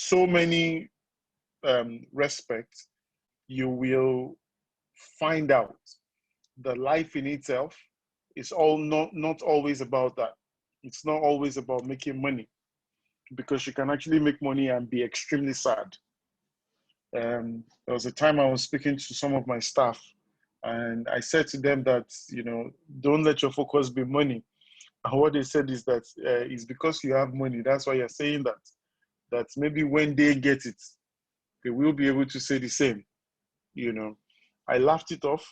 so many respects, you will find out that life in itself is not always about that. It's not always about making money, because you can actually make money and be extremely sad. There was a time I was speaking to some of my staff, and I said to them that, don't let your focus be money. And what they said is that it's because you have money. That's why you're saying that. That maybe when they get it, they will be able to say the same. I laughed it off.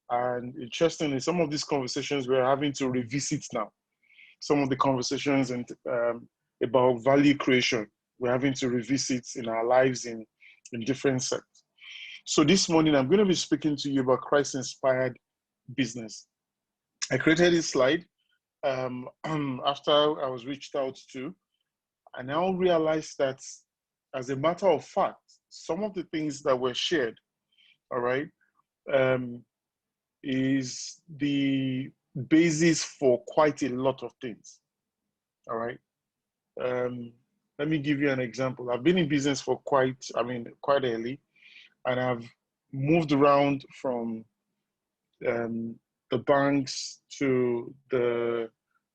And interestingly, some of these conversations we're having to revisit now. Some of the conversations about value creation, we're having to revisit in our lives in different sectors. So this morning, I'm going to be speaking to you about Christ-inspired business. I created this slide after I was reached out to. I now realize that, as a matter of fact, some of the things that were shared, all right, is the basis for quite a lot of things, all right? Let me give you an example. I've been in business for quite early, and I've moved around from the banks to the,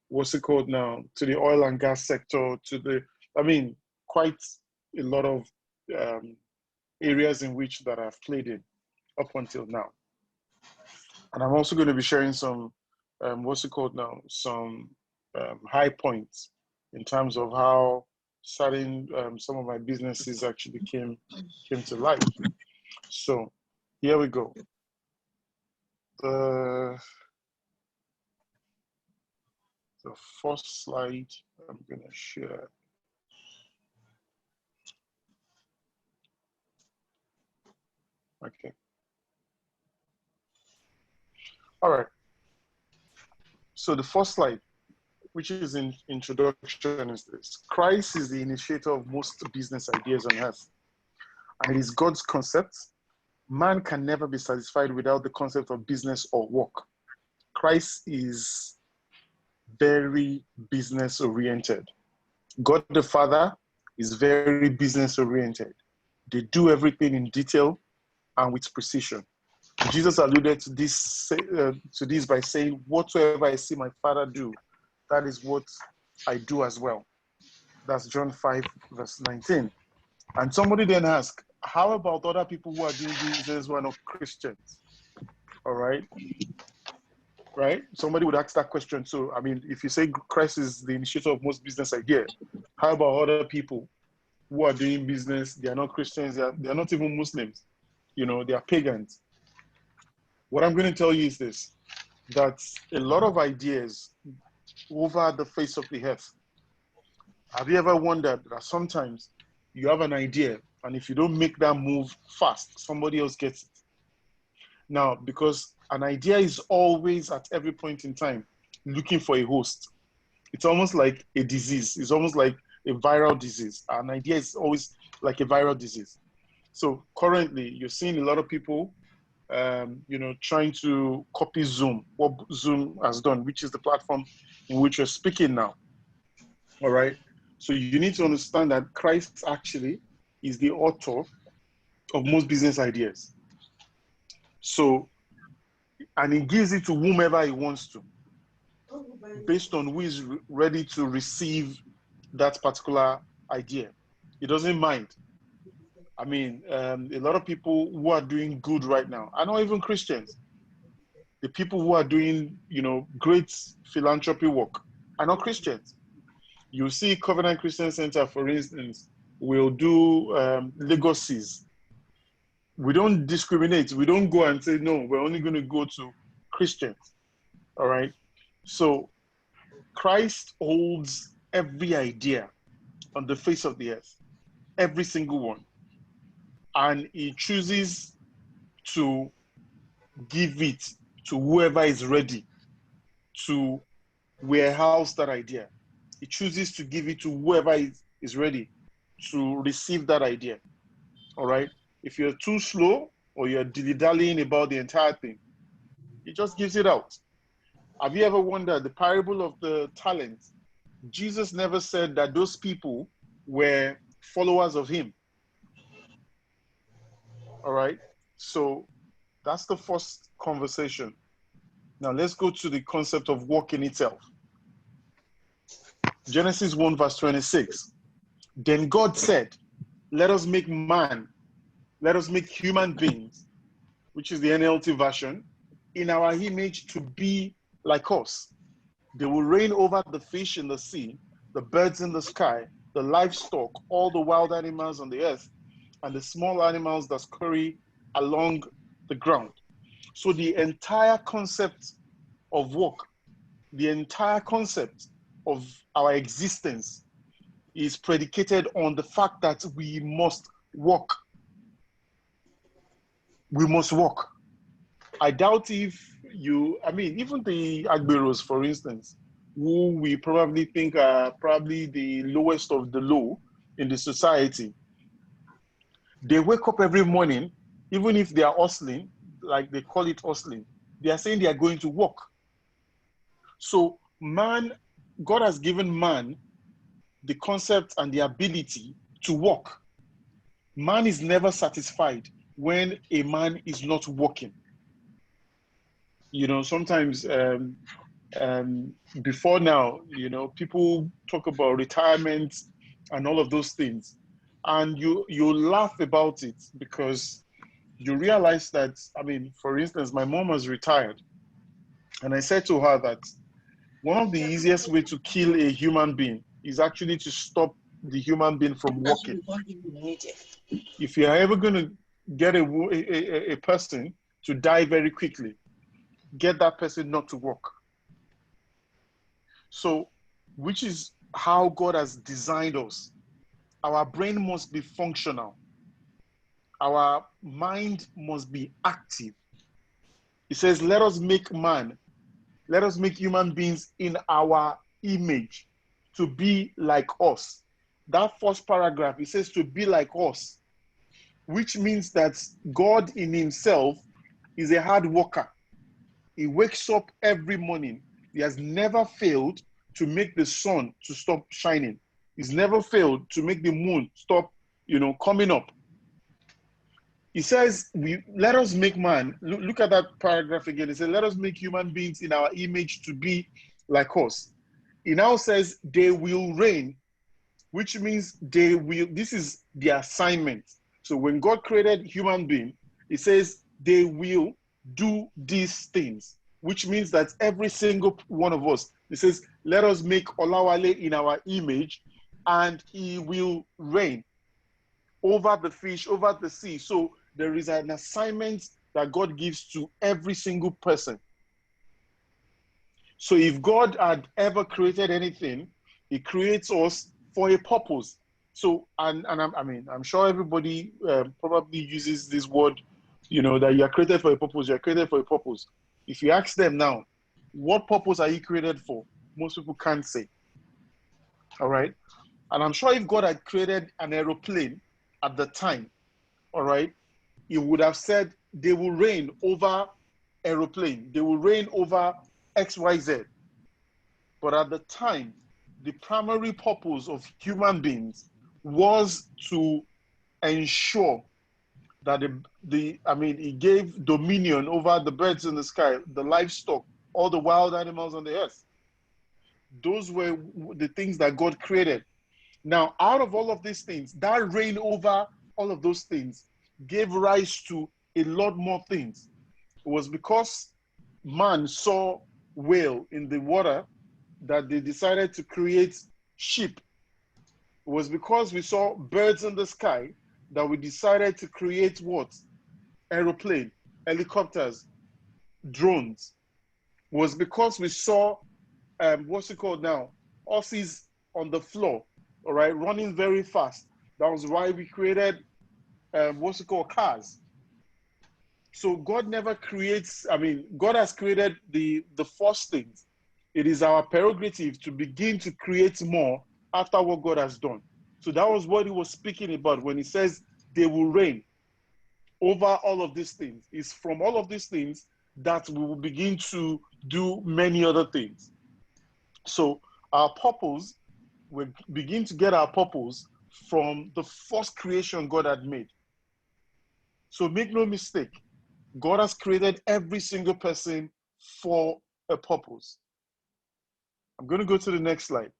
what's it called now, to the oil and gas sector, quite a lot of areas in which that I've played in up until now. And I'm also going to be sharing some, some high points in terms of how starting some of my businesses actually came to life. So here we go. The first slide I'm going to share. Okay. All right. So the first slide, which is in introduction, is this. Christ is the initiator of most business ideas on earth. And it is God's concept. Man can never be satisfied without the concept of business or work. Christ is very business oriented. God the Father is very business oriented. They do everything in detail and with precision. Jesus alluded to this by saying, whatsoever I see my Father do, that is what I do as well. That's John 5, verse 19. And somebody then asked, how about other people who are doing business who are not Christians? All right. Right? Somebody would ask that question. So, if you say Christ is the initiator of most business ideas, how about other people who are doing business? They are not Christians. They are not even Muslims. They are pagans. What I'm going to tell you is this, that a lot of ideas over the face of the earth. Have you ever wondered that sometimes you have an idea, and if you don't make that move fast, somebody else gets it? Now, because an idea is always at every point in time looking for a host. It's almost like a disease. It's almost like a viral disease. An idea is always like a viral disease. So currently, you're seeing a lot of people, trying to copy Zoom, what Zoom has done, which is the platform in which you're speaking now. All right. So you need to understand that Christ actually is the author of most business ideas. So, and he gives it to whomever he wants to, based on who is ready to receive that particular idea. He doesn't mind. A lot of people who are doing good right now are not even Christians. The people who are doing, great philanthropy work are not Christians. You see Covenant Christian Center, for instance, will do legacies. We don't discriminate. We don't go and say, no, we're only going to go to Christians. All right. So Christ holds every idea on the face of the earth, every single one. And he chooses to give it to whoever is ready to warehouse that idea. He chooses to give it to whoever is ready to receive that idea. All right. If you're too slow or you're dilly-dallying about the entire thing, he just gives it out. Have you ever wondered the parable of the talents? Jesus never said that those people were followers of him. All right. So that's the first conversation. Now let's go to the concept of work in itself. Genesis 1 verse 26. Then God said, let us make man, let us make human beings, which is the NLT version, in our image to be like us. They will reign over the fish in the sea, the birds in the sky, the livestock, all the wild animals on the earth, and the small animals that scurry along the ground. So the entire concept of work, the entire concept of our existence is predicated on the fact that we must work. We must work. I doubt if you, I mean, even the Agberos, for instance, who we probably think are probably the lowest of the low in the society, they wake up every morning, even if they are hustling, like they call it hustling, they are saying they are going to work. So man, God has given man the concept and the ability to work. Man is never satisfied when a man is not working. You know, sometimes before now, you know, people talk about retirement and all of those things, and you laugh about it because you realize that, I mean, for instance, my mom was retired, and I said to her that one of the easiest way to kill a human being is actually to stop the human being from working. If you are ever going to get a person to die very quickly, get that person not to work. So, which is how God has designed us. Our brain must be functional. Our mind must be active. It says, let us make man, let us make human beings in our image to be like us. That first paragraph, it says to be like us, which means that God in himself is a hard worker. He wakes up every morning. He has never failed to make the sun to stop shining. He's never failed to make the moon stop, you know, coming up. He says, let us make man. Look at that paragraph again. He says, let us make human beings in our image to be like us. He now says, they will reign, which means they will, this is the assignment. So when God created human being, he says, they will do these things, which means that every single one of us, he says, let us make Olawale in our image, and he will reign over the fish, over the sea. So there is an assignment that God gives to every single person. So if God had ever created anything, he creates us for a purpose. So, I'm sure everybody probably uses this word, you know, that you are created for a purpose, you are created for a purpose. If you ask them now, what purpose are you created for? Most people can't say. All right. And I'm sure if God had created an aeroplane at the time, all right, he would have said they will reign over aeroplane, they will reign over XYZ. But at the time, the primary purpose of human beings was to ensure that he gave dominion over the birds in the sky, the livestock, all the wild animals on the earth. Those were the things that God created. Now, out of all of these things, that reign over all of those things gave rise to a lot more things. It was because man saw whale in the water that they decided to create sheep. It was because we saw birds in the sky that we decided to create what? Aeroplane, helicopters, drones. It was because we saw, what's it called now? Horses on the floor, all right, running very fast. That was why we created, cars. So God never creates, God has created the first things. It is our prerogative to begin to create more after what God has done. So that was what he was speaking about when he says they will reign over all of these things. It's from all of these things that we will begin to do many other things. So our purpose, we begin to get our purpose from the first creation God had made. So make no mistake, God has created every single person for a purpose. I'm going to go to the next slide.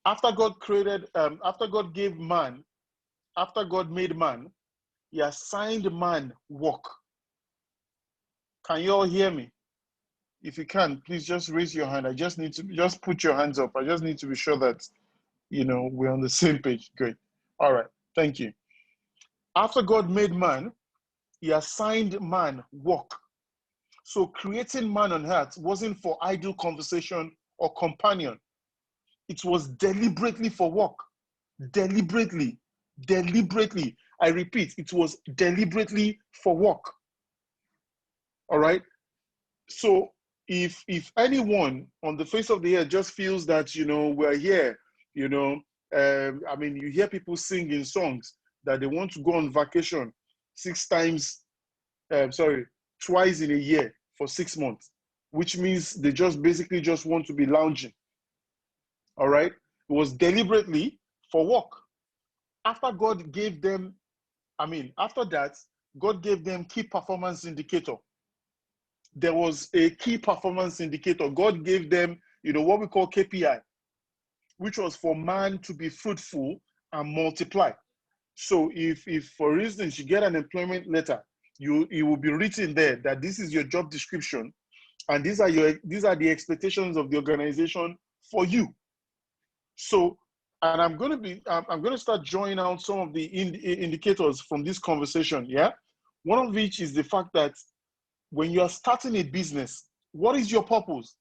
After God created, after God gave man, after God made man, he assigned man work. Can you all hear me? If you can, please just raise your hand. I just need to, just put your hands up. I just need to be sure that, you know, we're on the same page. Great. All right. Thank you. After God made man, he assigned man work. So creating man on earth wasn't for idle conversation or companion. It was deliberately for work. Deliberately. I repeat, it was deliberately for work. All right. So if anyone on the face of the earth just feels that, you know, we're here, you know, I mean, you hear people sing in songs that they want to go on vacation twice in a year for 6 months, which means they just basically just want to be lounging. All right. It was deliberately for work. After God gave them, after that, God gave them key performance indicator. There was a key performance indicator. God gave them, you know, what we call KPI, which was for man to be fruitful and multiply. So if for instance, you get an employment letter, it will be written there that this is your job description, and these are the expectations of the organization for you. So, and I'm going to start drawing out some of the indicators from this conversation. Yeah, one of which is the fact that when you are starting a business, what is your purpose?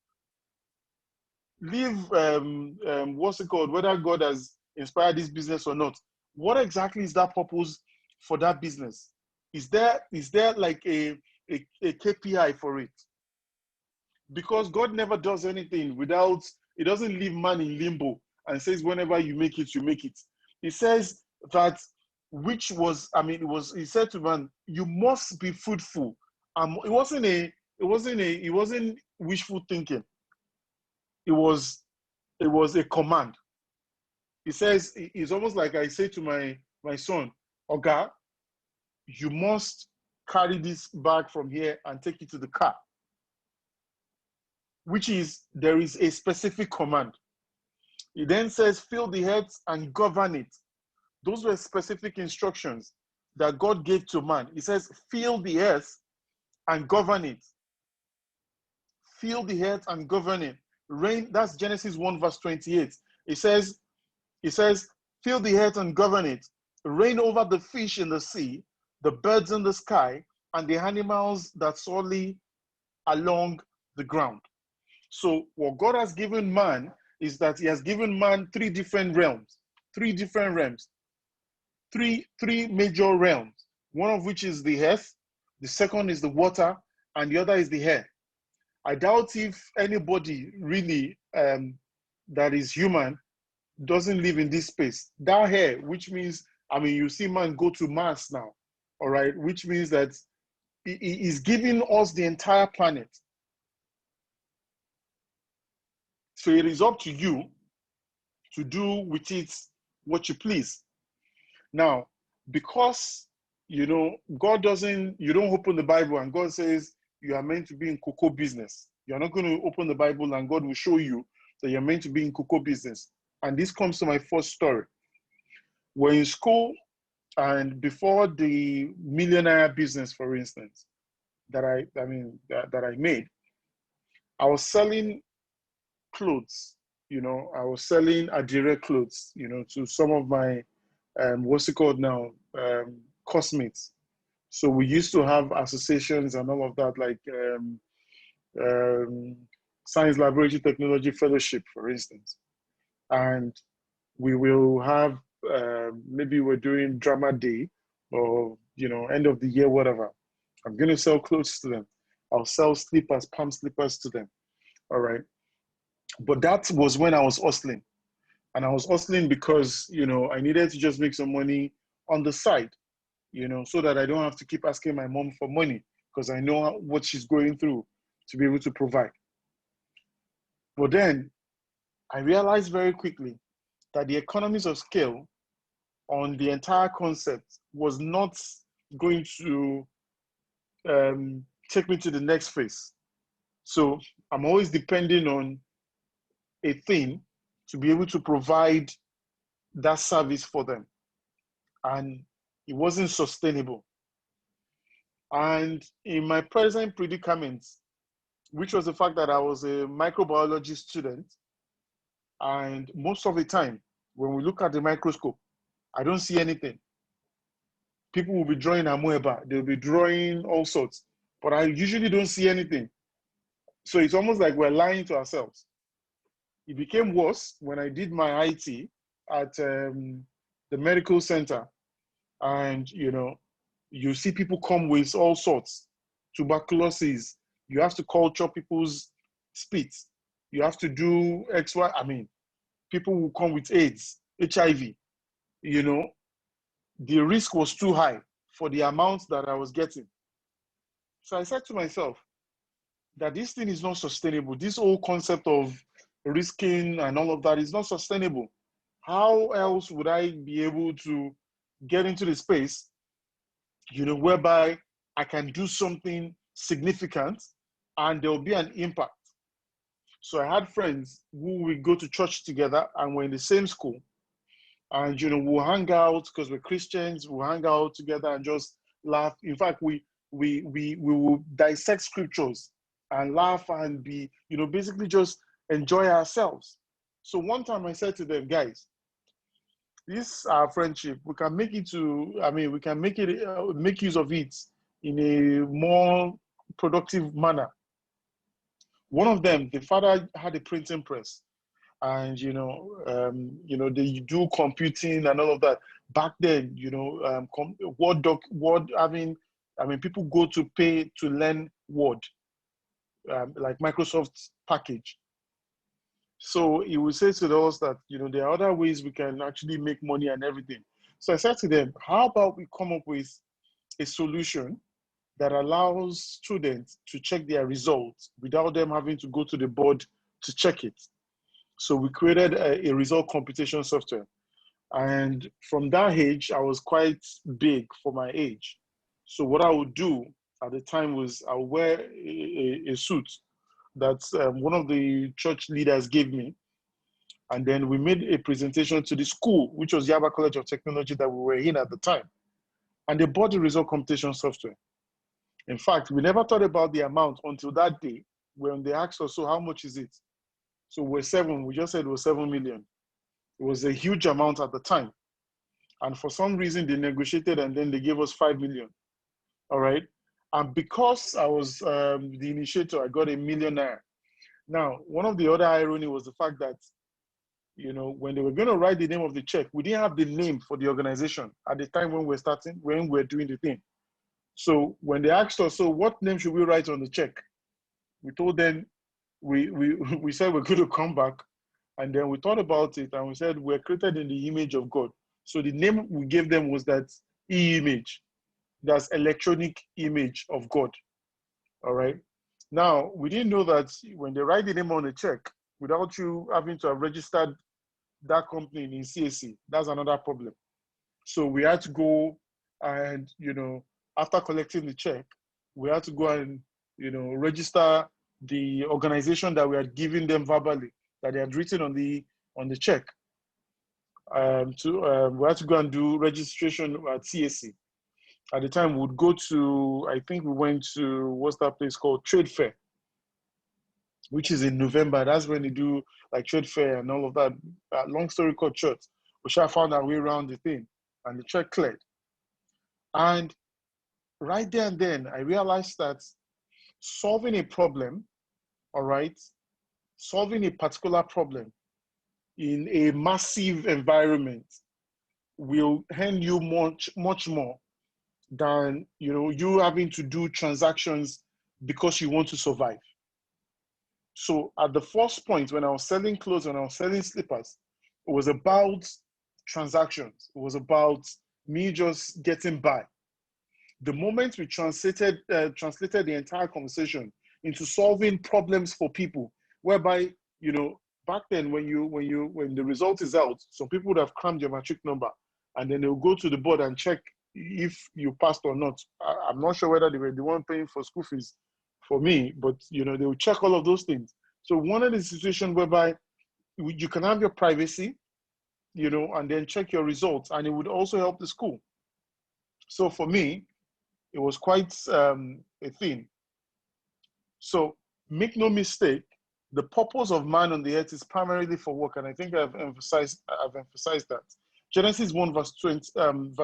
Leave what's it called? Whether God has inspired this business or not. What exactly is that purpose for that business? Is there like a KPI for it? Because God never does anything without, He doesn't leave man in limbo and says, whenever you make it, you make it. He says that, He said to man, you must be fruitful. It wasn't wishful thinking. It was a command. He says, it's almost like I say to my son, Oga, you must carry this bag from here and take it to the car. Which is, there is a specific command. He then says, fill the earth and govern it. Those were specific instructions that God gave to man. He says, fill the earth and govern it. Fill the earth and govern it. Reign, that's Genesis 1 verse 28. It says, fill the earth and govern it. Reign over the fish in the sea, the birds in the sky, and the animals that soar along the ground. So what God has given man is that He has given man three major realms. One of which is the earth, the second is the water, and the other is the air. I doubt if anybody really that is human doesn't live in this space. That air, which means, you see man go to Mars now, all right, which means that He is giving us the entire planet. So it is up to you to do with it what you please. Now, because, you know, you don't open the Bible and God says you are meant to be in cocoa business. You're not going to open the Bible and God will show you that you're meant to be in cocoa business. And this comes to my first story. We're in school, and before the millionaire business, for instance, that I made, I was selling clothes. You know, I was selling Adire clothes, you know, to some of my, classmates. So we used to have associations and all of that, like Science Laboratory Technology Fellowship, for instance. And we will have, maybe we're doing drama day or, you know, end of the year, whatever. I'm going to sell clothes to them. I'll sell slippers, palm slippers to them. All right. But that was when I was hustling. And I was hustling because, you know, I needed to just make some money on the side, you know, so that I don't have to keep asking my mom for money, because I know what she's going through to be able to provide. But then I realized very quickly that the economies of scale on the entire concept was not going to take me to the next phase. So I'm always depending on a thing to be able to provide that service for them. And it wasn't sustainable. And in my present predicament, which was the fact that I was a microbiology student, and most of the time, when we look at the microscope, I don't see anything. People will be drawing amoeba, they'll be drawing all sorts, but I usually don't see anything. So it's almost like we're lying to ourselves. It became worse when I did my IT at the medical center. And, you know, you see people come with all sorts, tuberculosis. You have to culture people's spit. You have to do X, Y. I mean, people will come with AIDS, HIV. You know, the risk was too high for the amount that I was getting. So I said to myself that this thing is not sustainable. This whole concept of risking and all of that is not sustainable. How else would I be able to get into the space, you know, whereby I can do something significant and there'll be an impact? So I had friends who we go to church together and we're in the same school. And, you know, we'll hang out because we're Christians, we'll hang out together and just laugh. In fact, we will dissect scriptures and laugh and be, you know, basically just enjoy ourselves. So one time I said to them, guys, this our friendship, we can make it to, I mean, we can make it, make use of it in a more productive manner. One of them, the father had a printing press, and you know, they do computing and all of that. Back then, you know, Word having, I mean, people go to pay to learn Word, like Microsoft's package. So he would say to us that, you know, there are other ways we can actually make money and everything. So I said to them, how about we come up with a solution that allows students to check their results without them having to go to the board to check it. So we created a result computation software. And from that age, I was quite big for my age. So what I would do at the time was I would wear a suit that one of the church leaders gave me. And then we made a presentation to the school, which was Yaba College of Technology that we were in at the time. And they bought the result computation software. In fact, we never thought about the amount until that day when they asked us, so how much is it? So we're 7, we just said it was 7 million. It was a huge amount at the time. And for some reason they negotiated and then they gave us 5 million. All right. And because I was the initiator, I got $1 million. Now, one of the other irony was the fact that, you know, when they were going to write the name of the check, we didn't have the name for the organization at the time when we're doing the thing. So when they asked us, so what name should we write on the check? We told them, we said we're going to come back. And then we thought about it and we said we're created in the image of God. So the name we gave them was that e-image. That's electronic image of God. All right. Now, we didn't know that when they write the name on the check, without you having to have registered that company in CAC, that's another problem. So we had to go and, you know, after collecting the check, we had to go and, you know, register the organization that we had given them verbally, that they had written on the check. We had to go and do registration at CAC. At the time, we would go to, I think we went to, what's that place called? Trade Fair, which is in November. That's when they do like trade fair and all of that. Long story cut short, we shall found our way around the thing and the check cleared. And right there and then, I realized that solving a problem, all right, solving a particular problem in a massive environment will earn you much more than, you know, you having to do transactions because you want to survive. So at the first point, when I was selling clothes, when I was selling slippers, it was about transactions. It was about me just getting by. The moment we translated the entire conversation into solving problems for people, whereby, you know, back then when the result is out, some people would have crammed your matric number and then they'll go to the board and check if you passed or not. I'm not sure whether they were the one paying for school fees for me, but they will check all of those things. So one of the situations whereby you can have your privacy, and then check your results, and it would also help the school. So for me, it was quite a thing. So make no mistake, the purpose of man on the earth is primarily for work, and I think I've emphasized that. Genesis 1 verse 29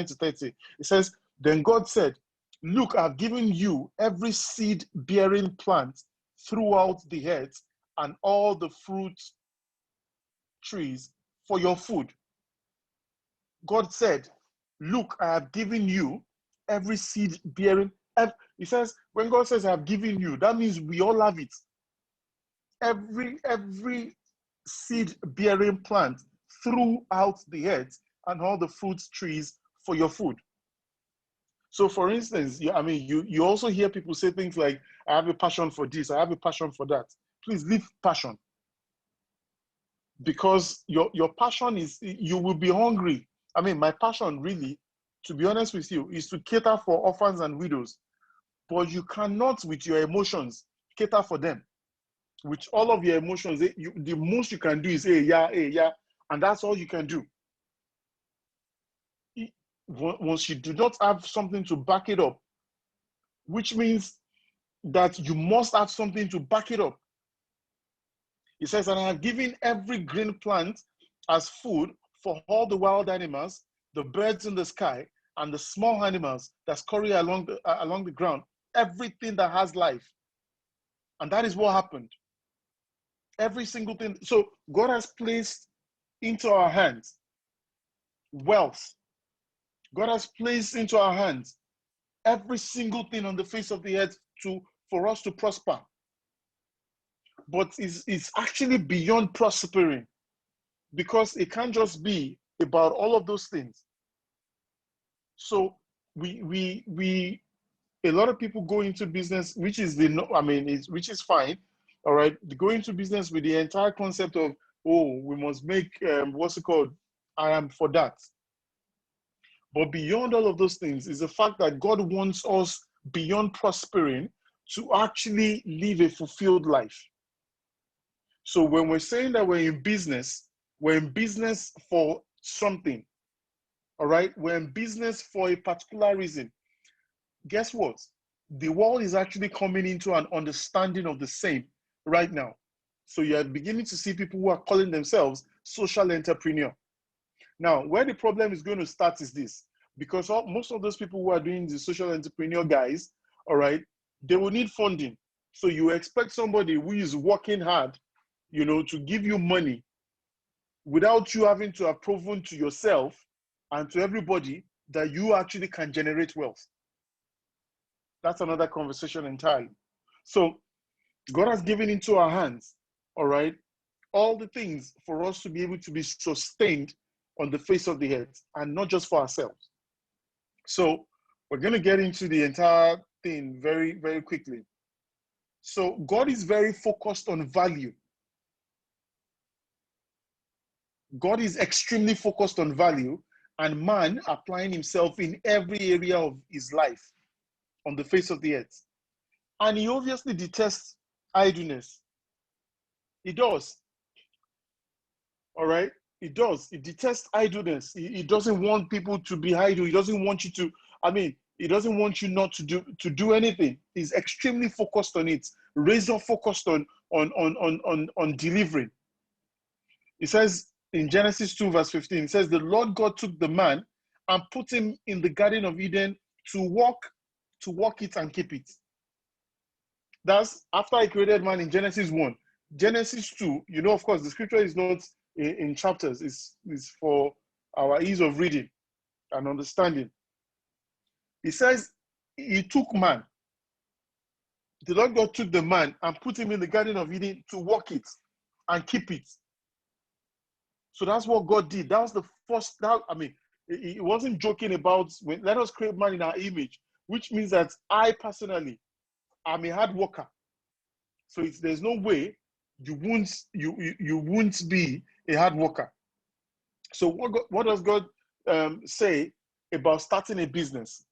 to 30. It says, "Then God said, look, I've given you every seed-bearing plant throughout the earth and all the fruit trees for your food." God said, look, I have given you every seed-bearing. He says, when God says I have given you, that means we all have it. Every seed-bearing plant throughout the earth and all the fruit trees for your food. So for instance, you also hear people say things like, I have a passion for this, I have a passion for that. Please leave passion. Because your passion is, you will be hungry. My passion really, to be honest with you, is to cater for orphans and widows. But you cannot, with your emotions, cater for them. With all of your emotions, the most you can do is, hey, yeah, and that's all you can do. Once you do not have something to back it up, which means that you must have something to back it up. It says, and I have given every green plant as food for all the wild animals, the birds in the sky, and the small animals that scurry along the ground, everything that has life. And that is what happened. Every single thing. So God has placed into our hands wealth. God has placed into our hands every single thing on the face of the earth for us to prosper. But it's actually beyond prospering, because it can't just be about all of those things. So a lot of people go into business, which is which is fine, all right. They go into business with the entire concept of, oh, we must make what's it called? I am for that. But beyond all of those things is the fact that God wants us, beyond prospering, to actually live a fulfilled life. So when we're saying that we're in business for something, all right? We're in business for a particular reason. Guess what? The world is actually coming into an understanding of the same right now. So you're beginning to see people who are calling themselves social entrepreneur. Now, where the problem is going to start is this, because most of those people who are doing the social entrepreneur guys, all right, they will need funding. So you expect somebody who is working hard, to give you money without you having to have proven to yourself and to everybody that you actually can generate wealth. That's another conversation entirely. So God has given into our hands, all right, all the things for us to be able to be sustained on the face of the earth, and not just for ourselves. So we're going to get into the entire thing very, very quickly. So God is very focused on value. God is extremely focused on value, and man applying himself in every area of his life on the face of the earth. And he obviously detests idleness. He does. All right? He does. He detests idleness. He doesn't want people to be idle. He doesn't want you to, he doesn't want you not to do anything. He's extremely focused on it, razor focused on delivering. It says in Genesis 2 verse 15, it says, the Lord God took the man and put him in the Garden of Eden to walk it and keep it. That's after he created man in Genesis 1. Genesis 2, of course, the scripture is not in chapters. It's for our ease of reading and understanding. It says he took man. The Lord God took the man and put him in the Garden of Eden to walk it and keep it. So that's what God did. That was the first, he wasn't joking about, let us create man in our image, which means that I personally am a hard worker. So there's no way you won't be a hard worker. So what does God say about starting a business?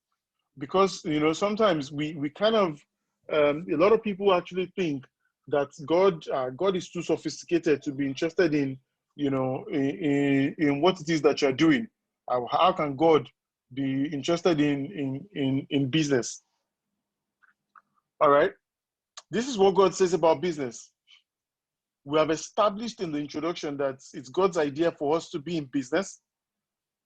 Because, you know, sometimes we kind of, a lot of people actually think that God is too sophisticated to be interested in, you know, in what it is that you're doing. How can God be interested in business? All right. This is what God says about business. We have established in the introduction that it's God's idea for us to be in business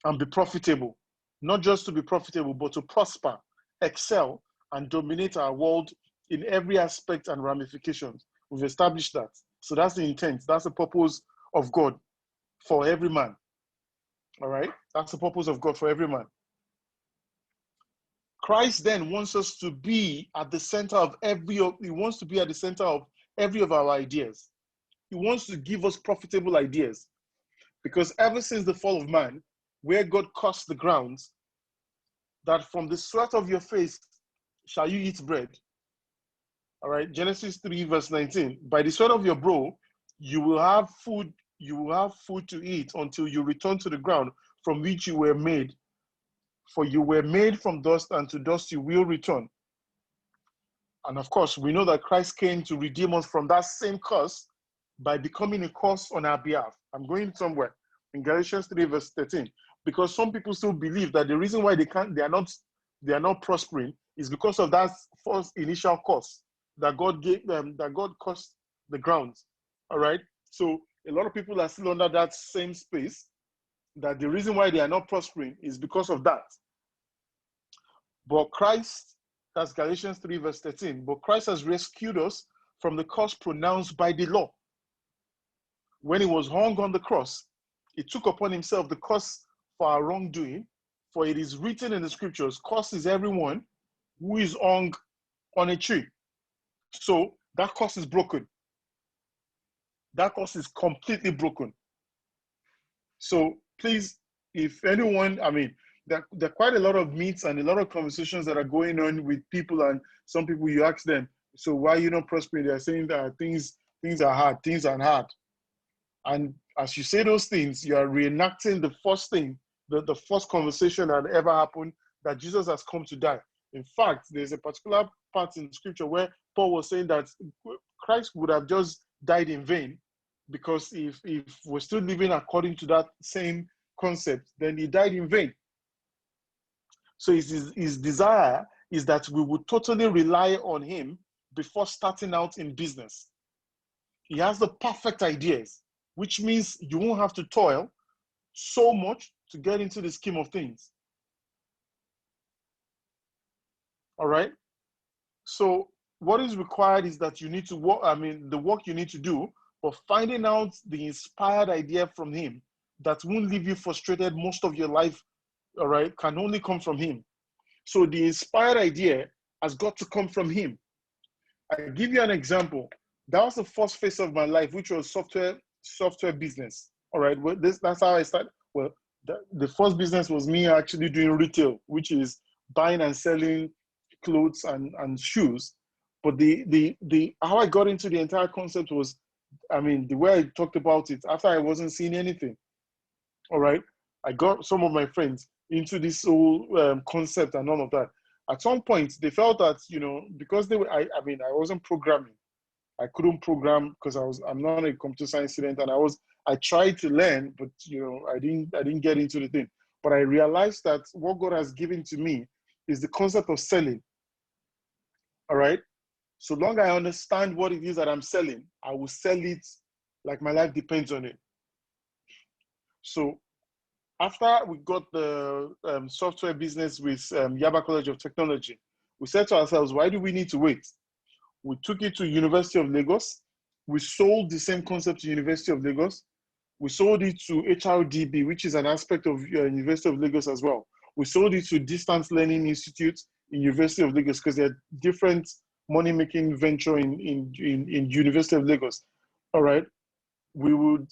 and be profitable. Not just to be profitable, but to prosper, excel, and dominate our world in every aspect and ramifications. We've established that. So that's the intent. That's the purpose of God for every man. All right? That's the purpose of God for every man. Christ then wants us to be at the center of he wants to be at the center of every of our ideas. He wants to give us profitable ideas. Because ever since the fall of man, where God cursed the ground, that from the sweat of your face shall you eat bread. All right, Genesis 3 verse 19. By the sweat of your brow, you will have food to eat until you return to the ground from which you were made. For you were made from dust, and to dust you will return. And of course, we know that Christ came to redeem us from that same curse by becoming a curse on our behalf. I'm going somewhere in Galatians 3 verse 13, because some people still believe that the reason why they are not prospering is because of that first initial curse that God gave them, that God cursed the ground. All right. So a lot of people are still under that same space, that the reason why they are not prospering is because of that. But Christ, that's Galatians 3 verse 13, but Christ has rescued us from the curse pronounced by the law. When he was hung on the cross, he took upon himself the curse for our wrongdoing, for it is written in the scriptures, cursed is everyone who is hung on a tree. So that curse is broken. That curse is completely broken. So please, if anyone, I mean, there are quite a lot of meets and a lot of conversations that are going on with people, and some people, you ask them, so why are you not prospering? They're saying that things are hard, things are hard. And as you say those things, you are reenacting the first thing, the first conversation that ever happened, that Jesus has come to die. In fact, there's a particular part in scripture where Paul was saying that Christ would have just died in vain, because if we're still living according to that same concept, then he died in vain. So his desire is that we would totally rely on him before starting out in business. He has the perfect ideas, which means you won't have to toil so much to get into the scheme of things. All right? So what is required is that you need to work, the work you need to do, but finding out the inspired idea from him that won't leave you frustrated most of your life, all right, can only come from him. So the inspired idea has got to come from him. I'll give you an example. That was the first phase of my life, which was software business. All right, well, that's how I started. Well, the first business was me actually doing retail, which is buying and selling clothes and shoes. But the how I got into the entire concept was, the way I talked about it after I wasn't seeing anything. All right, I got some of my friends into this whole concept and all of that. At some point, they felt that, because I wasn't programming. I couldn't program because I'm not a computer science student, and I tried to learn, but I didn't get into the thing. But I realized that what God has given to me is the concept of selling. All right. So long I understand what it is that I'm selling, I will sell it like my life depends on it. So after we got the software business with Yaba College of Technology, we said to ourselves, why do we need to wait? We took it to University of Lagos. We sold the same concept to University of Lagos. We sold it to HRDB, which is an aspect of University of Lagos as well. We sold it to Distance Learning Institute in University of Lagos, because they're different money-making venture in University of Lagos. All right. We would,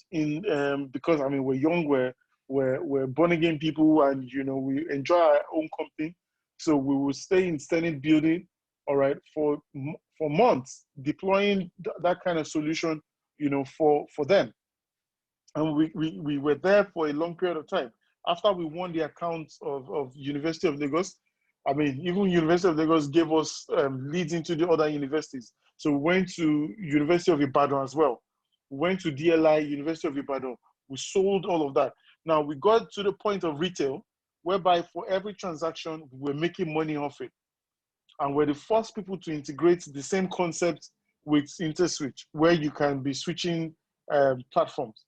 because we're young, we're born again people, and we enjoy our own company. So we would stay in Stenit building, all right, for months, deploying that kind of solution, for them. And we were there for a long period of time. after we won the account of University of Lagos, I mean, even University of Lagos gave us leads into the other universities. So we went to University of Ibadan as well. We went to DLI, University of Ibadan. We sold all of that. Now we got to the point of retail, whereby for every transaction, we're making money off it. And we're the first people to integrate the same concept with InterSwitch, where you can be switching platforms.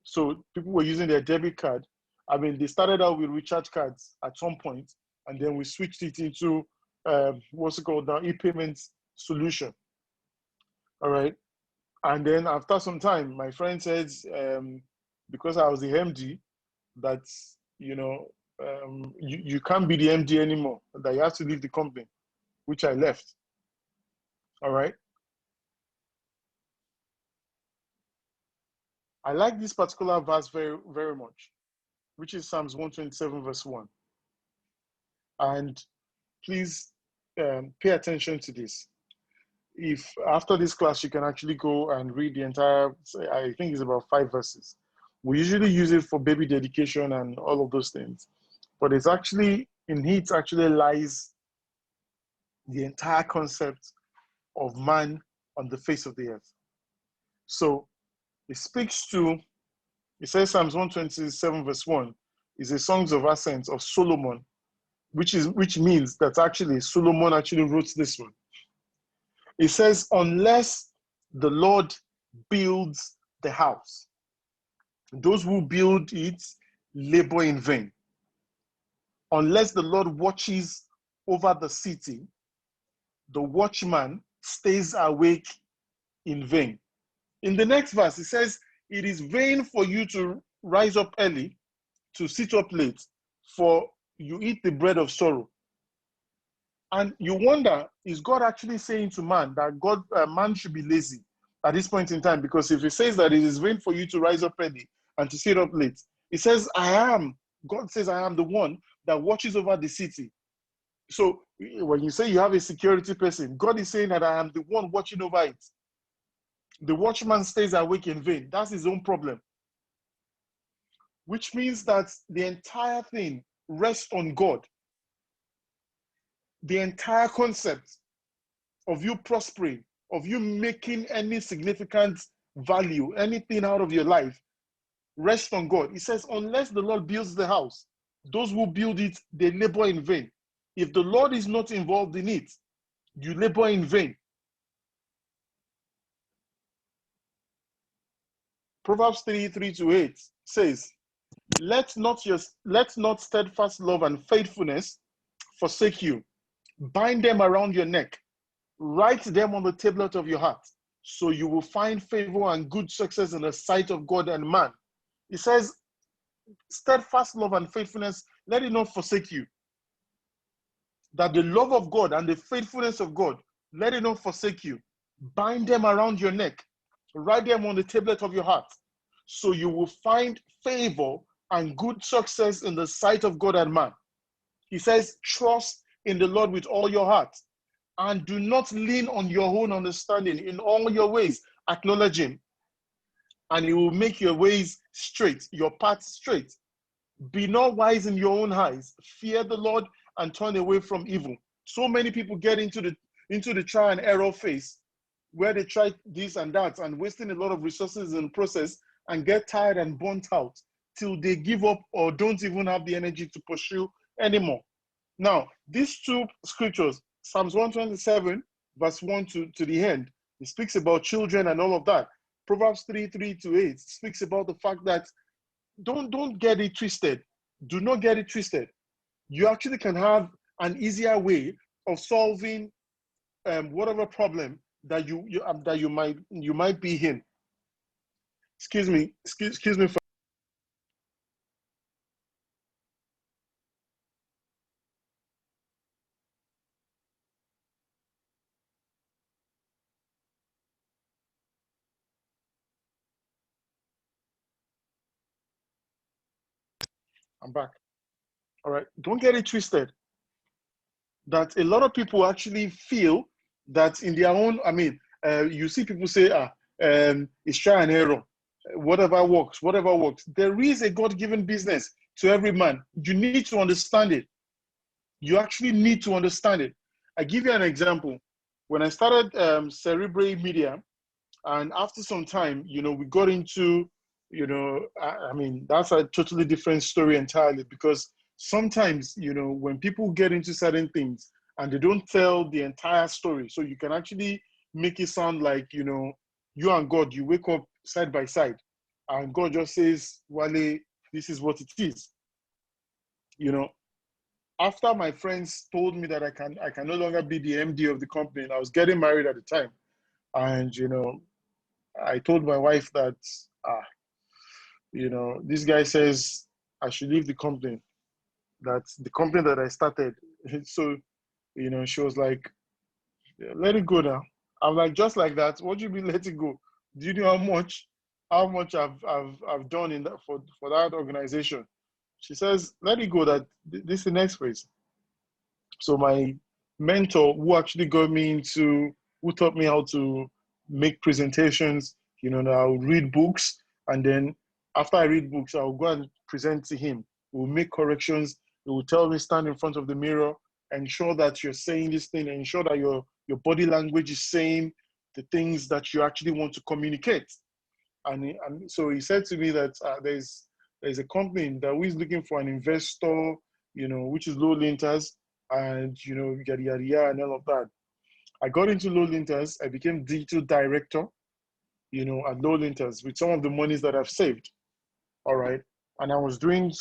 So people were using their debit card. I mean, they started out with recharge cards at some point, and then we switched it into what's it called now, e-payment solution. All right. And then after some time, my friend says, because I was the MD, that, you can't be the MD anymore, that you have to leave the company, which I left. All right. I like this particular verse very, very much, which is Psalms 127, verse 1. And please pay attention to this. If after this class, you can actually go and read the entire, I think it's about 5 verses. We usually use it for baby dedication and all of those things. But it's actually, in it actually lies the entire concept of man on the face of the earth. So it speaks to, it says Psalms 127 verse 1 is a Songs of Ascent of Solomon, which means that actually Solomon actually wrote this one. It says, unless the Lord builds the house, those who build it labor in vain. Unless the Lord watches over the city, the watchman stays awake in vain. In the next verse, it says, it is vain for you to rise up early, to sit up late, for you eat the bread of sorrow. And you wonder, is God actually saying to man that man should be lazy at this point in time? Because if he says that it is vain for you to rise up early and to sit up late, it says, God says, I am the one that watches over the city. So when you say you have a security person, God is saying that I am the one watching over it. The watchman stays awake in vain. That's his own problem. Which means that the entire thing rests on God. The entire concept of you prospering, of you making any significant value, anything out of your life, rests on God. He says, unless the Lord builds the house, those who build it, they labor in vain. If the Lord is not involved in it, you labor in vain. Proverbs 3:3-8 says, let not steadfast love and faithfulness forsake you. Bind them around your neck. Write them on the tablet of your heart, so you will find favor and good success in the sight of God and man. It says, steadfast love and faithfulness, let it not forsake you. That the love of God and the faithfulness of God, let it not forsake you. Bind them around your neck. Write them on the tablet of your heart, so you will find favor and good success in the sight of God and man. He says, trust in the Lord with all your heart, and do not lean on your own understanding. In all your ways, acknowledge him, and he will make your ways straight, your paths straight. Be not wise in your own eyes. Fear the Lord and turn away from evil. So many people get into the trial and error phase, where they try this and that and wasting a lot of resources in the process and get tired and burnt out till they give up or don't even have the energy to pursue anymore. Now, these two scriptures, Psalms 127, verse 1 to the end, it speaks about children and all of that. Proverbs 3:3-8 speaks about the fact that don't get it twisted. Do not get it twisted. You actually can have an easier way of solving whatever problem that you might be in. Excuse me for I'm back. All right. Don't get it twisted. That a lot of people actually feel that in their own, you see people say, it's try and error. Whatever works. There is a God-given business. to every man. You need to understand it. You actually need to understand it. I give you an example. When I started Cerebrate Media, and after some time, we got into, I mean, that's a totally different story entirely, because sometimes, when people get into certain things and they don't tell the entire story, so you can actually make it sound like, you and God, you wake up side by side and God just says, Wale, this is what it is. After my friends told me that I can no longer be the MD of the company, and I was getting married at the time, and I told my wife that this guy says I should leave the company, that's the company that I started. So she was like, yeah, let it go now. I'm like, just like that, what do you mean let it go? Do you know how much I've done in that for that organization? She says, let it go, that this is the next phase. So my mentor, who actually who taught me how to make presentations, I'll read books, and then after I read books, I'll go and present to him. We'll make corrections. He will tell me, stand in front of the mirror, ensure that you're saying this thing, and ensure that your body language is saying the things that you actually want to communicate. And so he said to me that there's a company that is looking for an investor, which is Low Linters, and yada yada yada and all of that. I got into Low Linters. I became digital director, at Low Linters with some of the monies that I've saved. All right, and I was doing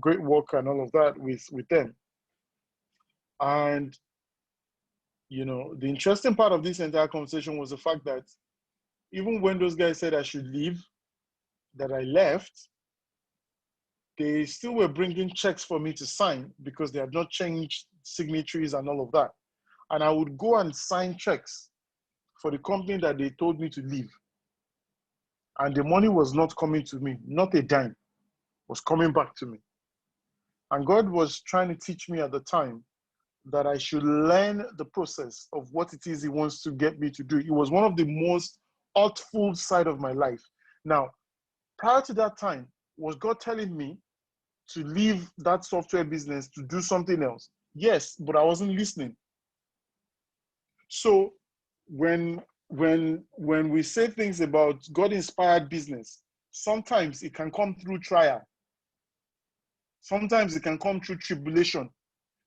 great work and all of that with them. And the interesting part of this entire conversation was the fact that even when those guys said I should leave, that I left, they still were bringing checks for me to sign because they had not changed signatories and all of that. And I would go and sign checks for the company that they told me to leave. And the money was not coming to me, not a dime was coming back to me. And God was trying to teach me at the time that I should learn the process of what it is he wants to get me to do. It was one of the most artful side of my life. Now, prior to that time, was God telling me to leave that software business to do something else? Yes, but I wasn't listening. So when we say things about God-inspired business, sometimes it can come through trial. Sometimes it can come through tribulation.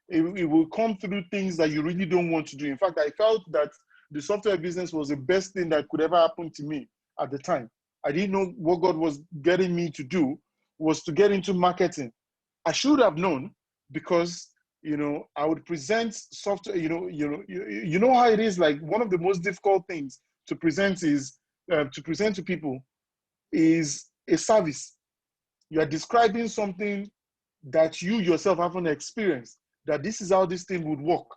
It will come through things that you really don't want to do. In fact, I felt that the software business was the best thing that could ever happen to me at the time. I didn't know what God was getting me to do was to get into marketing. I should have known, because I would present software. You know how it is. Like, one of the most difficult things to present to people is a service. You are describing something that you yourself haven't experienced, that this is how this thing would work.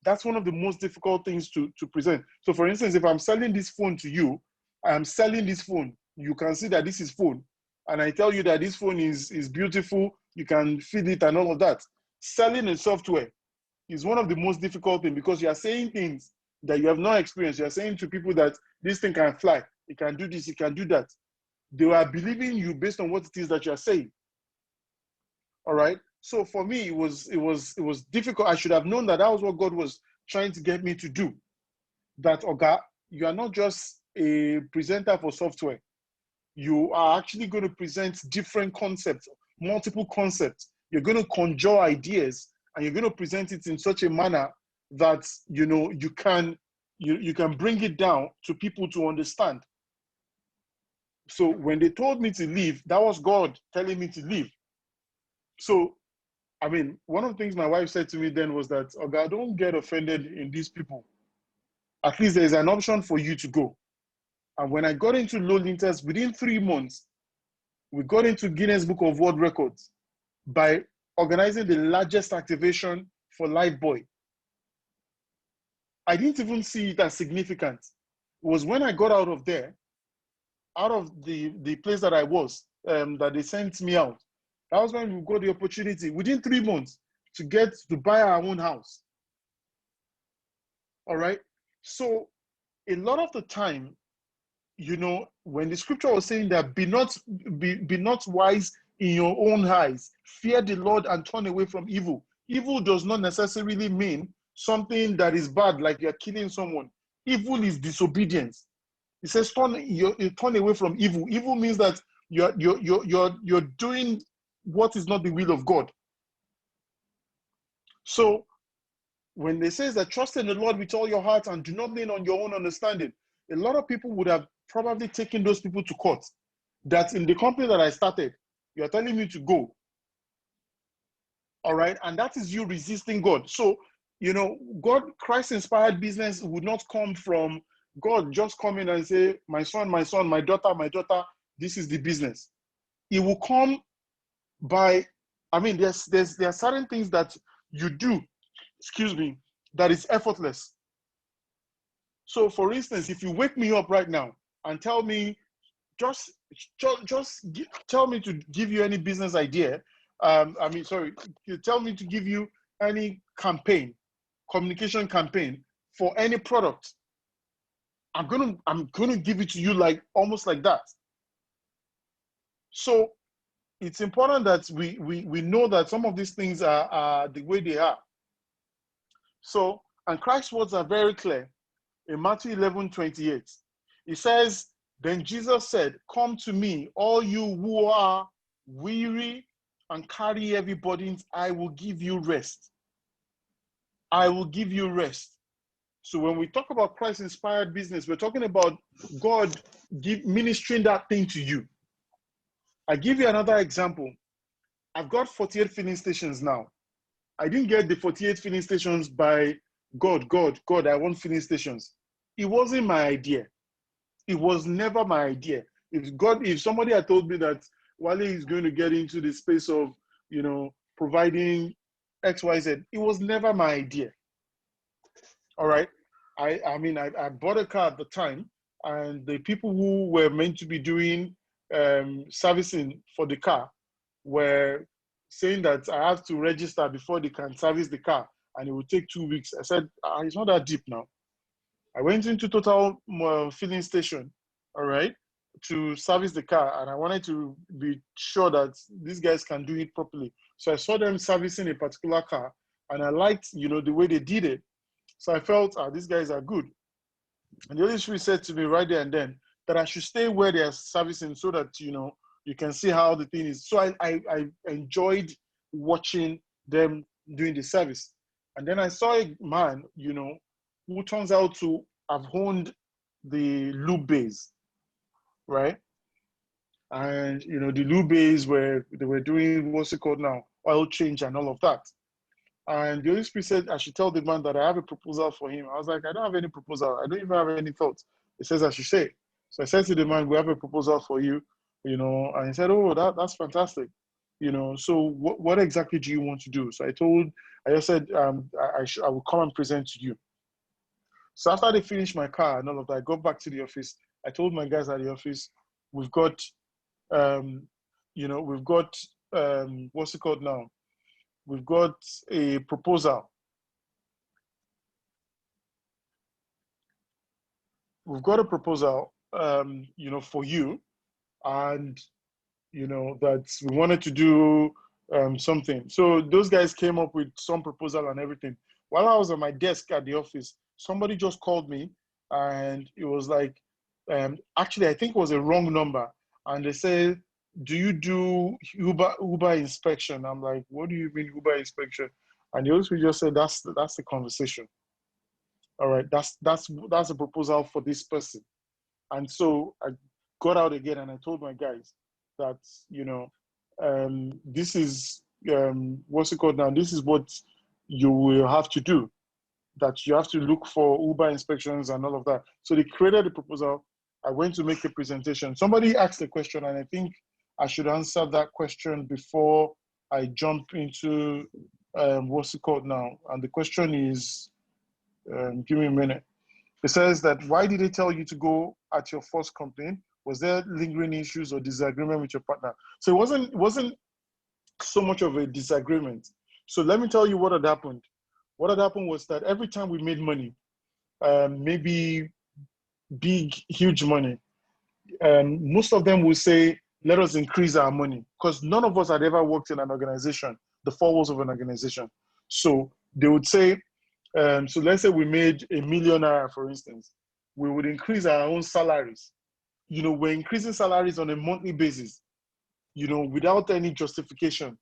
That's one of the most difficult things to present. So for instance, if I'm selling this phone to you, I'm selling this phone. You can see that this is phone. And I tell you that this phone is beautiful. You can feed it and all of that. Selling a software is one of the most difficult things, because you are saying things that you have not experienced. You are saying to people that this thing can fly. It can do this. It can do that. They are believing you based on what it is that you are saying. All right. So for me, it was difficult. I should have known that was what God was trying to get me to do. That, Oga, you are not just a presenter for software. You are actually going to present different concepts, multiple concepts. You're going to conjure ideas, and you're going to present it in such a manner that you can bring it down to people to understand. So when they told me to leave, that was God telling me to leave. So one of the things my wife said to me then was that, Oga, don't get offended in these people. At least there's an option for you to go. And when I got into Low Linters, within 3 months, we got into Guinness Book of World Records by organizing the largest activation for Lifebuoy. I didn't even see it as significant. It was when I got out of there, out of the place that I was, that they sent me out. That was when we got the opportunity within 3 months to get to buy our own house. All right. So a lot of the time, when the scripture was saying that be not wise in your own eyes. Fear the Lord and turn away from evil. Evil does not necessarily mean something that is bad, like you're killing someone. Evil is disobedience. It says turn away from evil. Evil means that you're doing what is not the will of God. So when they say that trust in the Lord with all your heart and do not lean on your own understanding, a lot of people would have probably taken those people to court. That in the company that I started, you're telling me to go. All right. And that is you resisting God. So, you know, God, Christ-inspired business would not come from God just come in and say, my son, my daughter, this is the business. It will come by, I mean, there are certain things that you do, excuse me, that is effortless. So for instance, if you wake me up right now and tell me, just tell me to give you any business idea, you tell me to give you any campaign, communication campaign for any product, I'm gonna give it to you like almost like that. So it's important that we know that some of these things are the way they are. So, and Christ's words are very clear in Matthew 11:28. He says, then Jesus said, come to me, all you who are weary and carry heavy burdens, I will give you rest. I will give you rest. So when we talk about Christ-inspired business, we're talking about God ministering that thing to you. I give you another example. I've got 48 filling stations now. I didn't get the 48 filling stations by God, I want filling stations. It wasn't my idea. It was never my idea. If somebody had told me that Wale is going to get into the space of, you know, providing XYZ, it was never my idea. All right. I mean, I bought a car at the time, and the people who were meant to be doing servicing for the car were saying that I have to register before they can service the car, and it will take 2 weeks. I said, it's not that deep now. I went into Total filling station, all right, to service the car, and I wanted to be sure that these guys can do it properly. So I saw them servicing a particular car, and I liked, you know, the way they did it. So I felt, these guys are good. And the Holy Spirit said to me right there and then that I should stay where they are servicing so that, you know, you can see how the thing is. So I enjoyed watching them doing the service. And then I saw a man, you know, who turns out to have owned the lube bays, right? And, you know, the lube bays where they were doing, what's it called now? Oil change and all of that. And the Holy Spirit said I should tell the man that I have a proposal for him. I was like, I don't have any proposal. I don't even have any thoughts. He says I should say. So I said to the man, we have a proposal for you, you know, and he said, oh, that's fantastic. You know, so what exactly do you want to do? So I just said, I will come and present to you. So after they finished my car and all of that, I got back to the office. I told my guys at the office, we've got, what's it called now? We've got a proposal. We've got a proposal, you know, for you, and, you know, that we wanted to do something. So those guys came up with some proposal and everything. While I was at my desk at the office, somebody just called me, and it was like, actually, I think it was a wrong number. And they said, do you do Uber inspection? I'm like, what do you mean Uber inspection? And the Holy Spirit just said, that's the conversation. All right, that's a proposal for this person. And so I got out again and I told my guys that, you know, this is what's it called now? This is what you will have to do. That you have to look for Uber inspections and all of that. So they created a proposal. I went to make a presentation. Somebody asked a question, and I think I should answer that question before I jump into what's it called now? And the question is, give me a minute. It says that, why did they tell you to go at your first company? Was there lingering issues or disagreement with your partner? So it wasn't so much of a disagreement. So let me tell you what had happened. What had happened was that every time we made money, maybe big, huge money, most of them will say, let us increase our money, because none of us had ever worked in an organization, the four walls of an organization. So they would say, so let's say we made $1 million, for instance, we would increase our own salaries. You know, we're increasing salaries on a monthly basis, you know, without any justification,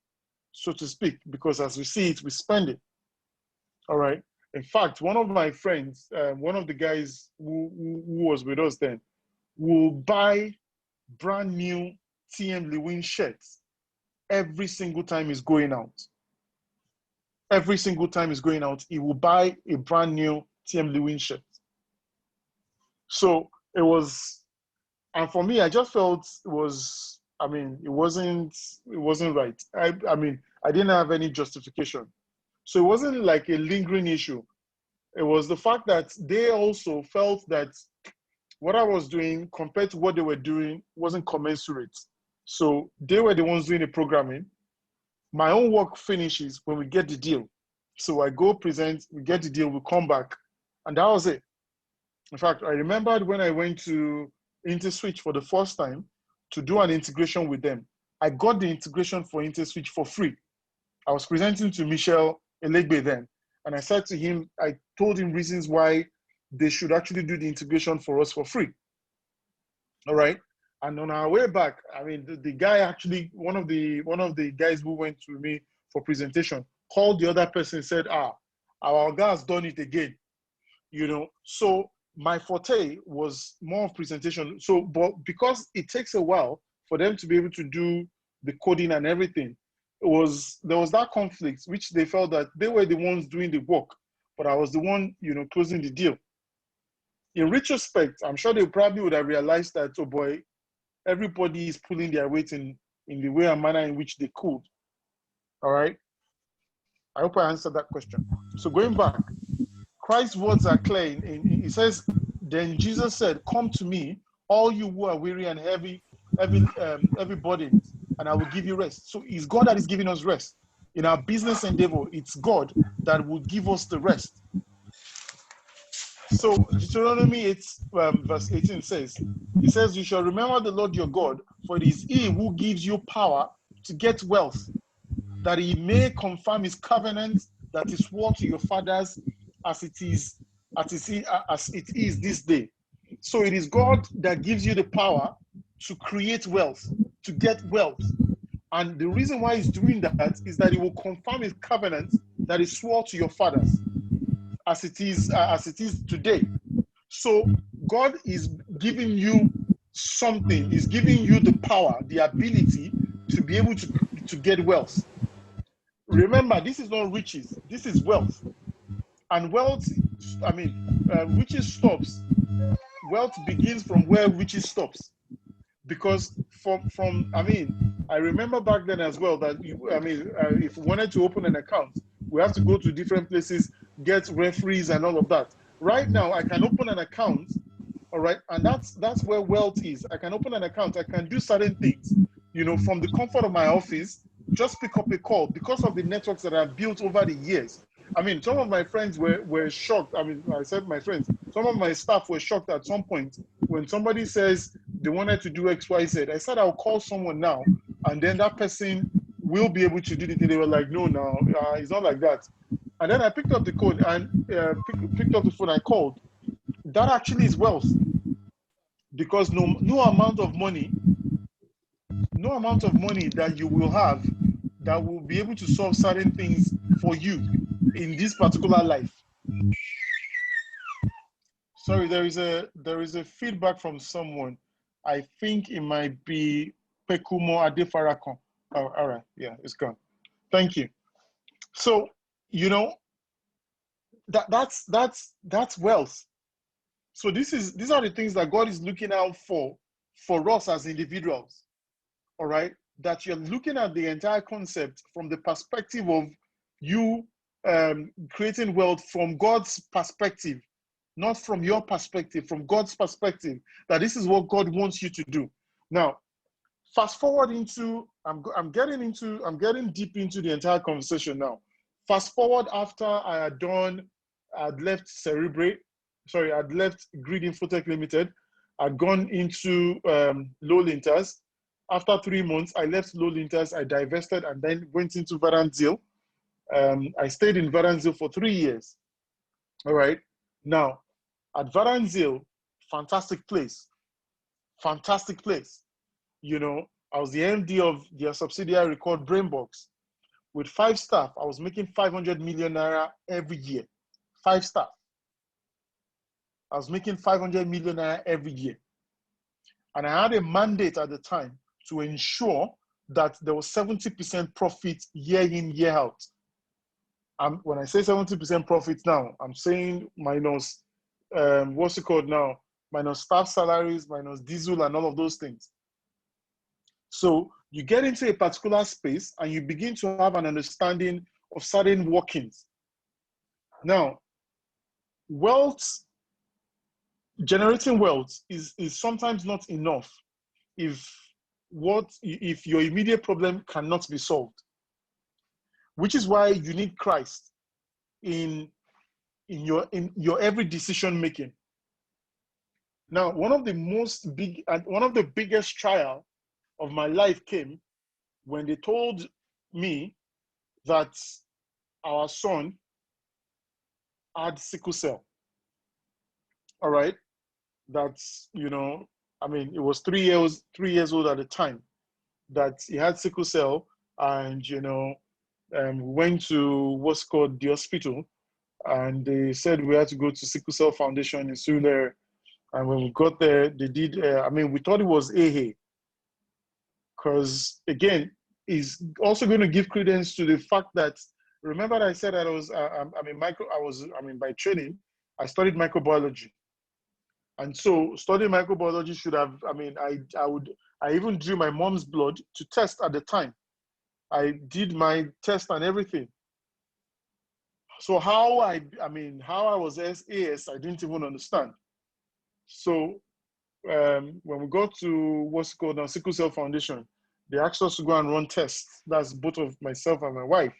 so to speak, because as we see it, we spend it. All right. In fact, one of my friends, one of the guys who was with us then, will buy brand new TM Lewin shirts every single time he's going out. Every single time he's going out, he will buy a brand new TM Lewin shirt. So it was, and for me, I just felt it was, I mean, it wasn't right. I mean, I didn't have any justification. So it wasn't like a lingering issue. It was the fact that they also felt that what I was doing compared to what they were doing wasn't commensurate. So they were the ones doing the programming. My own work finishes when we get the deal. So I go present, we get the deal, we come back, and that was it. In fact, I remembered when I went to InterSwitch for the first time to do an integration with them. I got the integration for InterSwitch for free. I was presenting to Michel Elegbe then, and I said to him, I told him reasons why they should actually do the integration for us for free. All right. And on our way back, I mean, the guy actually, one of the guys who went to me for presentation called the other person and said, our guy's done it again. You know, so my forte was more of presentation. So, but because it takes a while for them to be able to do the coding and everything, there was that conflict, which they felt that they were the ones doing the work, but I was the one, you know, closing the deal. In retrospect, I'm sure they probably would have realized that, oh boy, everybody is pulling their weight in the way and manner in which they could. All right. I hope I answered that question. So going back, Christ's words are clear. He says, then Jesus said, come to me, all you who are weary and heavy burdened, and I will give you rest. So it's God that is giving us rest. In our business endeavor, it's God that will give us the rest. So Deuteronomy 8, verse 18 says, it says, you shall remember the Lord your God, for it is he who gives you power to get wealth, that he may confirm his covenant that is swore to your fathers as it is this day. So it is God that gives you the power to create wealth, to get wealth. And the reason why he's doing that is that he will confirm his covenant that is swore to your fathers as it is today. So God is giving you something. He's giving you the power, the ability to be able to get wealth. Remember, this is not riches. This is wealth. And wealth, I mean, riches stops. Wealth begins from where riches stops. Because I remember back then as well that, if we wanted to open an account, we have to go to different places, get referees and all of that. Right now, I can open an account, all right, and that's where wealth is. I can open an account, I can do certain things, you know, from the comfort of my office, just pick up a call because of the networks that I've built over the years. I mean, some of my friends were shocked. I mean, I said my friends, some of my staff were shocked at some point when somebody says they wanted to do XYZ. I said, I'll call someone now, and then that person will be able to do it. They were like, no, it's not like that. And then I picked up the code and picked up the phone. I called. That actually is wealth, because no amount of money that you will have that will be able to solve certain things for you in this particular life. Sorry, there is a feedback from someone. I think it might be Pekumo Adefarakon. Oh, all right, yeah, it's gone. Thank you. So, you know, that's wealth. So these are the things that God is looking out for us as individuals. All right, that you're looking at the entire concept from the perspective of you creating wealth from God's perspective, not from your perspective, from God's perspective, that this is what God wants you to do. Now, fast forward into, I'm getting deep into the entire conversation now. Fast forward after I'd left I'd left Grid Infotech Limited. I'd gone into Low Linters. After 3 months, I left Low Linters, I divested, and then went into Verdant Zeal. I stayed in Verdant Zeal for 3 years. All right. Now, at Verdant Zeal, fantastic place. Fantastic place. You know, I was the MD of their subsidiary called Brainbox. With 5 staff, I was making 500 million naira every year. 5 staff. I was making 500 million naira every year. And I had a mandate at the time to ensure that there was 70% profit year in, year out. When I say 70% profit now, I'm saying minus, what's it called now? Minus staff salaries, minus diesel and all of those things. So you get into a particular space and you begin to have an understanding of certain workings. Now, generating wealth is sometimes not enough if your immediate problem cannot be solved, which is why you need Christ in your every decision making. Now, one of the biggest trial of my life came when they told me that our son had sickle cell. All right, that's, you know, I mean, it was 3 years old at the time that he had sickle cell, and you know, we went to what's called the hospital, and they said we had to go to Sickle Cell Foundation in Surulere. And when we got there, they did. I mean, we thought it was AHA, because again, is also going to give credence to the fact that, remember that I said that by training, I studied microbiology. And so studying microbiology should have, I even drew my mom's blood to test at the time. I did my test and everything. So how I was AS, I didn't even understand. So when we got to what's called now Sickle Cell Foundation, they asked us to go and run tests. That's both of myself and my wife.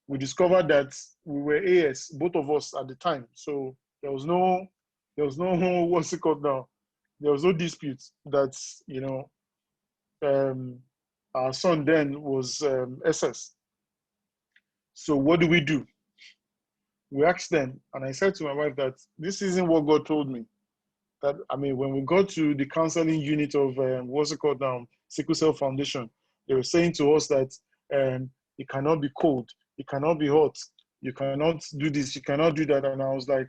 We discovered that we were AS, both of us at the time. So there was no what's it called now? There was no dispute that, you know, our son then was SS. So what do? We asked them, and I said to my wife that this isn't what God told me. That, I mean, when we got to the counseling unit of what's it called now, Sickle Cell Foundation, they were saying to us that it cannot be cold, it cannot be hot, you cannot do this, you cannot do that. And I was like,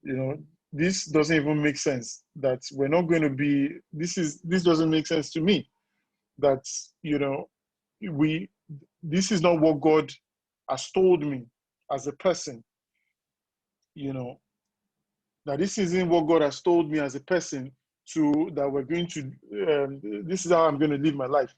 you know, this doesn't even make sense. That we're not going to be. This doesn't make sense to me. That, you know, this is not what God has told me as a person. You know, that this isn't what God has told me as a person that we're going to, this is how I'm going to live my life.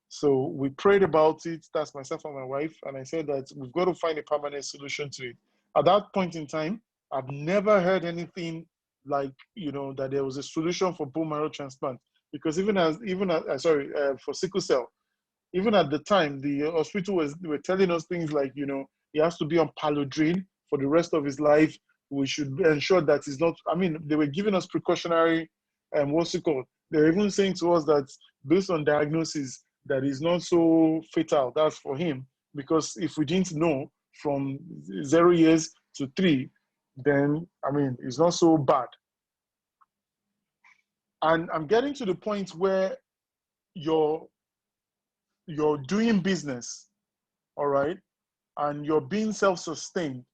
So we prayed about it, that's myself and my wife, and I said that we've got to find a permanent solution to it. At that point in time, I've never heard anything like, you know, that there was a solution for bone marrow transplant. Because for sickle cell, even at the time, the hospital they were telling us things like, you know, he has to be on Palodrine for the rest of his life. We should ensure that he's not, I mean, they were giving us precautionary, what's it called? They're even saying to us that based on diagnosis, that is not so fatal, that's for him. Because if we didn't know from 0 years to 3, then, I mean, it's not so bad. And I'm getting to the point where you're doing business, all right, and you're being self-sustained,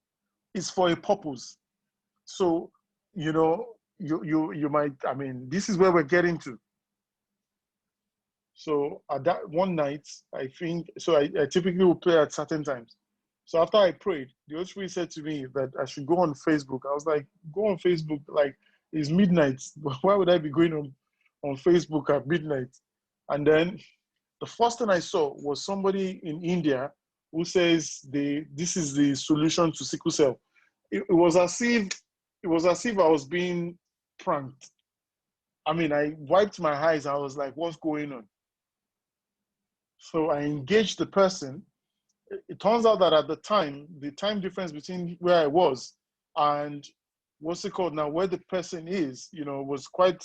is for a purpose. So, you know, you might, I mean, this is where we're getting to. So at that one night, I think, so I typically will pray at certain times. So after I prayed, the Holy Spirit said to me that I should go on Facebook. I was like, go on Facebook, like it's midnight. Why would I be going on Facebook at midnight? And then the first thing I saw was somebody in India who says this is the solution to sickle cell. It was as if I was being pranked. I mean, I wiped my eyes. I was like, what's going on? So I engaged the person. It turns out that at the time, the time difference between where I was and what's it called now, where the person is, you know, was quite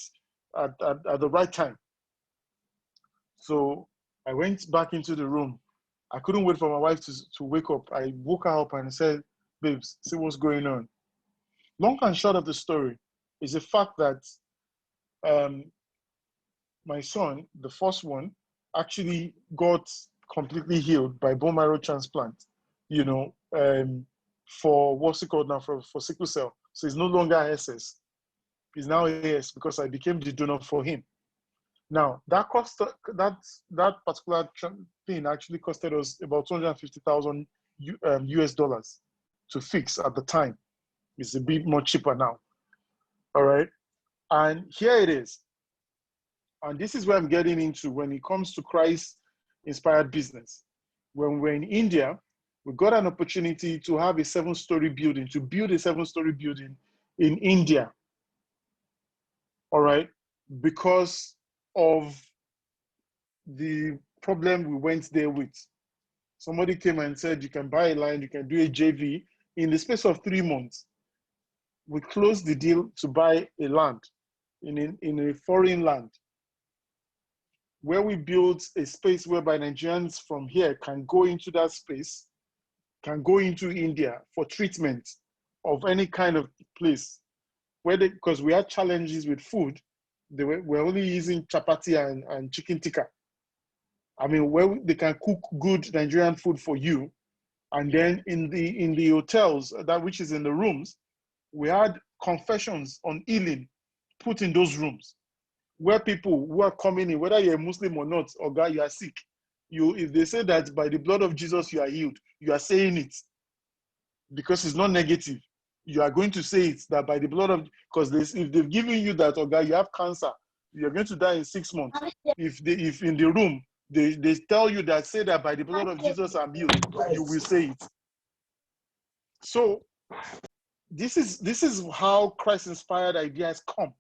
at the right time. So I went back into the room. I couldn't wait for my wife to wake up. I woke her up and said, babes, see what's going on. Long and short of the story is the fact that my son, the first one, actually got completely healed by bone marrow transplant, for what's it called now, for sickle cell. So it's no longer SS. He's now AS because I became the donor for him. Now, that particular thing actually costed us about 250,000 US dollars to fix at the time. It's a bit more cheaper now. All right. And here it is. And this is where I'm getting into when it comes to Christ-inspired business. When we're in India, we got an opportunity to have a 7-story building, to build a 7-story building in India. All right. Because of the problem we went there with. Somebody came and said, you can buy a line, you can do a JV. In the space of 3 months, we closed the deal to buy a land in a foreign land, where we built a space whereby Nigerians from here can go into that space, can go into India for treatment of any kind of place. Because we had challenges with food, we're only using chapati and chicken tikka. I mean, where they can cook good Nigerian food for you. And then in the hotels, that which is in the rooms, we had confessions on healing put in those rooms, where people who are coming in, whether you're a Muslim or not, or God, you are sick. If they say that by the blood of Jesus you are healed, you are saying it because it's not negative. You are going to say it that by the blood of, because if they've given you that, or God, you have cancer, you're going to die in 6 months. If in the room they tell you that, say that by the blood of Jesus I'm healed, you will say it. So this is how Christ-inspired ideas come,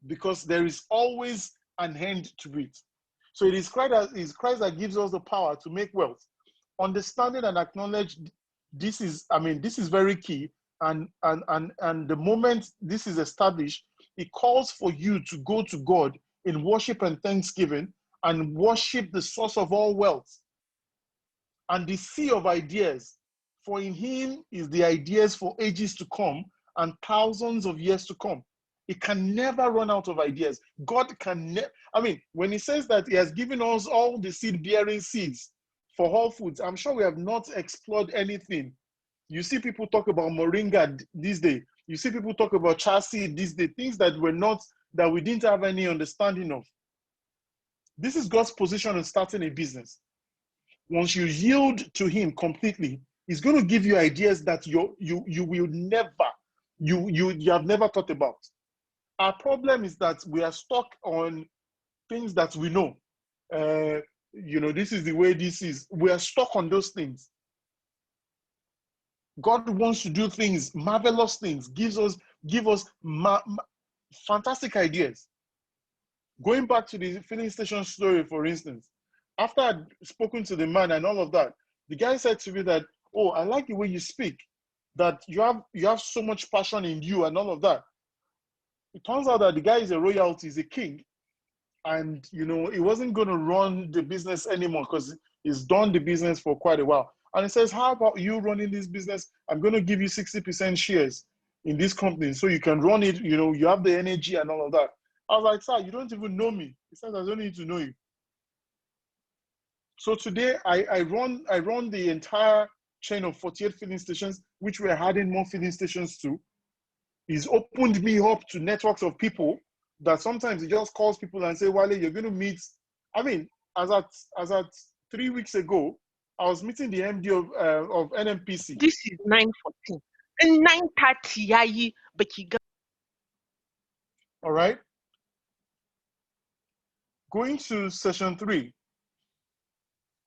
because there is always an end to it. So it is Christ that gives us the power to make wealth. Understanding and acknowledge this is very key. And the moment this is established, it calls for you to go to God in worship and thanksgiving and worship the source of all wealth and the sea of ideas. For in him is the ideas for ages to come and thousands of years to come. It can never run out of ideas. God can never, when he says that he has given us all the seed-bearing seeds for all foods, I'm sure we have not explored anything. You see people talk about moringa these days. You see people talk about chia seed these days, things that we didn't have any understanding of. This is God's position in starting a business. Once you yield to him completely, he's going to give you ideas that you will never, you have never thought about. Our problem is that we are stuck on things that we know. This is the way this is. We are stuck on those things. God wants to do things, marvelous things, give us fantastic ideas. Going back to the filling station story, for instance, after I'd spoken to the man and all of that, the guy said to me that, oh, I like the way you speak, that you have so much passion in you and all of that. It turns out that the guy is a royalty, he's a king, and he wasn't going to run the business anymore because he's done the business for quite a while. And he says, how about you running this business? I'm going to give you 60% shares in this company so you can run it. You have the energy and all of that. I was like, sir, you don't even know me. He says, I don't need to know you. So today I run the entire chain of 48 filling stations, which we're adding more filling stations to. He's opened me up to networks of people that sometimes he just calls people and say, Wale, you're going to meet. As at 3 weeks ago, I was meeting the MD of NMPC. This is 9:14 and 9:30. All right. Going to session 3.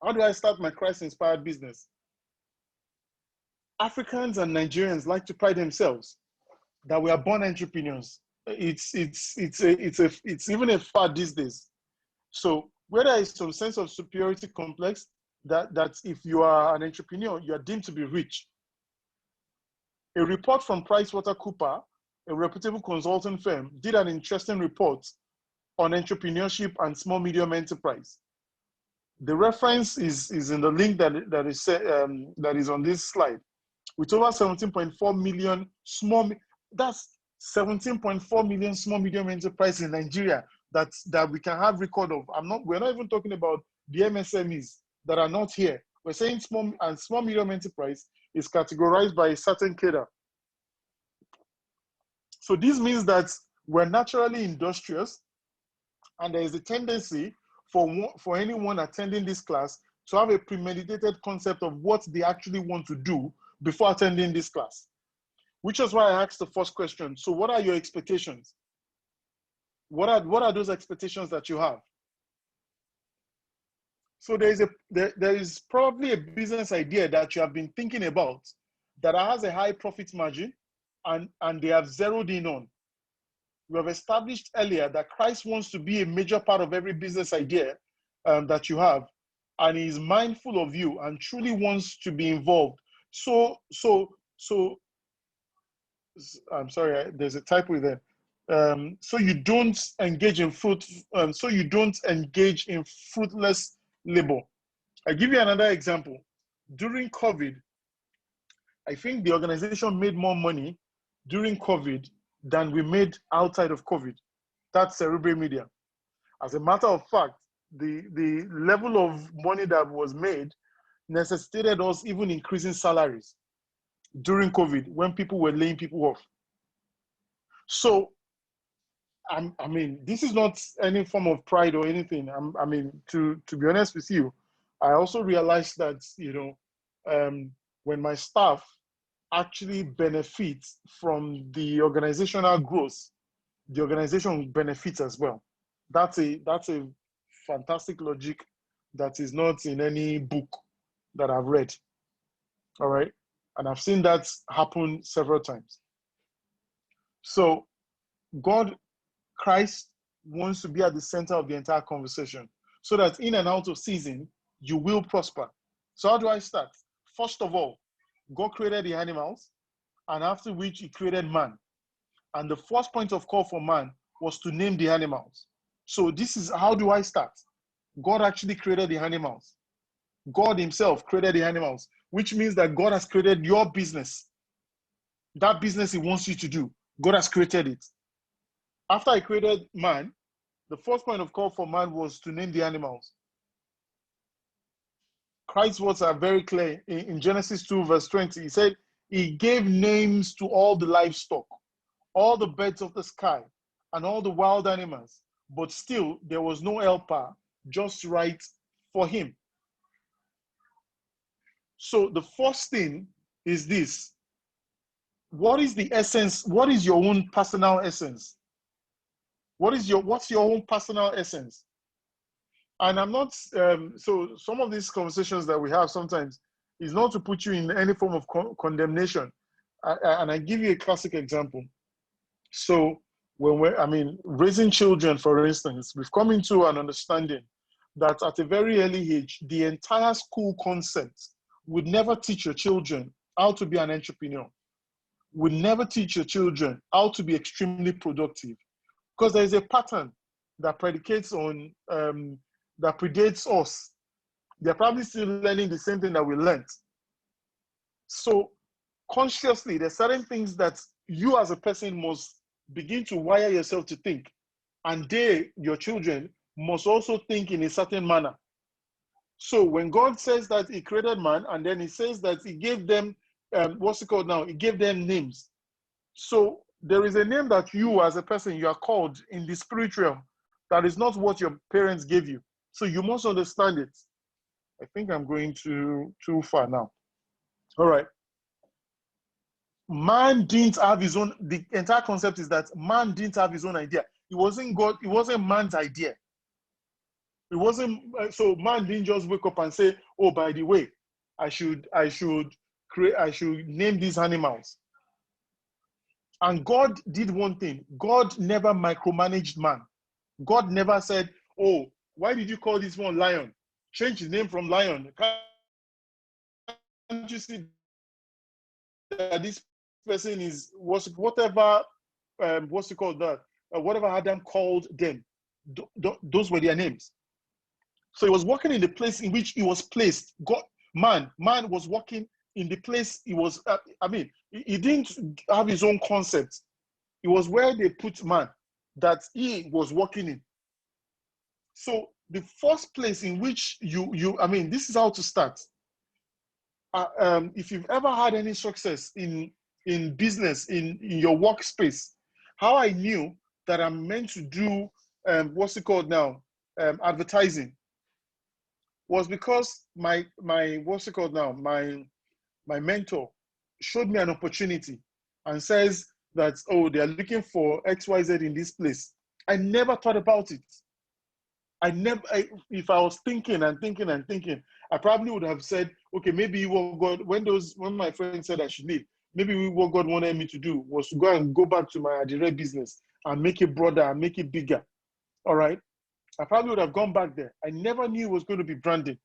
How do I start my Christ-inspired business? Africans and Nigerians like to pride themselves that we are born entrepreneurs. It's even a fad these days. So where there is some sense of superiority complex, that if you are an entrepreneur, you are deemed to be rich. A report from PricewaterhouseCoopers, a reputable consulting firm, did an interesting report on entrepreneurship and small medium enterprise. The reference is in the link that is on this slide. With over 17.4 million that's 17.4 million small medium enterprise in Nigeria that we can have record of. We're not even talking about the MSMEs that are not here. We're saying small medium enterprise is categorized by a certain cadre. So this means that we're naturally industrious, and there is a tendency for anyone attending this class to have a premeditated concept of what they actually want to do before attending this class. Which is why I asked the first question. So what are your expectations? What are those expectations that you have? So there is probably a business idea that you have been thinking about that has a high profit margin and they have zeroed in on. We have established earlier that Christ wants to be a major part of every business idea that you have, and he is mindful of you and truly wants to be involved. So I'm sorry, there's a typo there. So you don't engage in fruitless labor. I give you another example. During COVID, I think the organization made more money during COVID than we made outside of COVID. That's Cerebrate Media. As a matter of fact, the level of money that was made necessitated us even increasing salaries during COVID when people were laying people off. So, I mean, this is not any form of pride or anything. I mean, to be honest with you, I also realized that, when my staff actually benefits from the organizational growth, the organization benefits as well. That's a fantastic logic that is not in any book that I've read. All right. And I've seen that happen several times. So Christ wants to be at the center of the entire conversation so that in and out of season, you will prosper. So how do I start? First of all, God created the animals, and after which he created man. And the first point of call for man was to name the animals. So this is how do I start? God actually created the animals. God himself created the animals, which means that God has created your business. That business he wants you to do, God has created it. After he created man, the first point of call for man was to name the animals. Christ's words are very clear. In Genesis 2 verse 20, he said, he gave names to all the livestock, all the birds of the sky, and all the wild animals, but still there was no helper just right for him. So the first thing is this. What is the essence? What is your own personal essence? What's your own personal essence? And I'm not, so some of these conversations that we have sometimes is not to put you in any form of condemnation. And I give you a classic example. So raising children, for instance, we've come into an understanding that at a very early age, the entire school concept would never teach your children how to be an entrepreneur, would never teach your children how to be extremely productive, because there is a pattern that predicates on, that predates us. They're probably still learning the same thing that we learned. So consciously, there's certain things that you as a person must begin to wire yourself to think. And your children, must also think in a certain manner. So when God says that he created man, and then he says that he gave them, what's it called now? He gave them names. So there is a name that you as a person, you are called in the spiritual realm. That is not what your parents gave you. So you must understand it. I think I'm going too far now. All right. Man didn't have his own, the entire concept is that man didn't have his own idea. It wasn't God, it wasn't man's idea. It wasn't, so man didn't just wake up and say, oh, by the way, I should name these animals. And God did one thing. God never micromanaged man. God never said, oh, why did you call this one lion? Change his name from lion. Can't you see that this person is whatever, what's it called that? Whatever Adam called them. Those were their names. So he was working in the place in which he was placed. Man was working in the place he was. He didn't have his own concept. It was where they put man that he was working in. So the first place in which this is how to start. If you've ever had any success in business, in your workspace, how I knew that I'm meant to do what's it called now, advertising, was because my mentor showed me an opportunity and says that, oh, they are looking for XYZ in this place. I never thought about it. If I was thinking, I probably would have said, okay, maybe what God, when my friend said I should leave, maybe what God wanted me to do was to go back to my Adire business and make it broader and make it bigger. All right. I probably would have gone back there. I never knew it was going to be branding.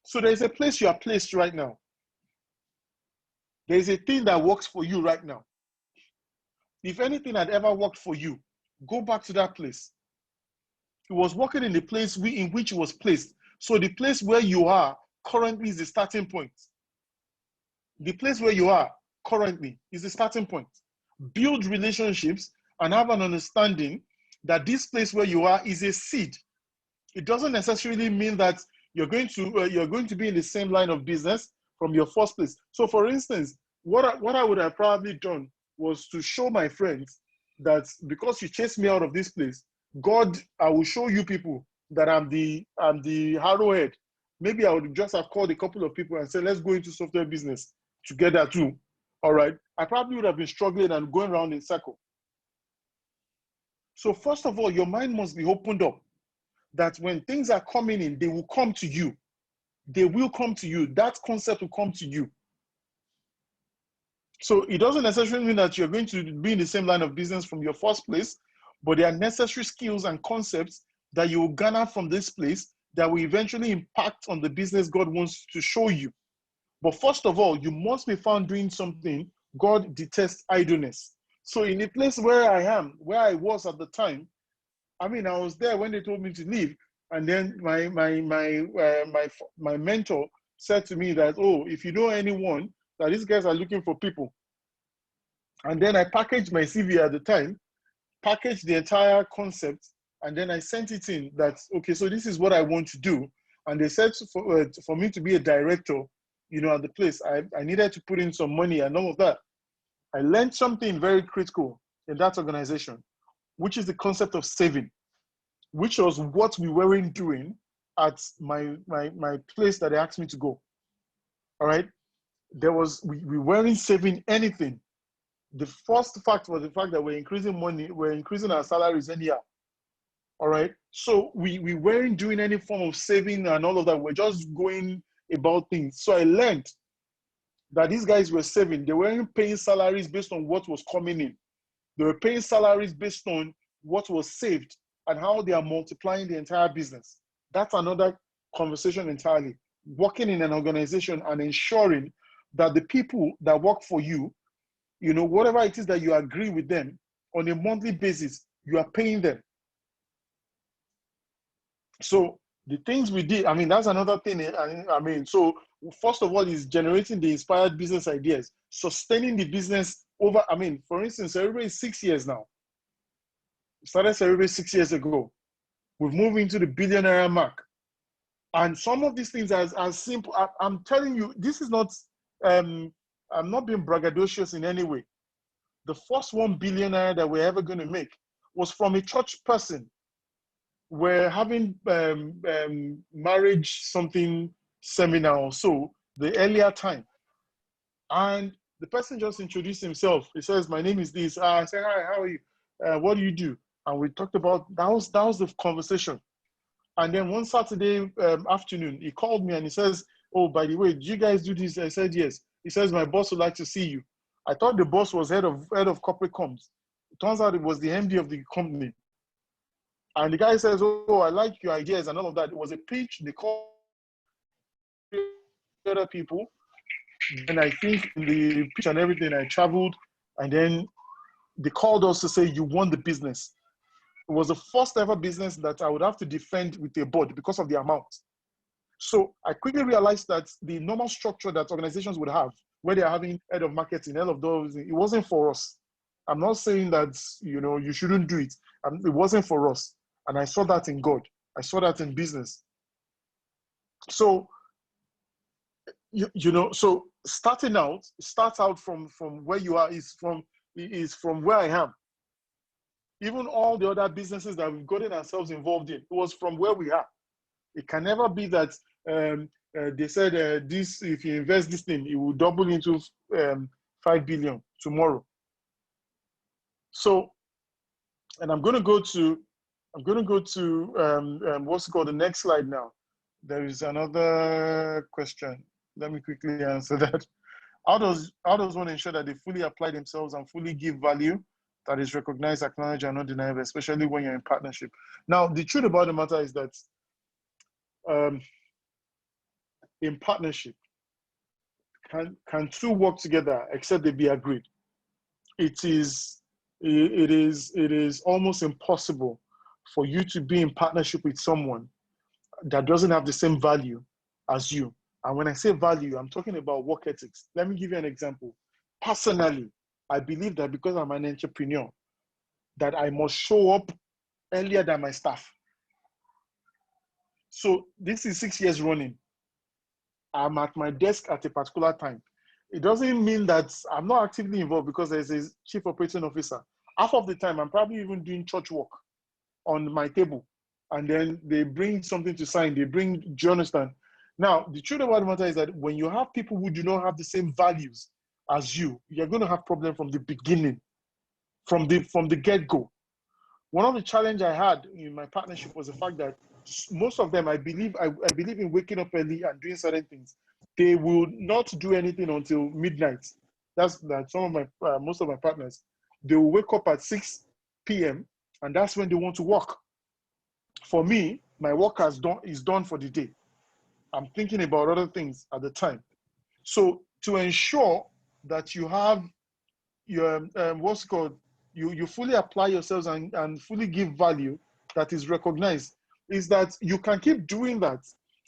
So there's a place you are placed right now. There's a thing that works for you right now. If anything had ever worked for you, go back to that place. He was working in the place in which he was placed. So the place where you are currently is the starting point. The place where you are currently is the starting point. Build relationships and have an understanding that this place where you are is a seed. It doesn't necessarily mean that you're going to be in the same line of business from your first place. So for instance, what I would have probably done was to show my friends that because you chased me out of this place, God, I will show you people that I'm the arrowhead. Maybe I would just have called a couple of people and said, let's go into software business together too. All right. I probably would have been struggling and going around in circle. So first of all, your mind must be opened up that when things are coming in, they will come to you. They will come to you. That concept will come to you. So it doesn't necessarily mean that you're going to be in the same line of business from your first place, but there are necessary skills and concepts that you will garner from this place that will eventually impact on the business God wants to show you. But first of all, you must be found doing something. God detests idleness. So in the place where I was at the time, I was there when they told me to leave, and then my mentor said to me that, oh, if you know anyone, that these guys are looking for people. And then I packaged my CV at the time, packaged the entire concept, and then I sent it in that, okay, so this is what I want to do. And they said for me to be a director, at the place, I needed to put in some money and all of that. I learned something very critical in that organization, which is the concept of saving, which was what we weren't doing at my place that they asked me to go. All right. We weren't saving anything. The first fact was the fact that we're increasing money, we're increasing our salaries anyhow. All right. So we weren't doing any form of saving and all of that. We're just going about things. So I learned that these guys were saving. They weren't paying salaries based on what was coming in. They were paying salaries based on what was saved and how they are multiplying the entire business. That's another conversation entirely. Working in an organization and ensuring that the people that work for you, whatever it is that you agree with them on a monthly basis, you are paying them. So the things we did, that's another thing. So first of all is generating the inspired business ideas, sustaining the business over, for instance, Cerebral is 6 years now. We started Cerebral 6 years ago. We've moved into the billionaire mark. And some of these things are as simple. I'm telling you, this is not, I'm not being braggadocious in any way. The first $1 billionaire that we're ever going to make was from a church person. We're having marriage something seminar or so, the earlier time. And the person just introduced himself. He says, my name is this. I said, hi, how are you? What do you do? And we talked about, that was the conversation. And then one Saturday afternoon, he called me and he says, oh, by the way, do you guys do this? I said, yes. He says, my boss would like to see you. I thought the boss was head of corporate comms. It turns out it was the MD of the company. And the guy says, oh, I like your ideas and all of that. It was a pitch. They called other people. And I think in the pitch and everything, I traveled. And then they called us to say, you won the business. It was the first ever business that I would have to defend with a board because of the amount. So I quickly realized that the normal structure that organizations would have, where they're having head of marketing, head of those, it wasn't for us. I'm not saying that, you know, you shouldn't do it. It wasn't for us. And I saw that in God. I saw that in business. So, you know, so start out from where you are is from where I am. Even all the other businesses that we've gotten ourselves involved in, it was from where we are. It can never be that they said this, if you invest this thing, it will double into 5 billion tomorrow. So, and I'm going to go to what's called the next slide now. There is another question. Let me quickly answer that. How does one ensure that they fully apply themselves and fully give value that is recognized, acknowledged, and not deniable, especially when you're in partnership? Now, the truth about the matter is that in partnership, can two work together except they be agreed? It is almost impossible for you to be in partnership with someone that doesn't have the same value as you. And when I say value, I'm talking about work ethics. Let me give you an example. Personally, I believe that because I'm an entrepreneur, that I must show up earlier than my staff. So this is 6 years running. I'm at my desk at a particular time. It doesn't mean that I'm not actively involved because there's a chief operating officer. Half of the time, I'm probably even doing church work on my table. And then they bring something to sign. They bring, do you understand? Now, the truth about the matter is that when you have people who do not have the same values as you, you're going to have problems from the beginning, from the get-go. One of the challenges I had in my partnership was the fact that most of them, I believe in waking up early and doing certain things. They will not do anything until midnight. That's some of my most of my partners. They will wake up at 6 p.m. and that's when they want to work. For me, my work is done for the day. I'm thinking about other things at the time. So to ensure that you have your what's called you fully apply yourselves and fully give value that is recognized, is that you can keep doing that,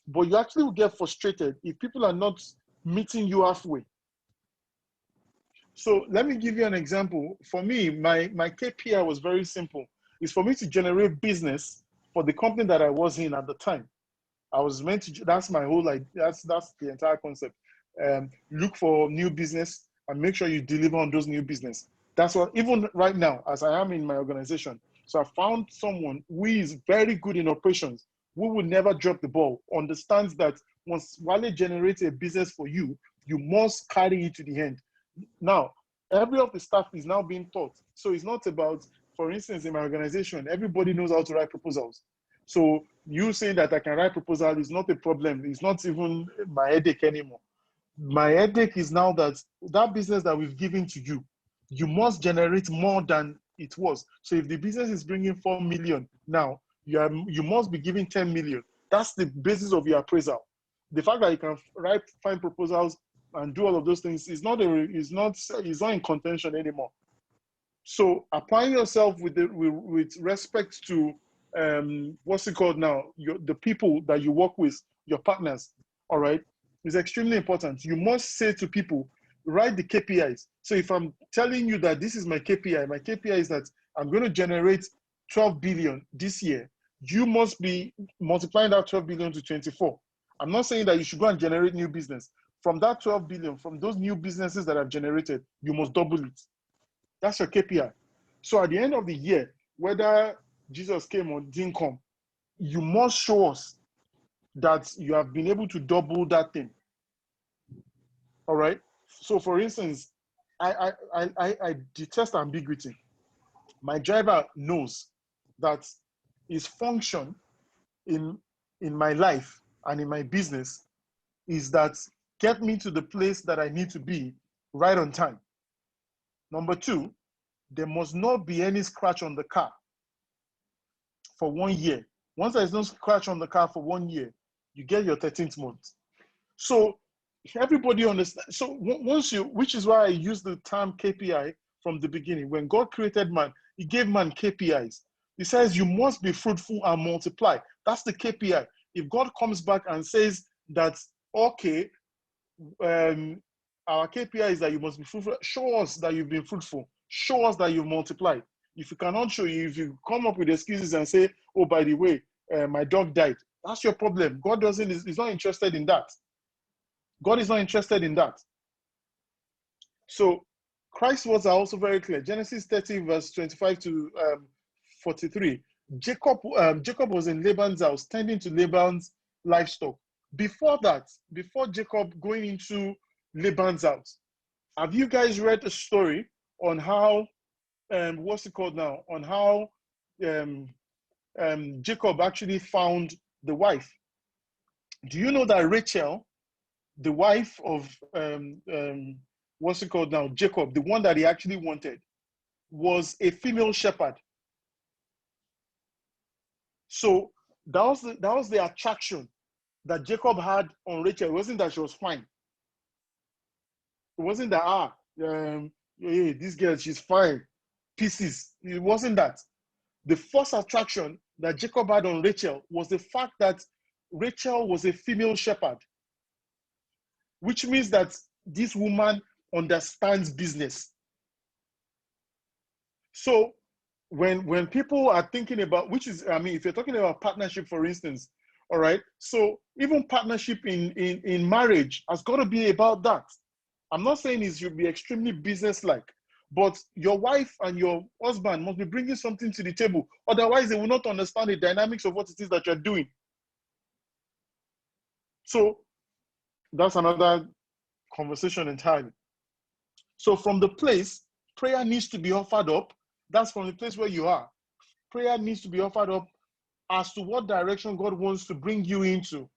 but you actually will get frustrated if people are not meeting you halfway. So let me give you an example. For me, my KPI was very simple. It's for me to generate business for the company that I was in at the time. I was meant to, that's my whole, like, that's the entire concept. Look for new business and make sure you deliver on those new business. That's what, even right now, as I am in my organization. So I found someone who is very good in operations, who will never drop the ball, understands that once Wale generates a business for you, you must carry it to the end. Now, every of the staff is now being taught. So it's not about, for instance, in my organization, everybody knows how to write proposals. So you saying that I can write proposal is not a problem. It's not even my headache anymore. My headache is now that business that we've given to you, you must generate more than it was. So if the business is bringing 4 million now, you must be giving 10 million. That's the basis of your appraisal. The fact that you can find proposals and do all of those things is not in contention anymore. So applying yourself with respect to what's it called now? The people that you work with, your partners, all right, is extremely important. You must say to people, write the KPIs. So if I'm telling you that this is my KPI is that I'm going to generate 12 billion this year, you must be multiplying that 12 billion to 24. I'm not saying that you should go and generate new business. From that 12 billion, from those new businesses that I've generated, you must double it. That's your KPI. So at the end of the year, whether Jesus came or didn't come, you must show us that you have been able to double that thing. All right. So for instance, I detest ambiguity. My driver knows that his function in my life and in my business is that get me to the place that I need to be right on time. Number two, there must not be any scratch on the car for 1 year. Once there's no scratch on the car for 1 year, you get your 13th month. So everybody understands. So which is why I use the term KPI from the beginning. When God created man, he gave man KPIs. He says you must be fruitful and multiply. That's the KPI. If God comes back and says that, okay, our KPI is that you must be fruitful, show us that you've been fruitful. Show us that you've multiplied. If you cannot show you, if you come up with excuses and say, oh, by the way, my dog died, that's your problem. God is not interested in that. God is not interested in that. So Christ's words are also very clear. Genesis 30, verse 25 to 43. Jacob was in Laban's house, tending to Laban's livestock. Before that, before Jacob going into Laban's house, have you guys read a story on how, what's it called now? On how Jacob actually found the wife? Do you know that Rachel, the wife of what's it called now? Jacob, the one that he actually wanted, was a female shepherd. So that was the attraction that Jacob had on Rachel. It wasn't that she was fine. It wasn't that, hey, this girl, she's fine. Pieces. It wasn't that. The first attraction that Jacob had on Rachel was the fact that Rachel was a female shepherd, which means that this woman understands business. So when people are thinking about, which is, I mean, if you're talking about partnership, for instance, all right, so even partnership in marriage has got to be about that. I'm not saying it should be extremely business-like, but your wife and your husband must be bringing something to the table. Otherwise, they will not understand the dynamics of what it is that you're doing. So that's another conversation entirely. So from the place, prayer needs to be offered up. That's from the place where you are. Prayer needs to be offered up as to what direction God wants to bring you into.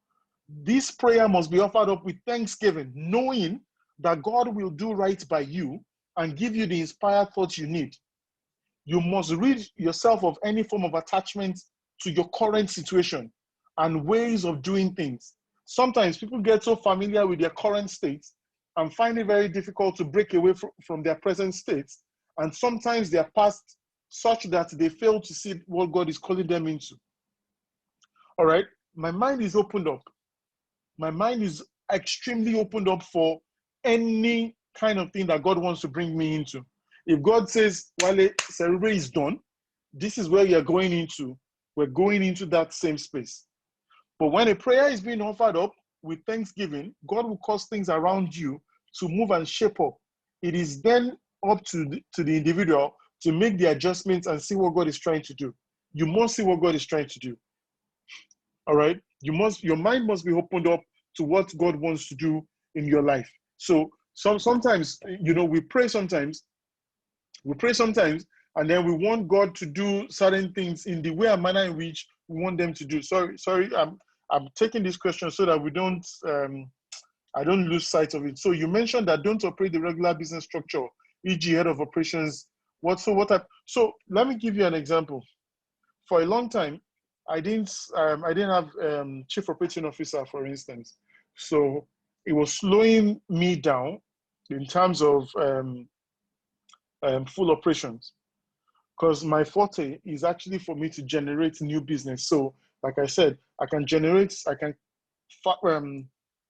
This prayer must be offered up with thanksgiving, knowing that God will do right by you and give you the inspired thoughts you need. You must rid yourself of any form of attachment to your current situation and ways of doing things. Sometimes people get so familiar with their current state and find it very difficult to break away from their present state. And sometimes they are past such that they fail to see what God is calling them into. All right, my mind is opened up. My mind is extremely opened up for any kind of thing that God wants to bring me into. If God says, Wale, Cerebral is done, this is where you're going into. We're going into that same space. But when a prayer is being offered up with thanksgiving, God will cause things around you to move and shape up. It is then up to the individual to make the adjustments and see what God is trying to do. You must see what God is trying to do. All right? Your mind must be opened up to what God wants to do in your life. So sometimes, we pray sometimes, and then we want God to do certain things in the way and manner in which we want them to do. Sorry, I'm taking this question so that we don't, I don't lose sight of it. So you mentioned that don't operate the regular business structure, e.g. head of operations. So let me give you an example. For a long time, I didn't have chief operating officer, for instance. So it was slowing me down in terms of full operations, because my forte is actually for me to generate new business. So like I said, I can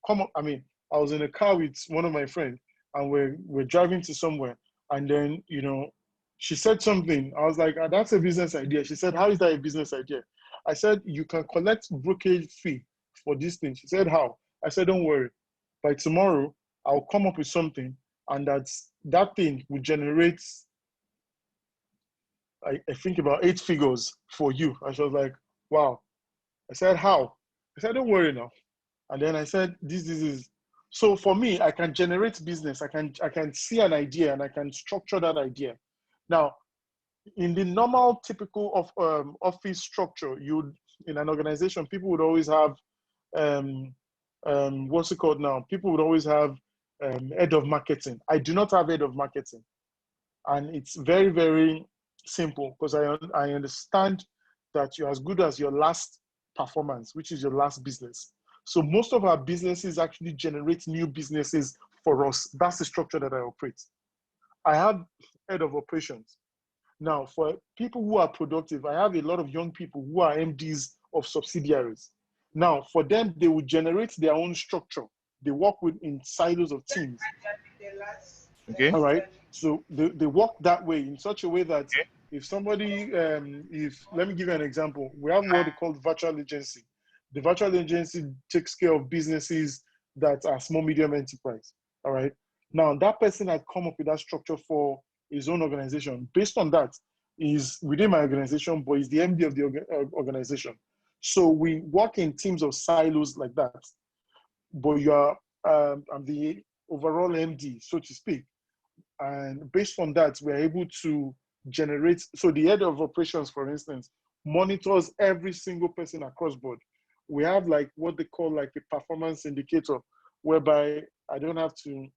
come up. I mean, I was in a car with one of my friends and we're driving to somewhere, and then she said something. I was like, that's a business idea. She said, how is that a business idea? I said, you can collect brokerage fee for this thing. She said, how? I said, don't worry. By tomorrow, I'll come up with something, and that thing will generate, I think, about 8 figures for you. I was like, wow. I said, how? I said, don't worry now. And then I said, this is. So for me, I can generate business. I can see an idea and I can structure that idea. Now, in the normal, typical of office structure, in an organization, people would always have what's it called now? People would always have head of marketing. I do not have head of marketing, and it's very, very simple, because I understand that you're as good as your last performance, which is your last business. So most of our businesses actually generate new businesses for us. That's the structure that I operate. I have head of operations. Now, for people who are productive, I have a lot of young people who are MDs of subsidiaries. Now, for them, they will generate their own structure. They work in silos of teams. Okay. All right. So they work that way in such a way that Okay. if somebody, let me give you an example. We have what they call virtual agency. The virtual agency takes care of businesses that are small, medium enterprise. All right. Now, that person had come up with that structure for his own organization. Based on that, is within my organization, but is the MD of the organization. So we work in teams of silos like that. But you are, I'm the overall MD, so to speak. And based on that, we're able to generate. So the head of operations, for instance, monitors every single person across board. We have like what they call like a performance indicator, whereby I don't have to,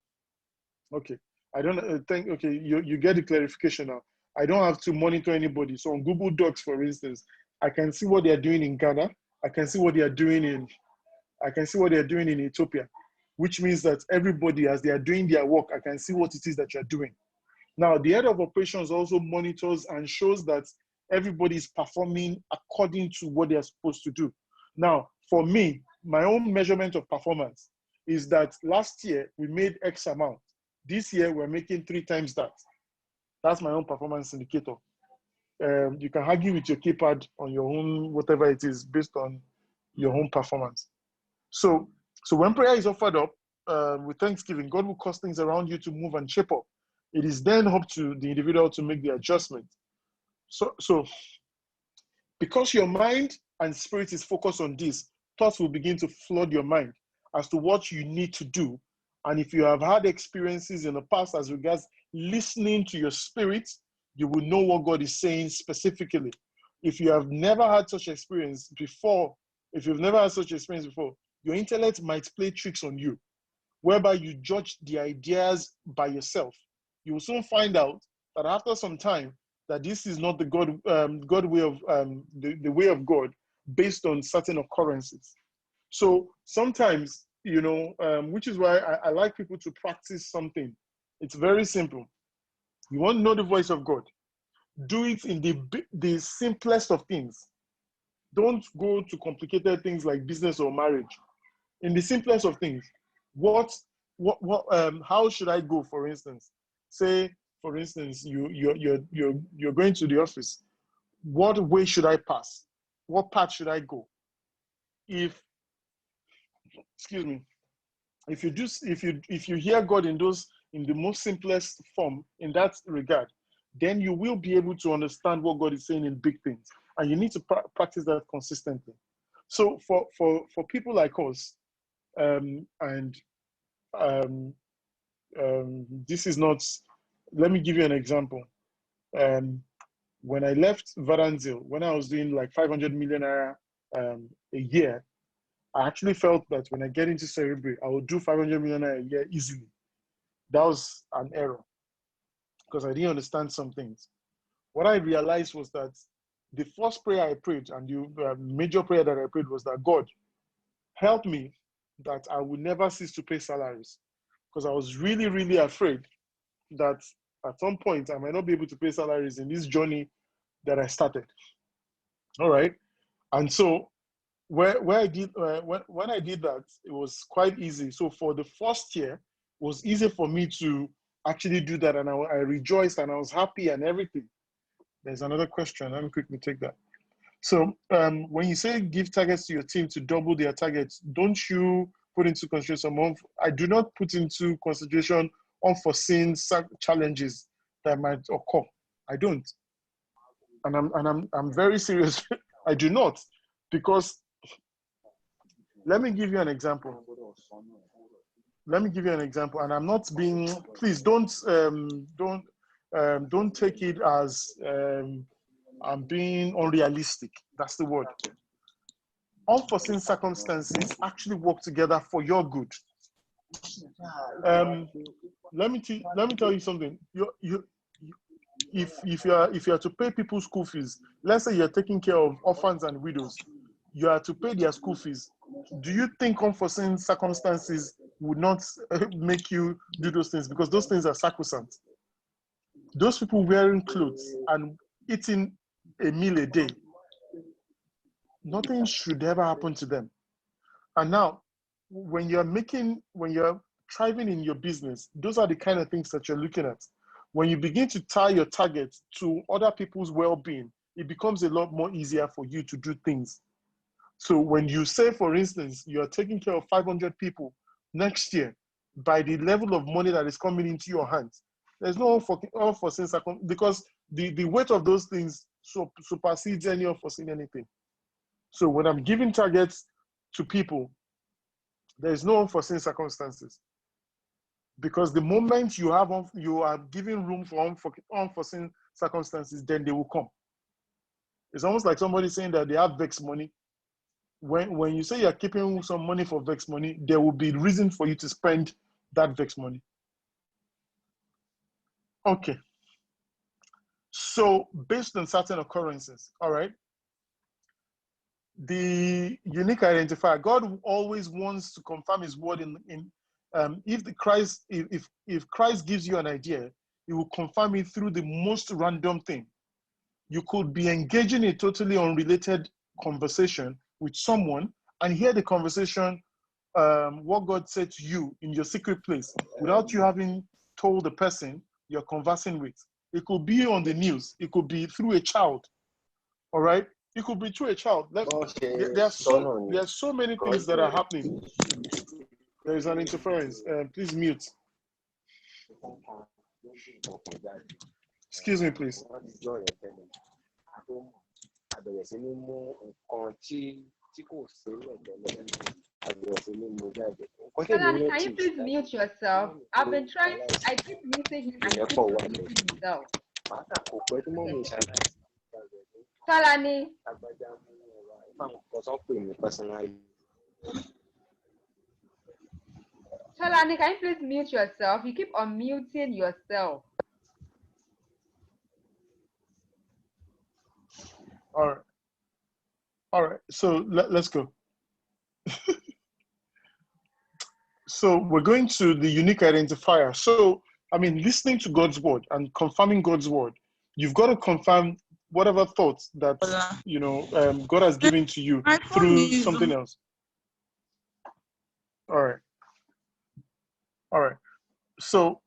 okay, I don't think, okay, you get the clarification now. I don't have to monitor anybody. So on Google Docs, for instance, I can see what they're doing in Ghana. I can see what they're doing in Ethiopia, which means that everybody, as they are doing their work, I can see what it is that you're doing. Now, the head of operations also monitors and shows that everybody is performing according to what they are supposed to do. Now, for me, my own measurement of performance is that last year we made X amount. This year we're making 3 times that. That's my own performance indicator. You can argue with your keypad on your own, whatever it is, based on your own performance. So when prayer is offered up with thanksgiving, God will cause things around you to move and shape up. It is then up to the individual to make the adjustment. So because your mind and spirit is focused on this, thoughts will begin to flood your mind as to what you need to do. And if you have had experiences in the past as regards listening to your spirit, you will know what God is saying specifically. If you have never had such experience before, your intellect might play tricks on you, whereby you judge the ideas by yourself. You will soon find out that after some time, that this is not the God way of the way of God, based on certain occurrences. So sometimes, which is why I like people to practice something. It's very simple. You want to know the voice of God, do it in the simplest of things. Don't go to complicated things like business or marriage. In the simplest of things, how should I go? For instance, say, for instance, you're going to the office. What way should I pass? What path should I go? If you hear God in the most simplest form in that regard, then you will be able to understand what God is saying in big things, and you need to practice that consistently. So for people like us, this is not. Let me give you an example. When I left Varanzil, when I was doing like 500 million naira a year, I actually felt that when I get into Cerebri, I will do 500 million naira a year easily. That was an error because I didn't understand some things. What I realized was that the first prayer I prayed, and the major prayer that I prayed, was that God, help me that I will never cease to pay salaries, because I was really, really afraid that at some point I might not be able to pay salaries in this journey that I started. All right, and so when I did that, it was quite easy. So for the first year, it was easy for me to actually do that, and I rejoiced and I was happy and everything. There's another question. Let me quickly take that. So when you say give targets to your team to double their targets, don't you put into consideration I do not put into consideration unforeseen challenges that might occur. I don't, and I'm very serious. I do not, because let me give you an example. And I'm not being. Please don't take it as I'm being unrealistic. That's the word. Unforeseen circumstances actually work together for your good. Let me tell you something. If you are to pay people's school fees, let's say you're taking care of orphans and widows, you are to pay their school fees. Do you think unforeseen circumstances would not make you do those things? Because those things are sacrosanct. Those people wearing clothes and eating a meal a day, nothing should ever happen to them. And now, when you're thriving in your business, those are the kind of things that you're looking at. When you begin to tie your targets to other people's well-being, it becomes a lot more easier for you to do things. So when you say, for instance, you're taking care of 500 people next year, by the level of money that is coming into your hands, there's no unforeseen circumstances, because the weight of those things supersedes any unforeseen anything. So when I'm giving targets to people, there's no unforeseen circumstances. Because the moment you are giving room for unforeseen circumstances, then they will come. It's almost like somebody saying that they have vex money. When you say you're keeping some money for vex money, there will be reason for you to spend that vex money. Okay. So based on certain occurrences, all right, the unique identifier, God always wants to confirm his word if Christ gives you an idea, he will confirm it through the most random thing. You could be engaging in a totally unrelated conversation with someone and hear the conversation, what God said to you in your secret place, without you having told the person you're conversing with. It could be on the news. It could be through a child. All right? It could be through a child. There are so many things that are happening. There is an interference. Please mute. Excuse me, please. Solani, can you please mute yourself? I've been trying. I keep muting him and he keeps muting himself. Solani. Solani, can you please mute yourself? You keep unmuting yourself. All right. So let's go. So we're going to the unique identifier. So, I mean, listening to God's word and confirming God's word, you've got to confirm whatever thoughts that, God has given to you through something else. All right. So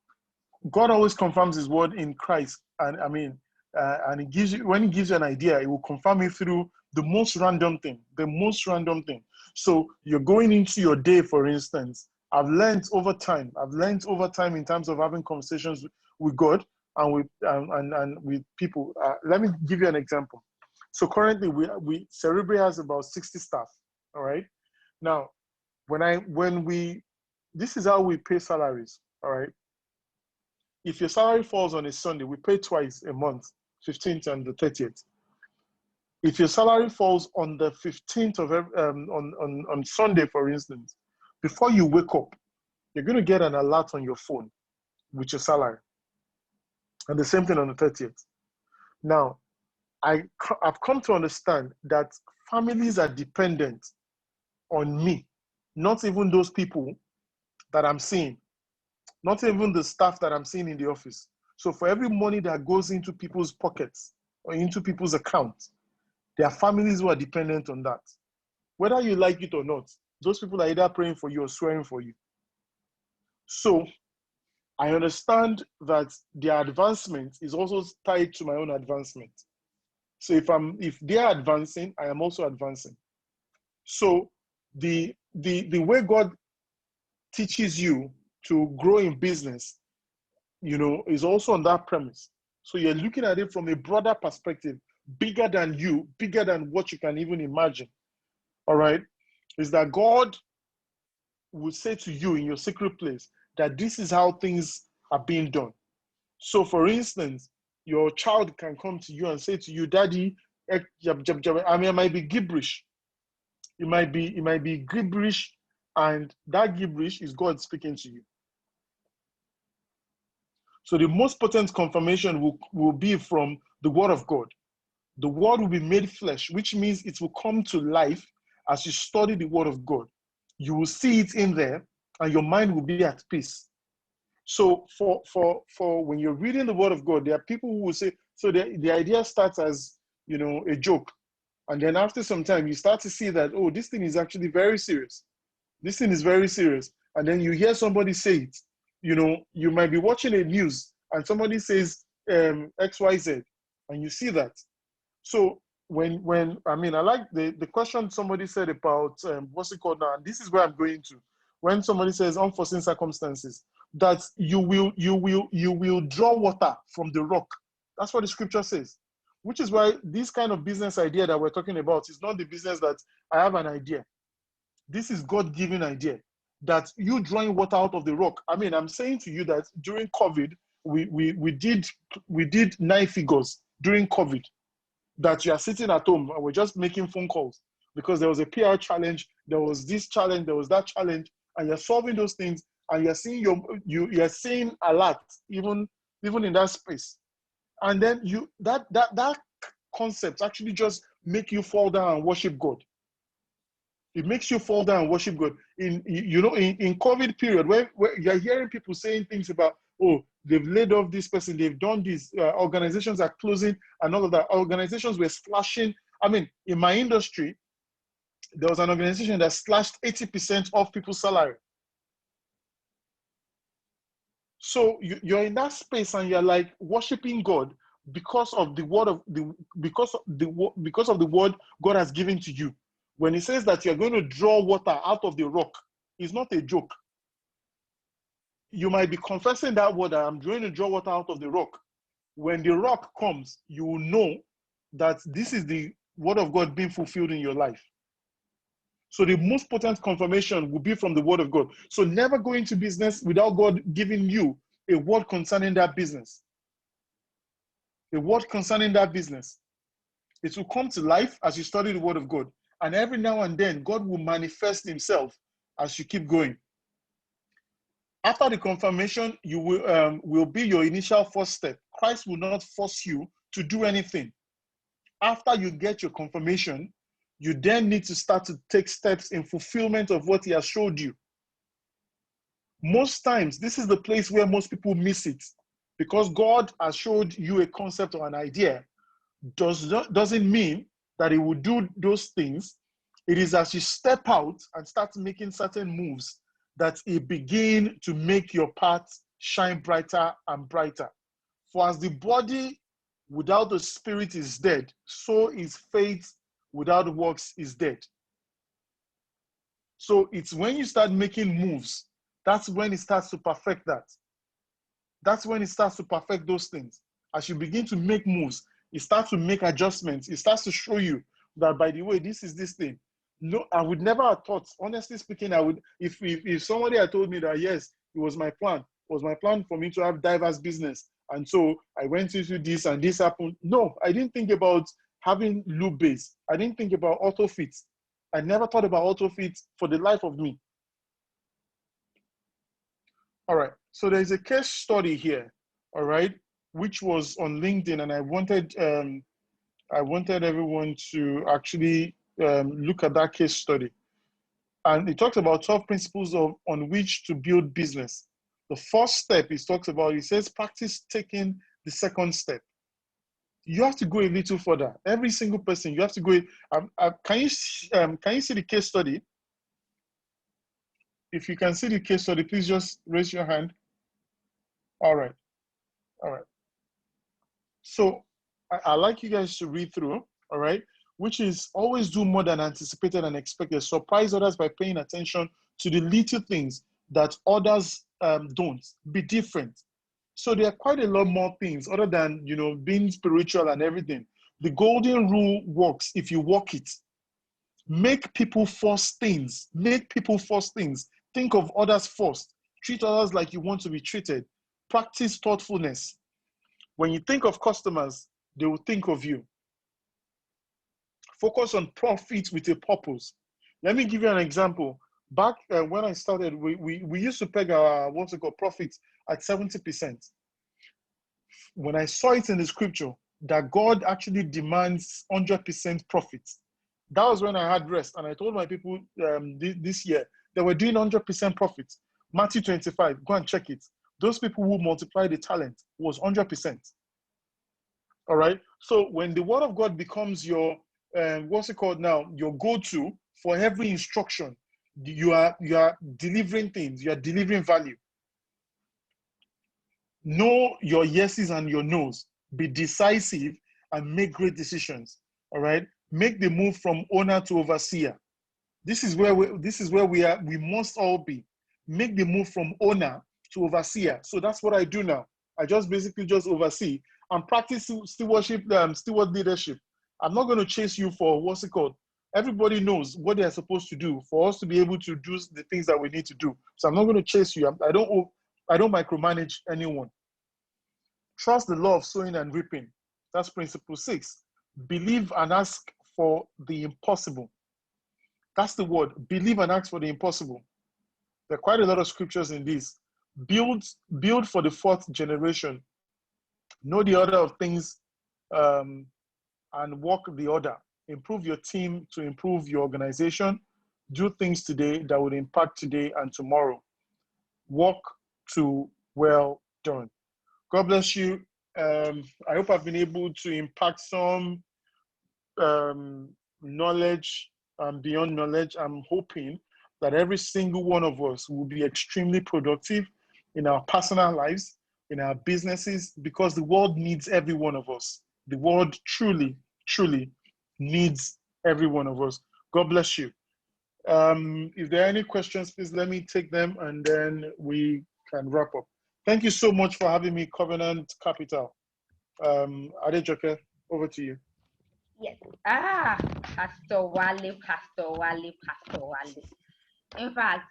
God always confirms his word in Christ. And and when he gives you an idea, it will confirm it through the most random thing. So you're going into your day, for instance. I've learned over time in terms of having conversations with God and with people. Let me give you an example. So currently Cerebri has about 60 staff. All right. Now, this is how we pay salaries. All right. If your salary falls on a Sunday, we pay twice a month, 15th and the 30th. If your salary falls on the 15th of on Sunday, for instance, before you wake up, you're going to get an alert on your phone with your salary. And the same thing on the 30th. Now, I've come to understand that families are dependent on me, not even those people that I'm seeing, not even the staff that I'm seeing in the office. So for every money that goes into people's pockets or into people's accounts, there are families who are dependent on that. Whether you like it or not, those people are either praying for you or swearing for you. So I understand that their advancement is also tied to my own advancement. So if they are advancing, I am also advancing. So the way God teaches you to grow in business, is also on that premise. So you're looking at it from a broader perspective, bigger than you, bigger than what you can even imagine. All right? Is that God will say to you in your secret place that this is how things are being done. So for instance, your child can come to you and say to you, Daddy, it might be gibberish. It might be gibberish, and that gibberish is God speaking to you. So the most potent confirmation will be from the word of God. The word will be made flesh, which means it will come to life as you study the word of God. You will see it in there and your mind will be at peace. So for when you're reading the word of God, there are people who will say, so the idea starts as, a joke. And then after some time, you start to see that, oh, this thing is actually very serious. This thing is very serious. And then you hear somebody say it. You might be watching a news and somebody says XYZ, and you see that. So when I like the question somebody said about what's it called now, and this is where I'm going to. When somebody says unforeseen circumstances, that you will draw water from the rock. That's what the scripture says. Which is why this kind of business idea that we're talking about is not the business that I have an idea. This is God-given idea that you drawing water out of the rock. I'm saying to you that during COVID, we did 9 figures during COVID, that you are sitting at home and we're just making phone calls because there was a PR challenge, there was this challenge, there was that challenge, and you're solving those things, and you're seeing you're seeing a lot even in that space. And then that concept actually just make you fall down and worship God. It makes you fall down and worship God. In COVID period, where you're hearing people saying things about, oh, they've laid off this person, they've done this, organizations are closing, and all of that. Organizations were slashing. In my industry, there was an organization that slashed 80% of people's salary. So you're in that space and you're like worshiping God because of the word because of the word God has given to you. When he says that you're going to draw water out of the rock, it's not a joke. You might be confessing that word, that I'm going to draw water out of the rock. When the rock comes, you will know that this is the word of God being fulfilled in your life. So the most potent confirmation will be from the word of God. So never go into business without God giving you a word concerning that business. A word concerning that business. It will come to life as you study the word of God. And every now and then, God will manifest himself as you keep going. After the confirmation, you will be your initial first step. Christ will not force you to do anything. After you get your confirmation, you then need to start to take steps in fulfillment of what he has showed you. Most times, this is the place where most people miss it. Because God has showed you a concept or an idea, doesn't mean that he will do those things. It is as you step out and start making certain moves that it begin to make your path shine brighter and brighter. For as the body without the spirit is dead, so is faith without works is dead. So it's when you start making moves, that's when it starts to perfect that. That's when it starts to perfect those things. As you begin to make moves, it starts to make adjustments. It starts to show you that, by the way, this is this thing. No, I would never have thought, honestly speaking, I would, if somebody had told me that, yes, it was my plan for me to have diverse business. And so I went into this and this happened. No, I didn't think about having loop base. I didn't think about AutoFit. I never thought about AutoFit for the life of me. All right, so there's a case study here, all right, which was on LinkedIn, and I wanted everyone to actually look at that case study. And it talks about 12 principles on which to build business. The first step it says practice taking the second step. You have to go a little further. Every single person, you have to go. Can you see the case study? If you can see the case study, please just raise your hand. All right. So I like you guys to read through, all right, which is always do more than anticipated and expected. Surprise others by paying attention to the little things that others don't. Be different. So there are quite a lot more things other than, being spiritual and everything. The golden rule works if you walk it. Make people first things. Make people first things. Think of others first. Treat others like you want to be treated. Practice thoughtfulness. When you think of customers, they will think of you. Focus on profit with a purpose. Let me give you an example. Back when I started, we used to peg our profits at 70%. When I saw it in the scripture that God actually demands 100% profit, that was when I had rest. And I told my people this year that we're doing 100% profit. Matthew 25, go and check it. Those people who multiply the talent was 100%. All right. So when the word of God becomes your, what's it called now? Your go-to for every instruction, you are delivering things. You are delivering value. Know your yeses and your nos. Be decisive and make great decisions. All right. Make the move from owner to overseer. This is where we are. We must all be. Make the move from owner to overseer. So that's what I do now. I just basically just oversee and practice stewardship, steward leadership. I'm not going to chase you for what's it called. Everybody knows what they are supposed to do for us to be able to do the things that we need to do. So I'm not going to chase you. I don't micromanage anyone. Trust the law of sowing and reaping. That's principle 6. Believe and ask for the impossible. That's the word. Believe and ask for the impossible. There are quite a lot of scriptures in this. Build for the 4th generation. Know the order of things and walk the order. Improve your team to improve your organization. Do things today that would impact today and tomorrow. Walk to well done. God bless you. I hope I've been able to impact some knowledge and beyond knowledge. I'm hoping that every single one of us will be extremely productive in our personal lives, in our businesses, because the world needs every one of us. The world truly, truly needs every one of us. God bless you. If there are any questions, please let me take them and then we can wrap up. Thank you so much for having me, Covenant Capital. Adejoke, over to you. Yes. Pastor Wale. In fact,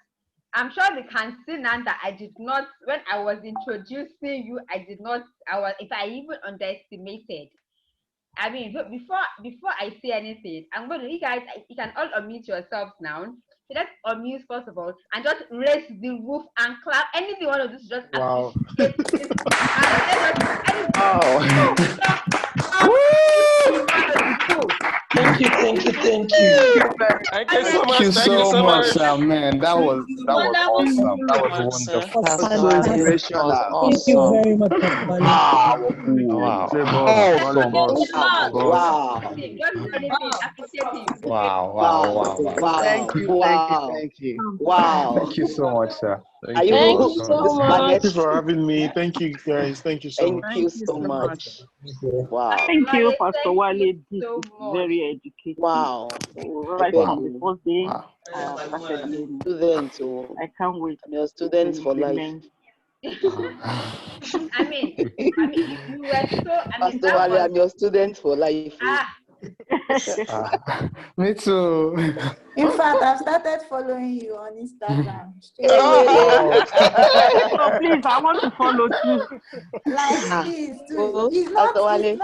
I'm sure they can see now that I did not, when I was introducing you, if I even underestimated. I mean, before I say anything, I'm going to, you guys, you can all unmute yourselves now. So let's unmute first of all and just raise the roof and clap. Anything you want to do, just wow. appreciate it. Thank you. Thank you so much, man. That was awesome. That was wonderful. Thank you very much, Thank you. Wow. Thank you so much, sir. Thank you so much. Thank you for having me. Thank you, guys. Thank you so much. Thank you so much. Wow. Thank you, Pastor Wale. This is very educative. Wow. Right from the first day I started learning. Students, I can't wait. You're students for life. I mean, you were so. Pastor Wale, I'm your student for life. Me too. In fact, I've started following you on Instagram. So please, I want to follow too. Like, please, too. It's not one.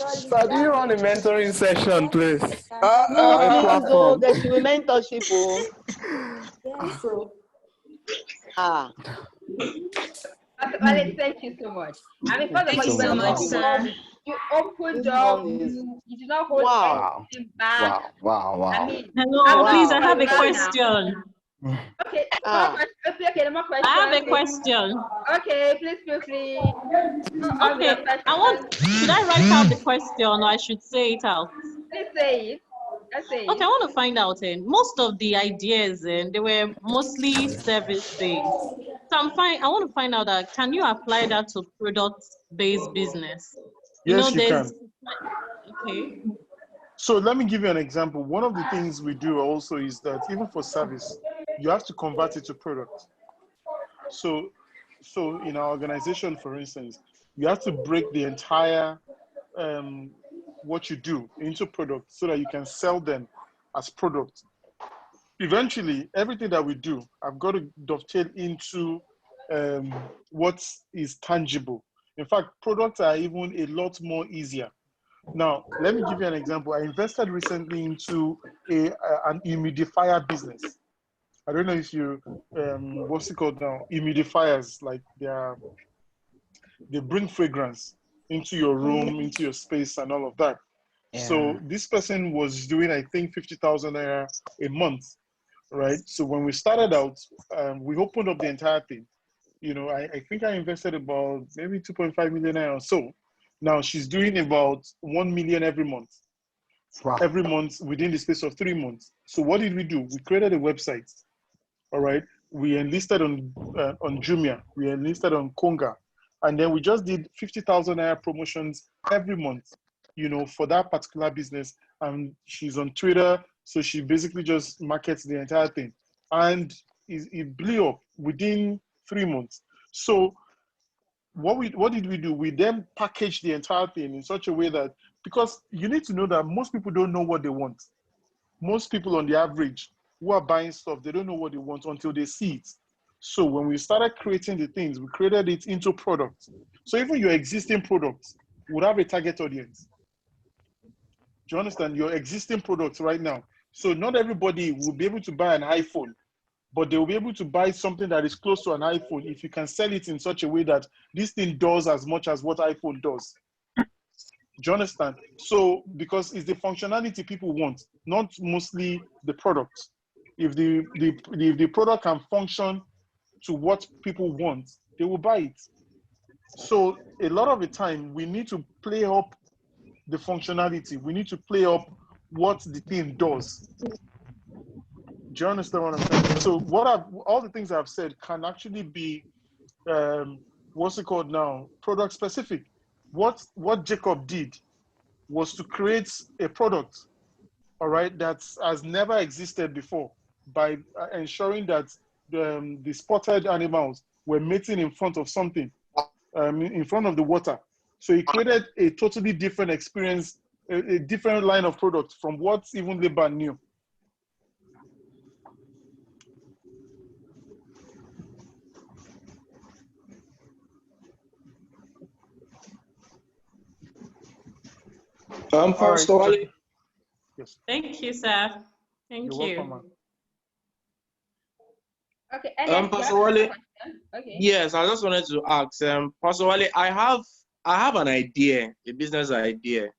So do you run a mentoring session, please? No, there should be mentorship. Yes, so. Alex, thank you so much. I mean, first of all, you opened up, you did not hold anything back. Wow. I mean, hello, please, I have a question. Okay, okay, no more questions. I have a question. Okay, please feel free. Okay, should I write out the question or I should say it out? Please say it. Okay, I want to find out. Most of the ideas, they were mostly service things. So I want to find out that can you apply that to product-based business? Yes, you can. Okay. So let me give you an example. One of the things we do also is that even for service, you have to convert it to product. So in our organization, for instance, you have to break the entire what you do into products so that you can sell them as products. Eventually, everything that we do, I've got to dovetail into what is tangible. In fact, products are even a lot more easier. Now, let me give you an example. I invested recently into an humidifier business. I don't know if you, what's it called now? Humidifiers, like they bring fragrance into your room, into your space and all of that. Yeah. So this person was doing, I think, 50,000 naira a month, right? So when we started out, we opened up the entire thing. You know, I think I invested about maybe 2.5 million or so. Now she's doing about 1 million every month. Wow. Every month within the space of 3 months. So what did we do? We created a website. All right. We enlisted on Jumia. We enlisted on Konga, and then we just did 50,000 naira promotions every month. You know, for that particular business. And she's on Twitter, so she basically just markets the entire thing, and it blew up within 3 months. So what did we do? We then packaged the entire thing in such a way that, because you need to know that most people don't know what they want. Most people on the average who are buying stuff, they don't know what they want until they see it. So when we started creating the things, we created it into products. So even your existing products would have a target audience. Do you understand? Your existing products right now. So not everybody will be able to buy an iPhone, but they will be able to buy something that is close to an iPhone if you can sell it in such a way that this thing does as much as what iPhone does. Do you understand? So, because it's the functionality people want, not mostly the product. If the product can function to what people want, they will buy it. So a lot of the time, we need to play up the functionality. We need to play up what the thing does. Do you understand what I'm saying? So all the things I've said can actually be, what's it called now? Product specific. What Jacob did was to create a product, all right, that has never existed before, by ensuring that the spotted animals were mating in front of something, in front of the water. So he created a totally different experience, a different line of product from what even Laban knew. Pastor Wale. Yes. Thank you, sir. Thank You're you. welcome, Okay. Pastor Wale. Okay. Yes, I just wanted to ask, Pastor Wale, I have an idea, a business idea,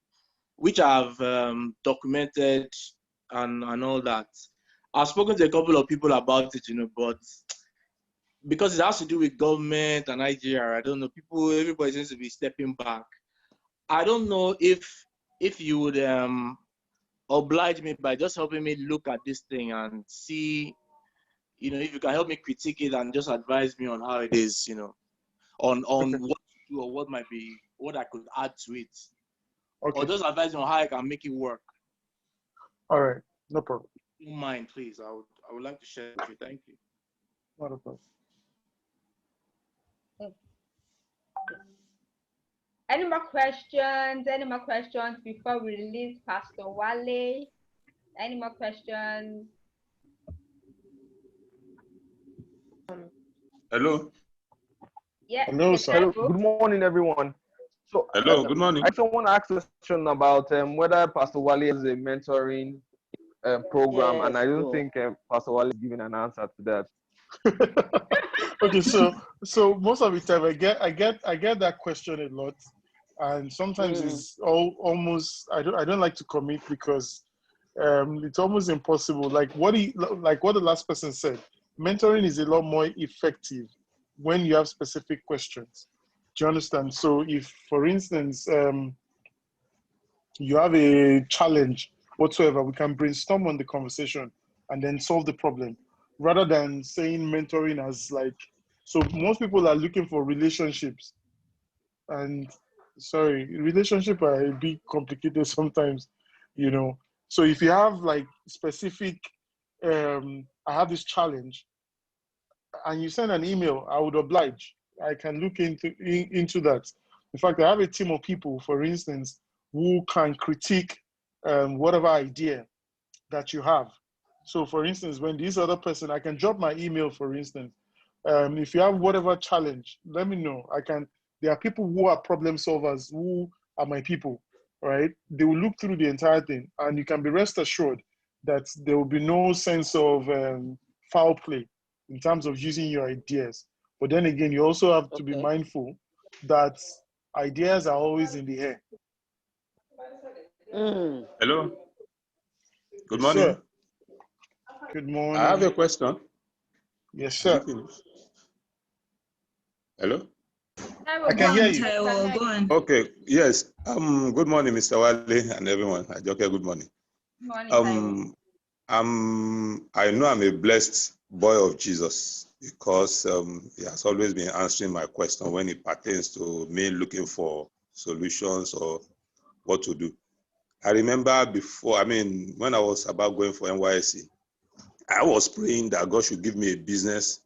which I've documented and all that. I've spoken to a couple of people about it, but because it has to do with government and Nigeria, I don't know, everybody seems to be stepping back. I don't know if you would oblige me by just helping me look at this thing and see, if you can help me critique it and just advise me on how it is, on Okay. what to do or what I could add to it. Okay. Or just advise me on how I can make it work. All right. No problem. Don't mind, please. I would like to share with you. Thank you. Not a problem. Any more questions? Any more questions before we release Pastor Wale? Any more questions? Hello. Yeah. Hello, sir. Hello. Good morning, everyone. So, hello. Good morning. I just want to ask a question about whether Pastor Wale has a mentoring program, Yes, and I don't go. think Pastor Wale is giving an answer to that. Okay, so most of the time I get that question a lot, and sometimes it's almost I don't like to commit because it's almost impossible. Like what the last person said, mentoring is a lot more effective when you have specific questions. Do you understand? So if, for instance, you have a challenge whatsoever, we can brainstorm on the conversation and then solve the problem, rather than saying mentoring as like, so most people are looking for relationships, and relationship are a bit complicated sometimes, So if you have like specific, I have this challenge, and you send an email, I would oblige. I can look into that. In fact, I have a team of people, for instance, who can critique whatever idea that you have. So for instance, when this other person, I can drop my email, for instance. If you have whatever challenge, let me know. There are people who are problem solvers who are my people, right? They will look through the entire thing, and you can be rest assured that there will be no sense of foul play in terms of using your ideas. But then again, you also have to be mindful that ideas are always in the air. Hello. Good Yes, morning. sir. Good morning. I have a question. Yes, sir. Hello? I can hear you. Go on. Okay, yes. Good morning, Mr. Wale and everyone. Ajoke, good morning. Morning, I know I'm a blessed boy of Jesus because he has always been answering my question when it pertains to me looking for solutions or what to do. I remember before, when I was about going for NYSC, I was praying that God should give me a business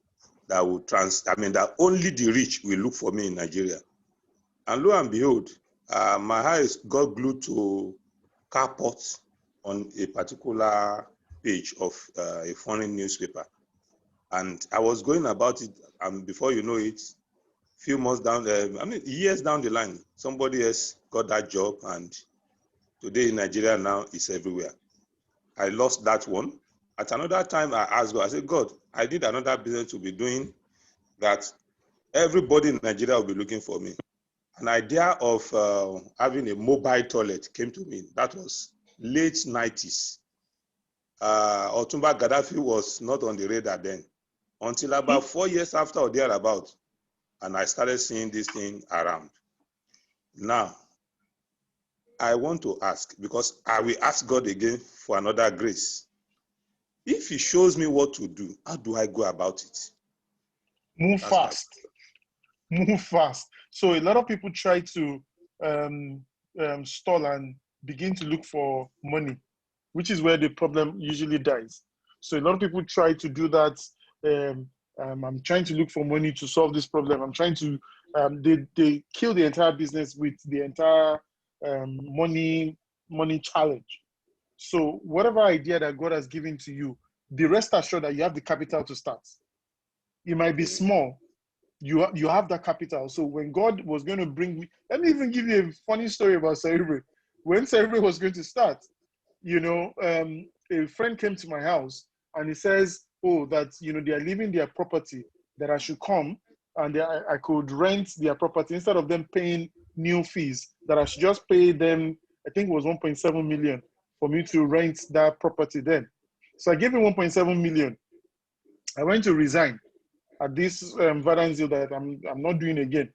that will that only the rich will look for me in Nigeria. And lo and behold, my eyes got glued to carports on a particular page of a foreign newspaper. And I was going about it, and before you know it, few months down, years down the line, somebody else got that job, and today in Nigeria now is everywhere. I lost that one. At another time, I asked God, I said, God, I need another business to be doing that everybody in Nigeria will be looking for me. An idea of having a mobile toilet came to me. That was late 90s. Otumba Gaddafi was not on the radar then until about 4 years after or thereabout, and I started seeing this thing around. Now, I want to ask, because I will ask God again for another grace. If he shows me what to do, how do I go about it? Move fast. Move fast. So a lot of people try to stall and begin to look for money, which is where the problem usually dies. So a lot of people try to do that. I'm trying to look for money to solve this problem. I'm trying to, they kill the entire business with the entire money challenge. So whatever idea that God has given to you, be rest assured that you have the capital to start. It might be small. You have that capital. So when God was going to bring me, let me even give you a funny story about Cerebre. When Cerebre was going to start, a friend came to my house and he says, oh, that, they are leaving their property, that I should come and I could rent their property instead of them paying new fees, that I should just pay them, I think it was 1.7 million for me to rent that property then. So I gave him 1.7 million. I went to resign at this Vadanzil that I'm not doing again.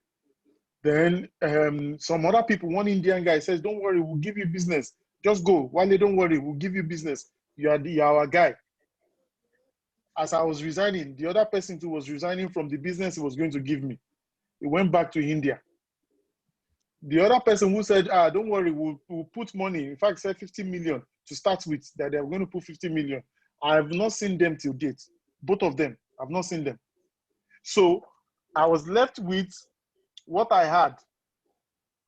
Then some other people, one Indian guy says, don't worry, we'll give you business. Just go. Wale, don't worry, we'll give you business. You are our guy. As I was resigning, the other person too was resigning from the business he was going to give me. He went back to India. The other person who said, don't worry, we'll put money, in fact, said 50 million to start with, that they're going to put 50 million. I have not seen them till date. Both of them, I've not seen them. So I was left with what I had.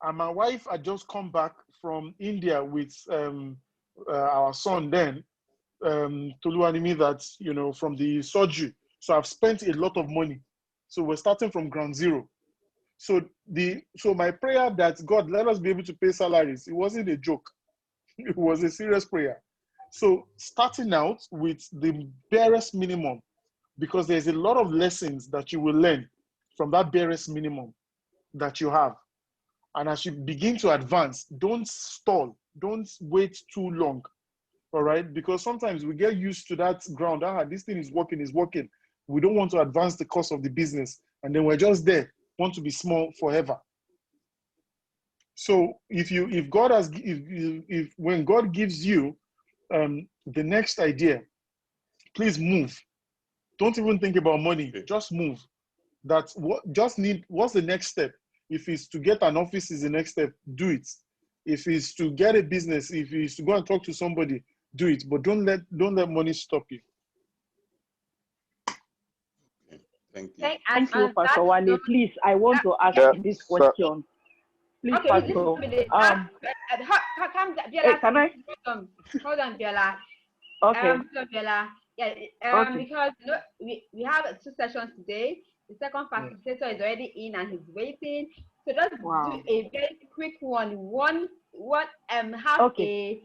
And my wife had just come back from India with our son then, Toluwanimi, that, from the surgery. So I've spent a lot of money. So we're starting from ground zero. So my prayer that God, let us be able to pay salaries, it wasn't a joke. It was a serious prayer. So starting out with the barest minimum, because there's a lot of lessons that you will learn from that barest minimum that you have. And as you begin to advance, don't stall. Don't wait too long. All right? Because sometimes we get used to that ground. This thing is working. We don't want to advance the course of the business. And then we're just there, want to be small forever. So when God gives you the next idea, please move. Don't even think about money. Just move. What's the next step? If it's to get an office is the next step, do it. If it's to get a business, if it's to go and talk to somebody, do it. But don't let money stop you. Thank you. Thank you, Pastor Wale. Please, I want to ask this question. Please, okay, Pastor. Can I? Hold on, Bella. Okay. Bella. Yeah. Okay. Because we have 2 sessions today. The second facilitator is already in and he's waiting. So just do a very quick one. Half a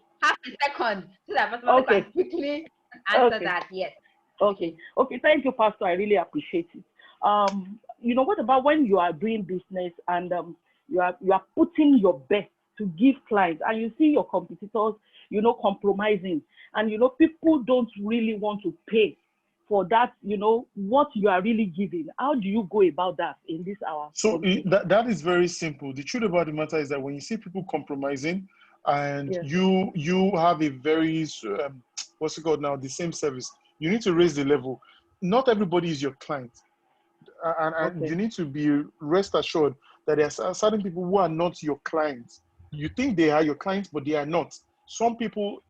second, so that Pastor can quickly answer that. Yes. Okay. Thank you, Pastor. I really appreciate it. What about when you are doing business and you are putting your best to give clients, and you see your competitors, compromising, and people don't really want to pay for that, what you are really giving? How do you go about that in this hour? So that is very simple. The truth about the matter is that when you see people compromising and you have a very, what's it called now, the same service, you need to raise the level. Not everybody is your client. And you need to be rest assured that there are certain people who are not your clients. You think they are your clients, but they are not. Some people,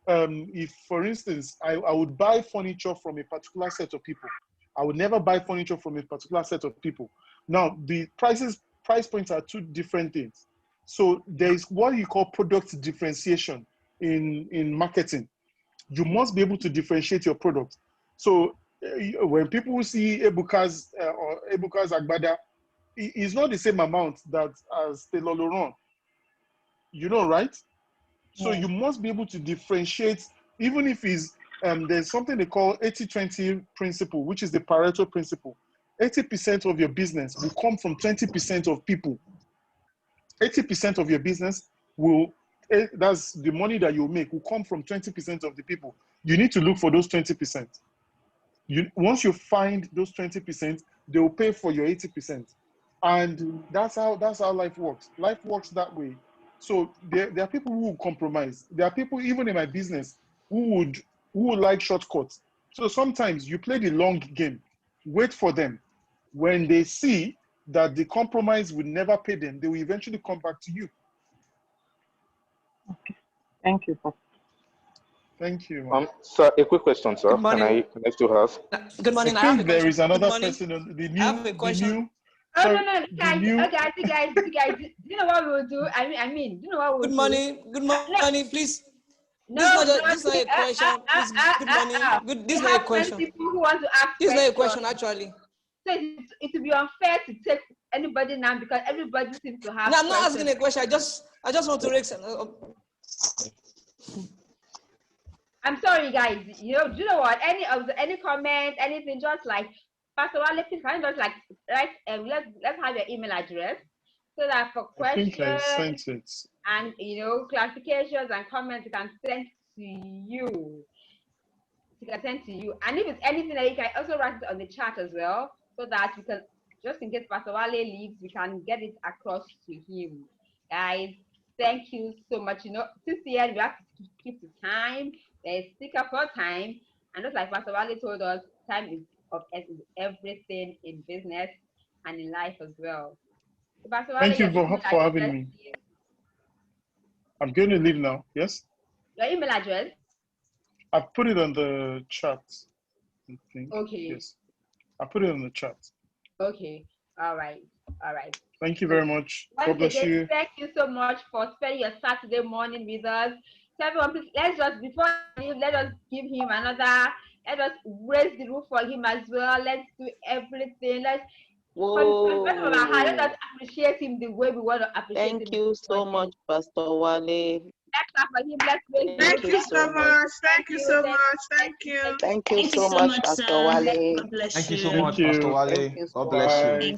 if, for instance, I would buy furniture from a particular set of people, I would never buy furniture from a particular set of people. Now, the price points are two different things. So there is what you call product differentiation in marketing. You must be able to differentiate your product. So when people see Ebuka's or Ebuka's Agbada, it's not the same amount that as Taylor Laurent. Right? So you must be able to differentiate, even if there's something they call 80-20 principle, which is the Pareto principle. 80% of your business will come from 20% of people. 80% of your business that's the money that you make, will come from 20% of the people. You need to look for those 20%. Once you find those 20%, they will pay for your 80%. And that's how life works. Life works that way. So there are people who will compromise. There are people, even in my business, who would like shortcuts. So sometimes you play the long game. Wait for them. When they see that the compromise will never pay them, they will eventually come back to you. Okay. Thank you, Pastor. Thank you. Sir, a quick question, sir. Can I still ask? Good morning. I think there is another person on the new. I have a question. No, guys. Okay, guys. Do you know what we'll do? Do you know what we'll do? Good morning, please. This is not a question. Please, good morning. This is not a question. People who want to ask this is not a question, actually. So it would be unfair to take anybody now because everybody seems to have. No, I'm not asking a question. I just want to raise. I'm sorry, guys. Do you know what? Any comment, anything, just like Pastor Wale, please can you just like write let's have your email address so that for questions I sent it. And clarifications and comments you can send to you. And if it's anything that you can also write it on the chat as well, so that we can, just in case Pastor Wale leaves, we can get it across to him. Guys, thank you so much. Since the end we have to keep the time. There's sticker for time, and just like Pastor Wale told us, time is of essence, everything in business and in life as well. So Pastor Wale, thank you for having me. I'm going to leave now. Yes. Your email address. I put it on the chat. I think. Okay. Yes. I put it on the chat. Okay. All right. Thank you very much. God bless you. Thank you so much for spending your Saturday morning with us. So everyone, please, let us give him another. Let us raise the roof for him as well. Let's do everything. Let us appreciate him the way we want to appreciate him. Thank you so much, Pastor Wale. Let's clap for him. Thank you so much. Thank you so much. Thank you. Thank you so much, Pastor Wale. Thank you so much, Pastor Wale. God bless you.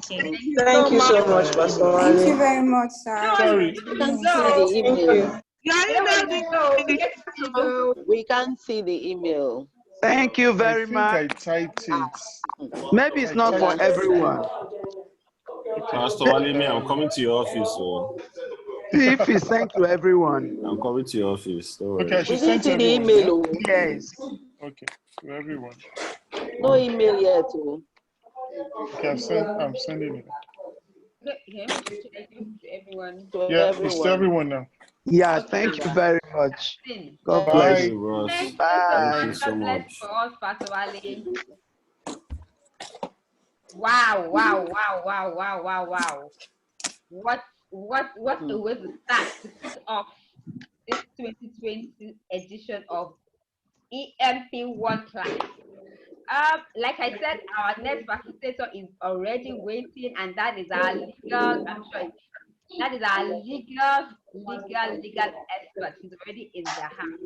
Thank you so much, Pastor Wale. Thank you very much, sir. Sorry. We can see the email. We can't see the email. Thank you very much. I typed it. Maybe it's not for everyone. Pastor Wale, I'm coming to your office. So. See if it's sent to everyone. I'm coming to your office. Okay, I should send to the email. Yes. Okay, to everyone. No email yet. Okay, I'm sending it. To everyone. Yeah, it's to everyone now. Yeah, thank you very much. God Bye. bless you. Thank you so much. For us, Pastor Wale. Wow. What a way to start to kick off this 2020 edition of EMP1 class. Like I said, our next facilitator is already waiting, and that is our legal expert. He's already in the house.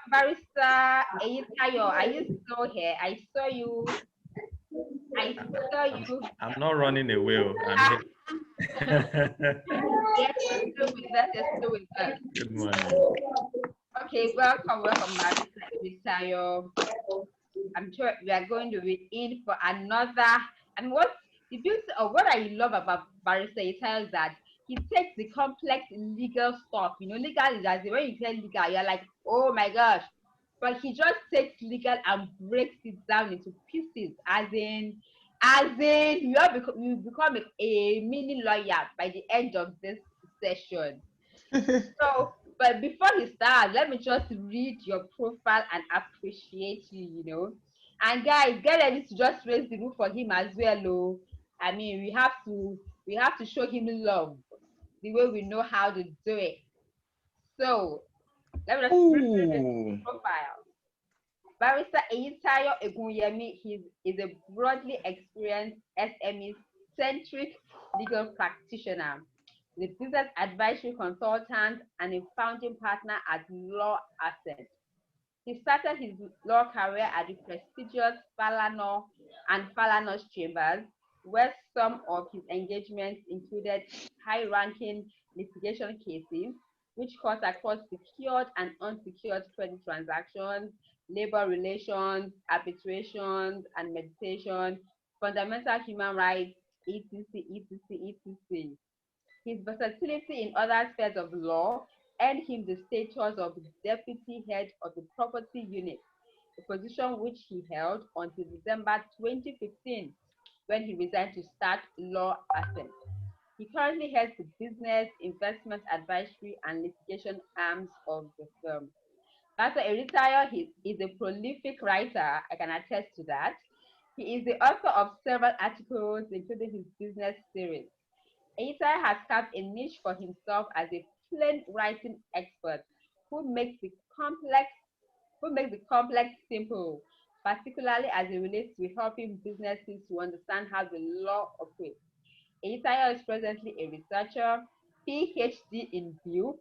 Barrister Eyitayo, are you still here? I saw you. I'm not running away. I'm here. Yes, you're still with us. Good morning. Okay, welcome, Barrister Eyitayo. I'm sure we are going to be in for another. And what I love about Barrister Itai is that he takes the complex legal stuff. You know, legal is as when you hear legal, you're like, oh my gosh. But he just takes legal and breaks it down into pieces, as in you become a mini lawyer by the end of this session. So, but before he starts, let me just read your profile and appreciate you, you know. And guys, get ready to just raise the roof for him as well. Oh. I mean, we have to show him love the way we know how to do it. So, let me just read his profile. Barrister Eyitayo Egunyemi is a broadly experienced SME-centric legal practitioner, a business advisory consultant, and a founding partner at Law Ascent. He started his law career at the prestigious Falano and Falanos Chambers, where some of his engagements included high-ranking litigation cases, which cut across secured and unsecured credit transactions, labor relations, arbitrations and mediation, fundamental human rights, etc. His versatility in other spheres of law earned him the status of deputy head of the property unit, a position which he held until December 2015, when he resigned to start Law Ascent. He currently heads the business, investment advisory, and litigation arms of the firm. Barrister Eyitayo is a prolific writer, I can attest to that. He is the author of several articles, including his business series. Eyitayo has carved a niche for himself as a plain writing expert who makes the complex simple, particularly as it relates to helping businesses to understand how the law operates. Eyitayo is presently a researcher, PhD in view,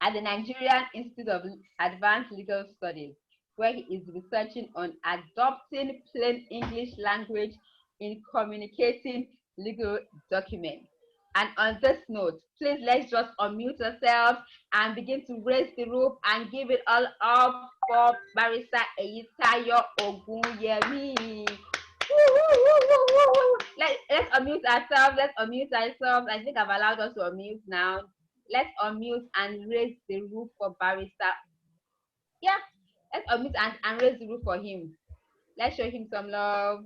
at the Nigerian Institute of Advanced Legal Studies, where he is researching on adopting plain English language in communicating legal documents. And on this note, please let's just unmute ourselves and begin to raise the roof and give it all up for Barrister Eyitayo Ogunyemi. Let's unmute ourselves. I think I've allowed us to unmute now. Let's unmute and raise the roof for Barrister. Yeah, let's unmute and raise the roof for him. Let's show him some love.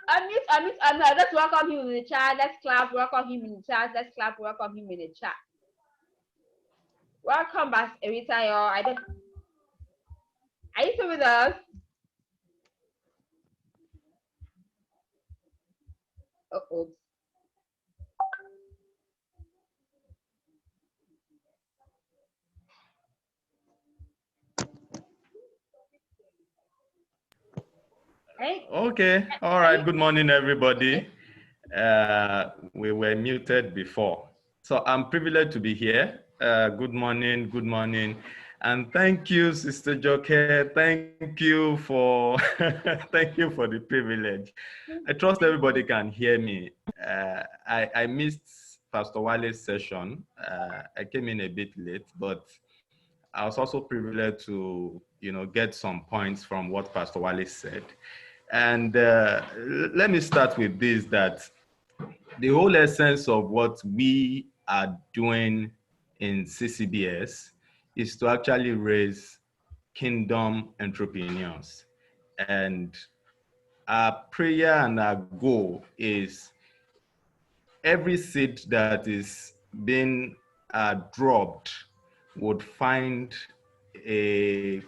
Unmute. Let's welcome him in the chat. Let's clap, welcome him in the chat. Let's clap, welcome him in the chat. Welcome back, Eyitayo. Are you still with us? Uh-oh. Hey. Okay. All right. Good morning, everybody. We were muted before. So I'm privileged to be here. Good morning. And thank you, Sister Joke. Thank you for thank you for the privilege. I trust everybody can hear me. I missed Pastor Wale's session. I came in a bit late, but I was also privileged to, get some points from what Pastor Wale said. And let me start with this, that the whole essence of what we are doing in CCBS is to actually raise kingdom entrepreneurs. And our prayer and our goal is every seed that is being dropped would find a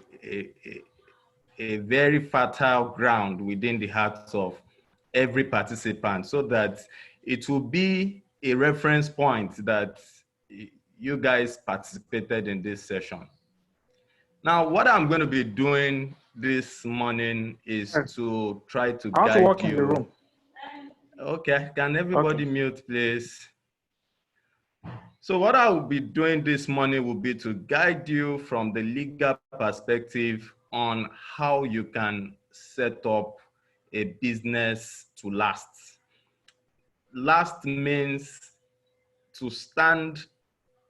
very fertile ground within the hearts of every participant, so that it will be a reference point that you guys participated in this session. Now, what I'm going to be doing this morning is to try to guide you. In the room. Okay, can everybody mute, please? So what I will be doing this morning will be to guide you from the legal perspective on how you can set up a business to last. Last means to stand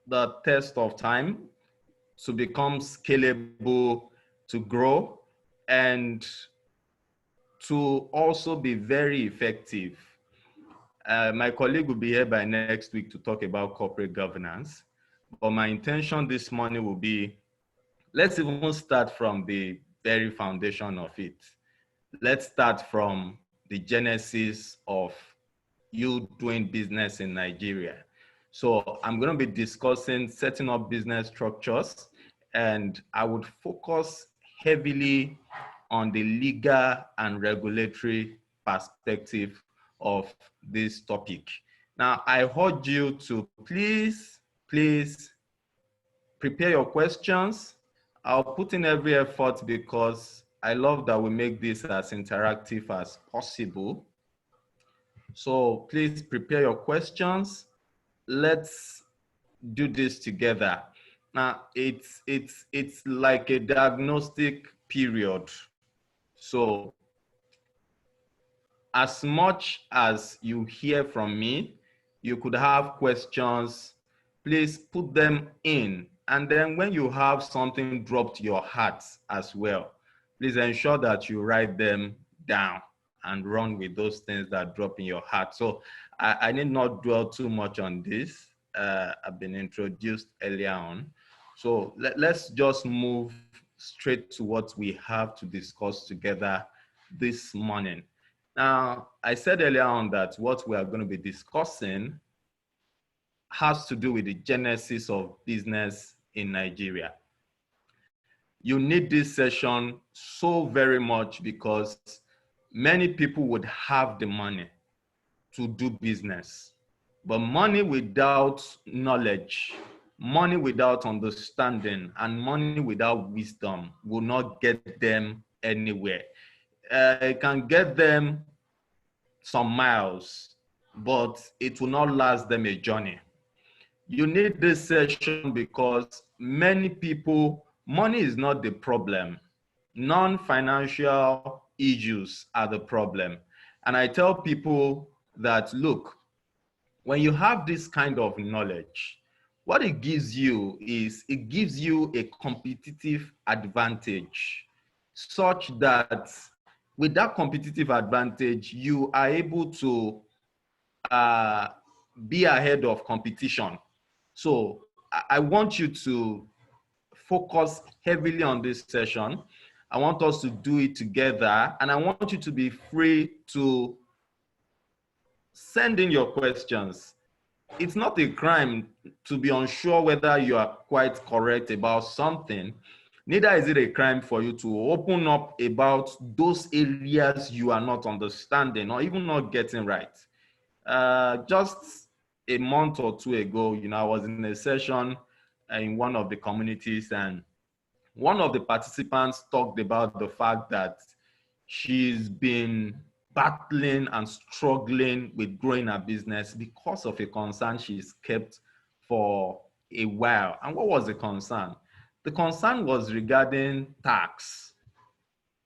the test of time, to become scalable, to grow, and to also be very effective. My colleague will be here by next week to talk about corporate governance. But my intention this morning will be, let's even start from the very foundation of it. Let's start from the genesis of you doing business in Nigeria. So I'm going to be discussing setting up business structures, and I would focus heavily on the legal and regulatory perspective of this topic. Now, I urge you to please prepare your questions. I'll put in every effort because I love that we make this as interactive as possible. So please prepare your questions. Let's do this together. Now, it's like a diagnostic period. So as much as you hear from me, you could have questions, please put them in. And then when you have something drop to your heart as well, please ensure that you write them down and run with those things that drop in your heart. So I need not dwell too much on this. I've been introduced earlier on. So let's just move straight to what we have to discuss together this morning. Now, I said earlier on that what we are going to be discussing has to do with the genesis of business in Nigeria. You need this session so very much because many people would have the money to do business, but money without knowledge, money without understanding, and money without wisdom will not get them anywhere. It can get them some miles, but it will not last them a journey. You need this session because many people, money is not the problem. Non-financial issues are the problem. And I tell people that, look, when you have this kind of knowledge, what it gives you is it gives you a competitive advantage such that with that competitive advantage, you are able to be ahead of competition. So I want you to focus heavily on this session. I want us to do it together, and I want you to be free to send in your questions. It's not a crime to be unsure whether you are quite correct about something. Neither is it a crime for you to open up about those areas you are not understanding or even not getting right. Just a month or two ago, I was in a session in one of the communities, and one of the participants talked about the fact that she's been battling and struggling with growing her business because of a concern she's kept for a while. And what was the concern? The concern was regarding tax.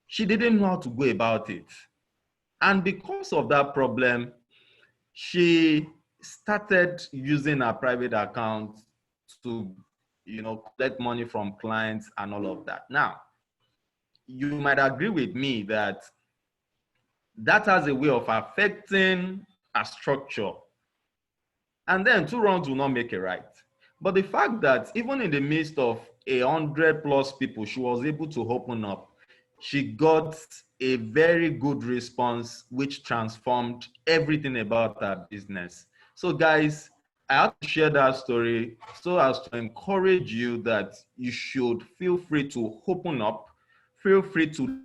She didn't know how to go about it. And because of that problem, she started using her private account to, collect money from clients and all of that. Now, you might agree with me that that has a way of affecting a structure. And then 2 wrongs will not make a right. But the fact that even in the midst of 100+ people, she was able to open up, she got a very good response, which transformed everything about her business. So guys, I have to share that story so as to encourage you that you should feel free to open up, feel free to,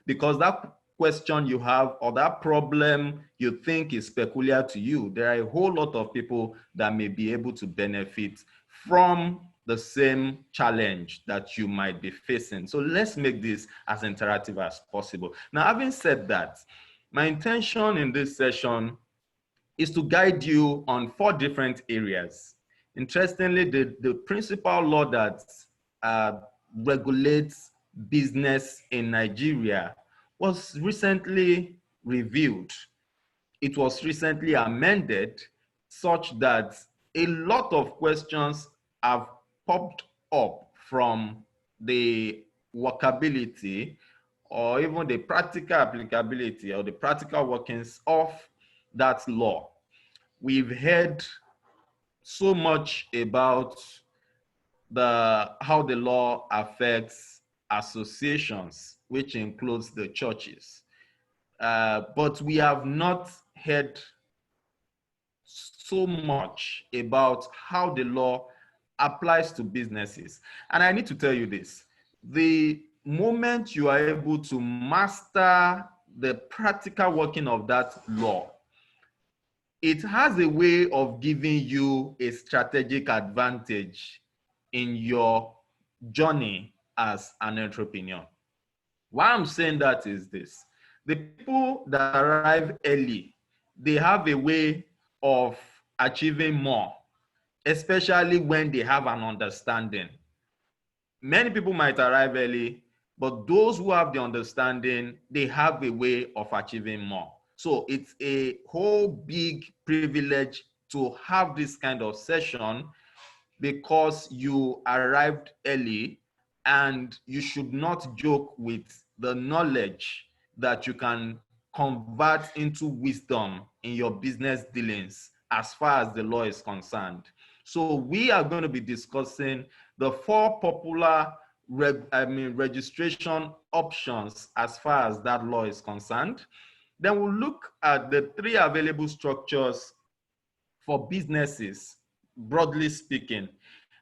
because that question you have or that problem you think is peculiar to you, there are a whole lot of people that may be able to benefit from the same challenge that you might be facing. So let's make this as interactive as possible. Now, having said that, my intention in this session is to guide you on 4 different areas. Interestingly, the principal law that regulates business in Nigeria was recently reviewed. It was recently amended such that a lot of questions have popped up from the workability or even the practical applicability or the practical workings of that law. We've heard so much about how the law affects associations, which includes the churches. But we have not heard so much about how the law applies to businesses. And I need to tell you this, the moment you are able to master the practical working of that law, it has a way of giving you a strategic advantage in your journey as an entrepreneur. Why I'm saying that is this. The people that arrive early, they have a way of achieving more, especially when they have an understanding. Many people might arrive early, but those who have the understanding, they have a way of achieving more. So it's a whole big privilege to have this kind of session because you arrived early, and you should not joke with the knowledge that you can convert into wisdom in your business dealings as far as the law is concerned. So we are going to be discussing the 4 popular registration options as far as that law is concerned. Then we'll look at the 3 available structures for businesses, broadly speaking.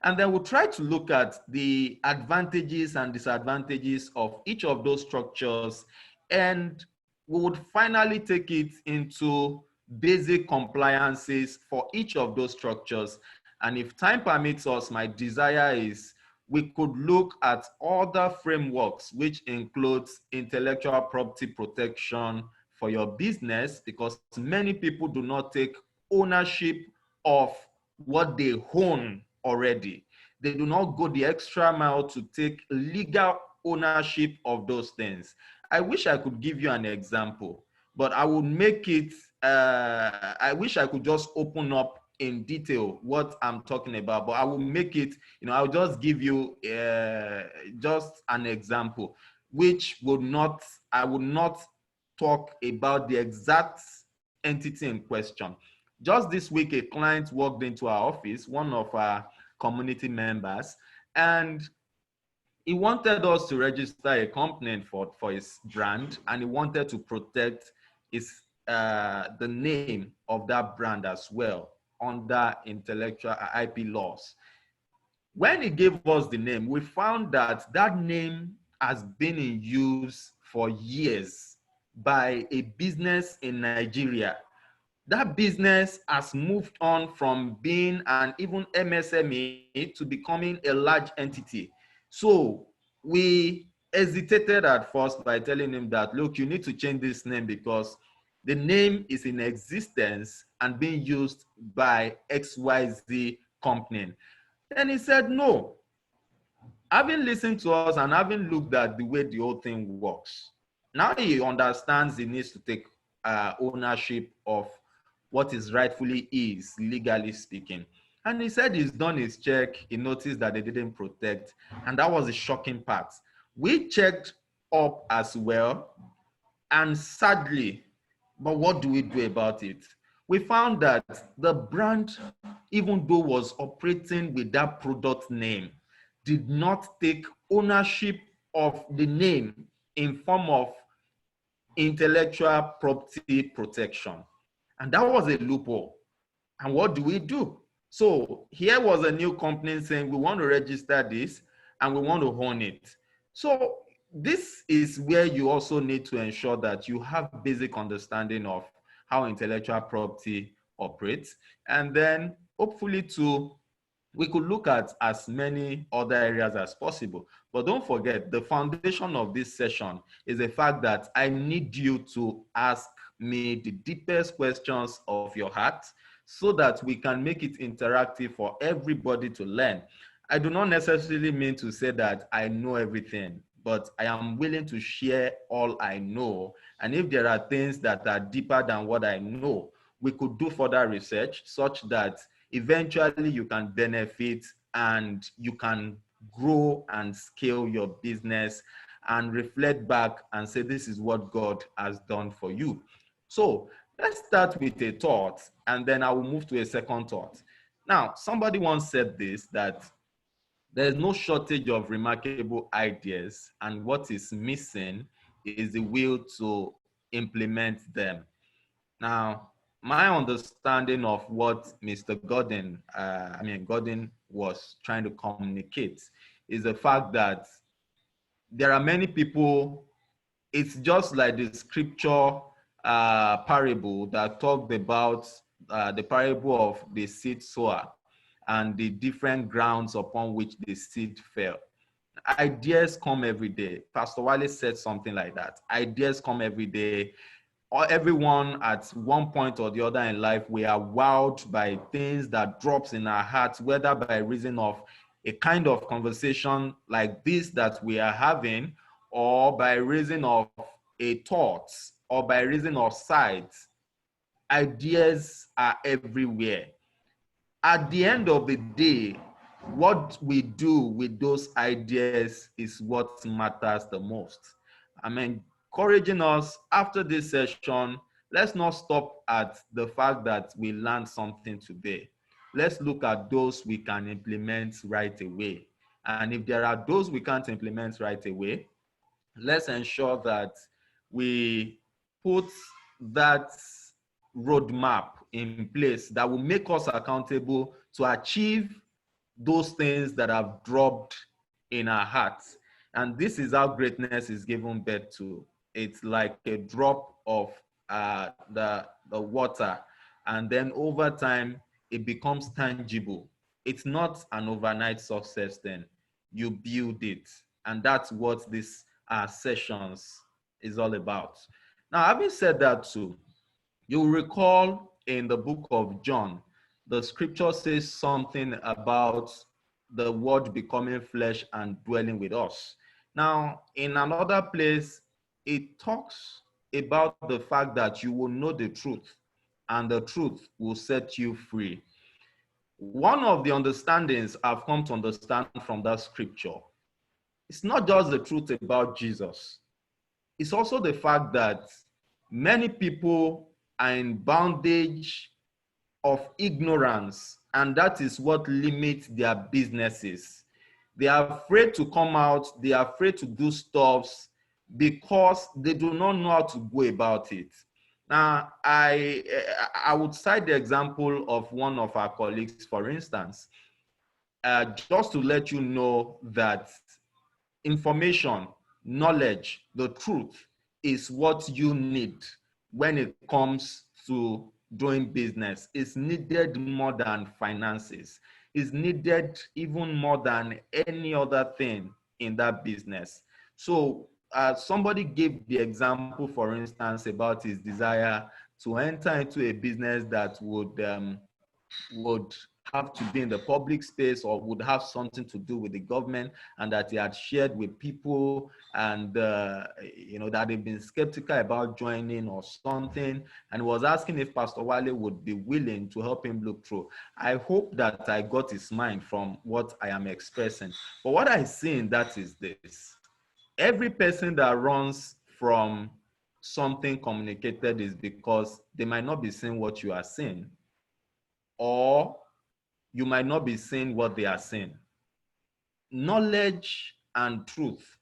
And then we'll try to look at the advantages and disadvantages of each of those structures. And we would finally take it into basic compliances for each of those structures. And if time permits us, my desire is we could look at other frameworks, which includes intellectual property protection for your business, because many people do not take ownership of what they own already. They do not go the extra mile to take legal ownership of those things. I wish I could give you an example, but I would make it, I wish I could just open up in detail what I'm talking about, but I will make it, I'll just give you just an example, which would not, I would not talk about the exact entity in question. Just this week, a client walked into our office, one of our community members, and he wanted us to register a company for his brand, and he wanted to protect his the name of that brand as well under intellectual IP laws. When he gave us the name, we found that that name has been in use for years by a business in Nigeria. That business has moved on from being an even MSME to becoming a large entity. So we hesitated at first by telling him that, look, you need to change this name because the name is in existence and being used by XYZ company. And he said, no. Having listened to us and having looked at the way the whole thing works, now he understands he needs to take ownership of what is rightfully is, legally speaking. And he said he's done his check, he noticed that they didn't protect, and that was the shocking part. We checked up as well, and sadly, but what do we do about it? We found that the brand, even though was operating with that product name, did not take ownership of the name in form of intellectual property protection. And that was a loophole. And what do we do? So here was a new company saying, we want to register this and we want to own it. So this is where you also need to ensure that you have basic understanding of how intellectual property operates. And then hopefully we could look at as many other areas as possible. But don't forget, the foundation of this session is the fact that I need you to ask me the deepest questions of your heart so that we can make it interactive for everybody to learn. I do not necessarily mean to say that I know everything, but I am willing to share all I know. And if there are things that are deeper than what I know, we could do further research such that eventually you can benefit and you can grow and scale your business and reflect back and say, this is what God has done for you. So let's start with a thought, and then I will move to a second thought. Now, somebody once said this, that there's no shortage of remarkable ideas, and what is missing is the will to implement them. Now, my understanding of what Mr. Gordon was trying to communicate is the fact that there are many people, it's just like the scripture parable that talked about the parable of the seed sower and the different grounds upon which the seed fell. Ideas come every day. Pastor Wale said something like that. Ideas come every day. Everyone at one point or the other in life, we are wowed by things that drops in our hearts, whether by reason of a kind of conversation like this that we are having, or by reason of a thought, or by reason of sight. Ideas are everywhere. At the end of the day, what we do with those ideas is what matters the most. I'm encouraging us after this session, let's not stop at the fact that we learned something today. Let's look at those we can implement right away. And if there are those we can't implement right away, let's ensure that we put that roadmap in place that will make us accountable to achieve those things that have dropped in our hearts. And this is how greatness is given birth to. It's like a drop of the water, and then over time it becomes tangible. It's not an overnight success then. You build it, and that's what this sessions is all about. Now, having said that too, you'll recall in the book of John, the scripture says something about the word becoming flesh and dwelling with us. Now, in another place, it talks about the fact that you will know the truth, and the truth will set you free. One of the understandings I've come to understand from that scripture, it's not just the truth about Jesus. It's also the fact that many people are in bondage of ignorance, and that is what limits their businesses. They are afraid to come out, they are afraid to do stuff because they do not know how to go about it. Now, I would cite the example of one of our colleagues, for instance, just to let you know that information, knowledge, the truth is what you need when it comes to doing business. It's needed more than finances. It's needed even more than any other thing in that business. So somebody gave the example, for instance, about his desire to enter into a business that would have to be in the public space or would have something to do with the government, and that he had shared with people, and that they've been skeptical about joining or something, and was asking if Pastor Wale would be willing to help him look through. I hope that I got his mind from what I am expressing. But what I see in that is this: every person that runs from something communicated is because they might not be seeing what you are seeing, or you might not be seeing what they are seeing. Knowledge and truth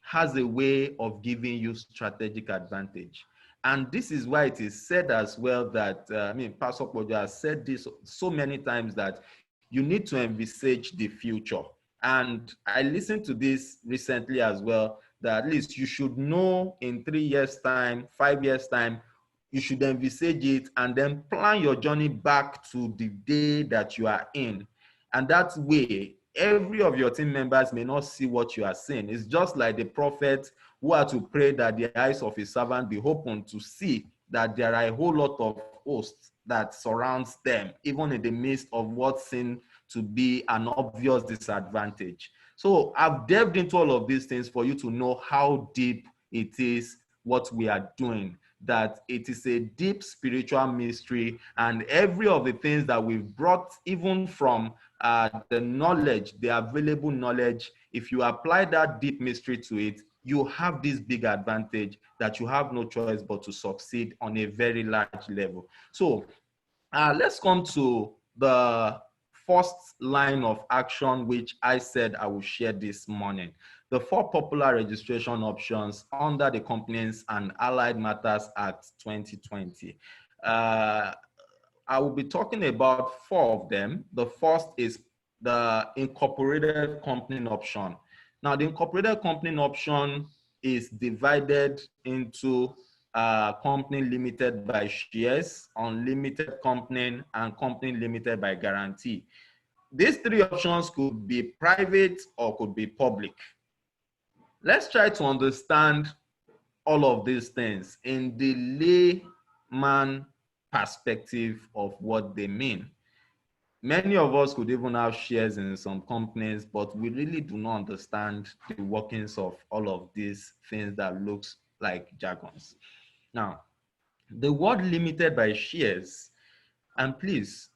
has a way of giving you strategic advantage. And this is why it is said as well that, Pastor Pojo has said this so many times, that you need to envisage the future. And I listened to this recently as well, that at least you should know in 3 years' time, 5 years' time, you should envisage it and then plan your journey back to the day that you are in. And that way, every of your team members may not see what you are seeing. It's just like the prophet who had to pray that the eyes of his servant be open to see that there are a whole lot of hosts that surrounds them, even in the midst of what seemed to be an obvious disadvantage. So I've delved into all of these things for you to know how deep it is what we are doing. that it is a deep spiritual mystery, and every of the things that we've brought, even from the knowledge, the available knowledge, if you apply that deep mystery to it, you have this big advantage that you have no choice but to succeed on a very large level. So let's come to the first line of action, which I said I will share this morning. The 4 popular registration options under the Companies and Allied Matters Act 2020. I will be talking about 4 of them. The first is the incorporated company option. Now, the incorporated company option is divided into company limited by shares, unlimited company, and company limited by guarantee. These 3 options could be private or could be public. Let's try to understand all of these things in the layman perspective of what they mean. Many of us could even have shares in some companies, but we really do not understand the workings of all of these things that looks like jargons. Now, the word limited by shares, and please,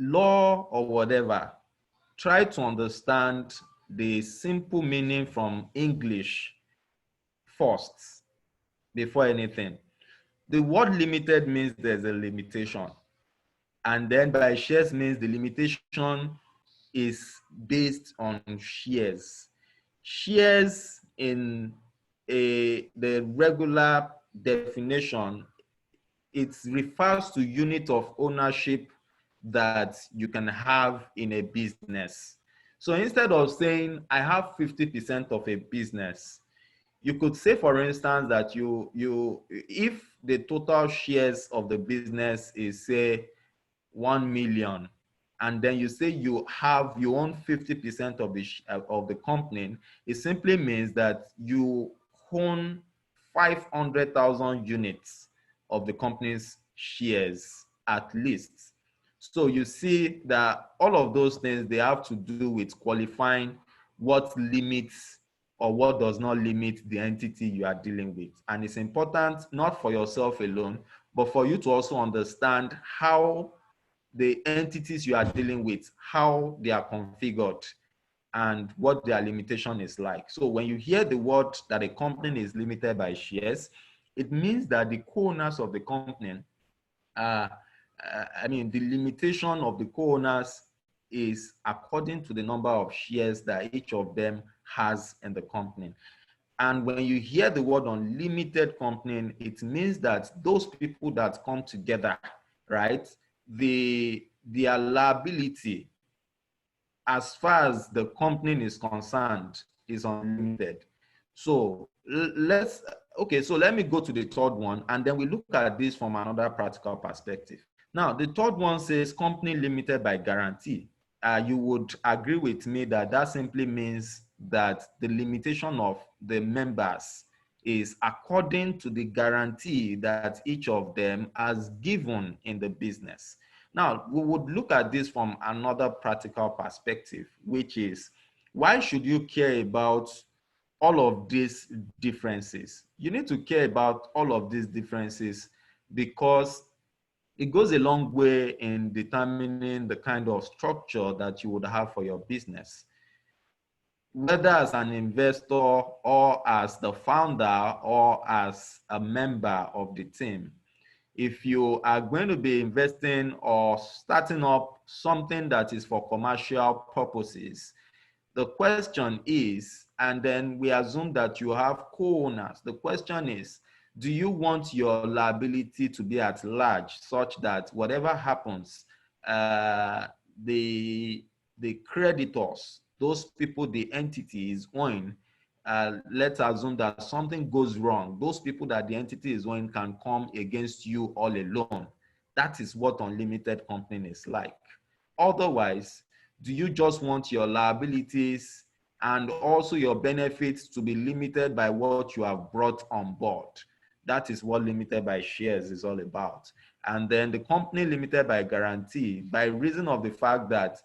law or whatever, try to understand the simple meaning from English first before anything. The word limited means there's a limitation. And then by shares means the limitation is based on shares. Shares in the regular definition, it refers to unit of ownership that you can have in a business. So instead of saying I have 50% of a business, you could say, for instance, that if the total shares of the business is, say, 1 million, and then you say you own 50% of the company, it simply means that you own 500,000 units of the company's shares at least. So you see that all of those things, they have to do with qualifying what limits or what does not limit the entity you are dealing with. And it's important not for yourself alone, but for you to also understand how the entities you are dealing with, how they are configured and what their limitation is like. So when you hear the word that a company is limited by shares, it means that the co-owners of the company, the limitation of the co-owners is according to the number of shares that each of them has in the company. And when you hear the word unlimited company, it means that those people that come together, right, their liability as far as the company is concerned is unlimited. So let me go to the third one, and then we look at this from another practical perspective. Now, the third one says company limited by guarantee. You would agree with me that that simply means that the limitation of the members is according to the guarantee that each of them has given in the business. Now, we would look at this from another practical perspective, which is, why should you care about all of these differences? You need to care about all of these differences because it goes a long way in determining the kind of structure that you would have for your business. Whether as an investor or as the founder or as a member of the team, if you are going to be investing or starting up something that is for commercial purposes, the question is, and then we assume that you have co-owners, the question is, do you want your liability to be at large such that whatever happens, the creditors, those people the entity is owing, let's assume that something goes wrong, those people that the entity is owing can come against you all alone. That is what unlimited company is like. Otherwise, do you just want your liabilities and also your benefits to be limited by what you have brought on board? That is what limited by shares is all about. And then the company limited by guarantee, by reason of the fact that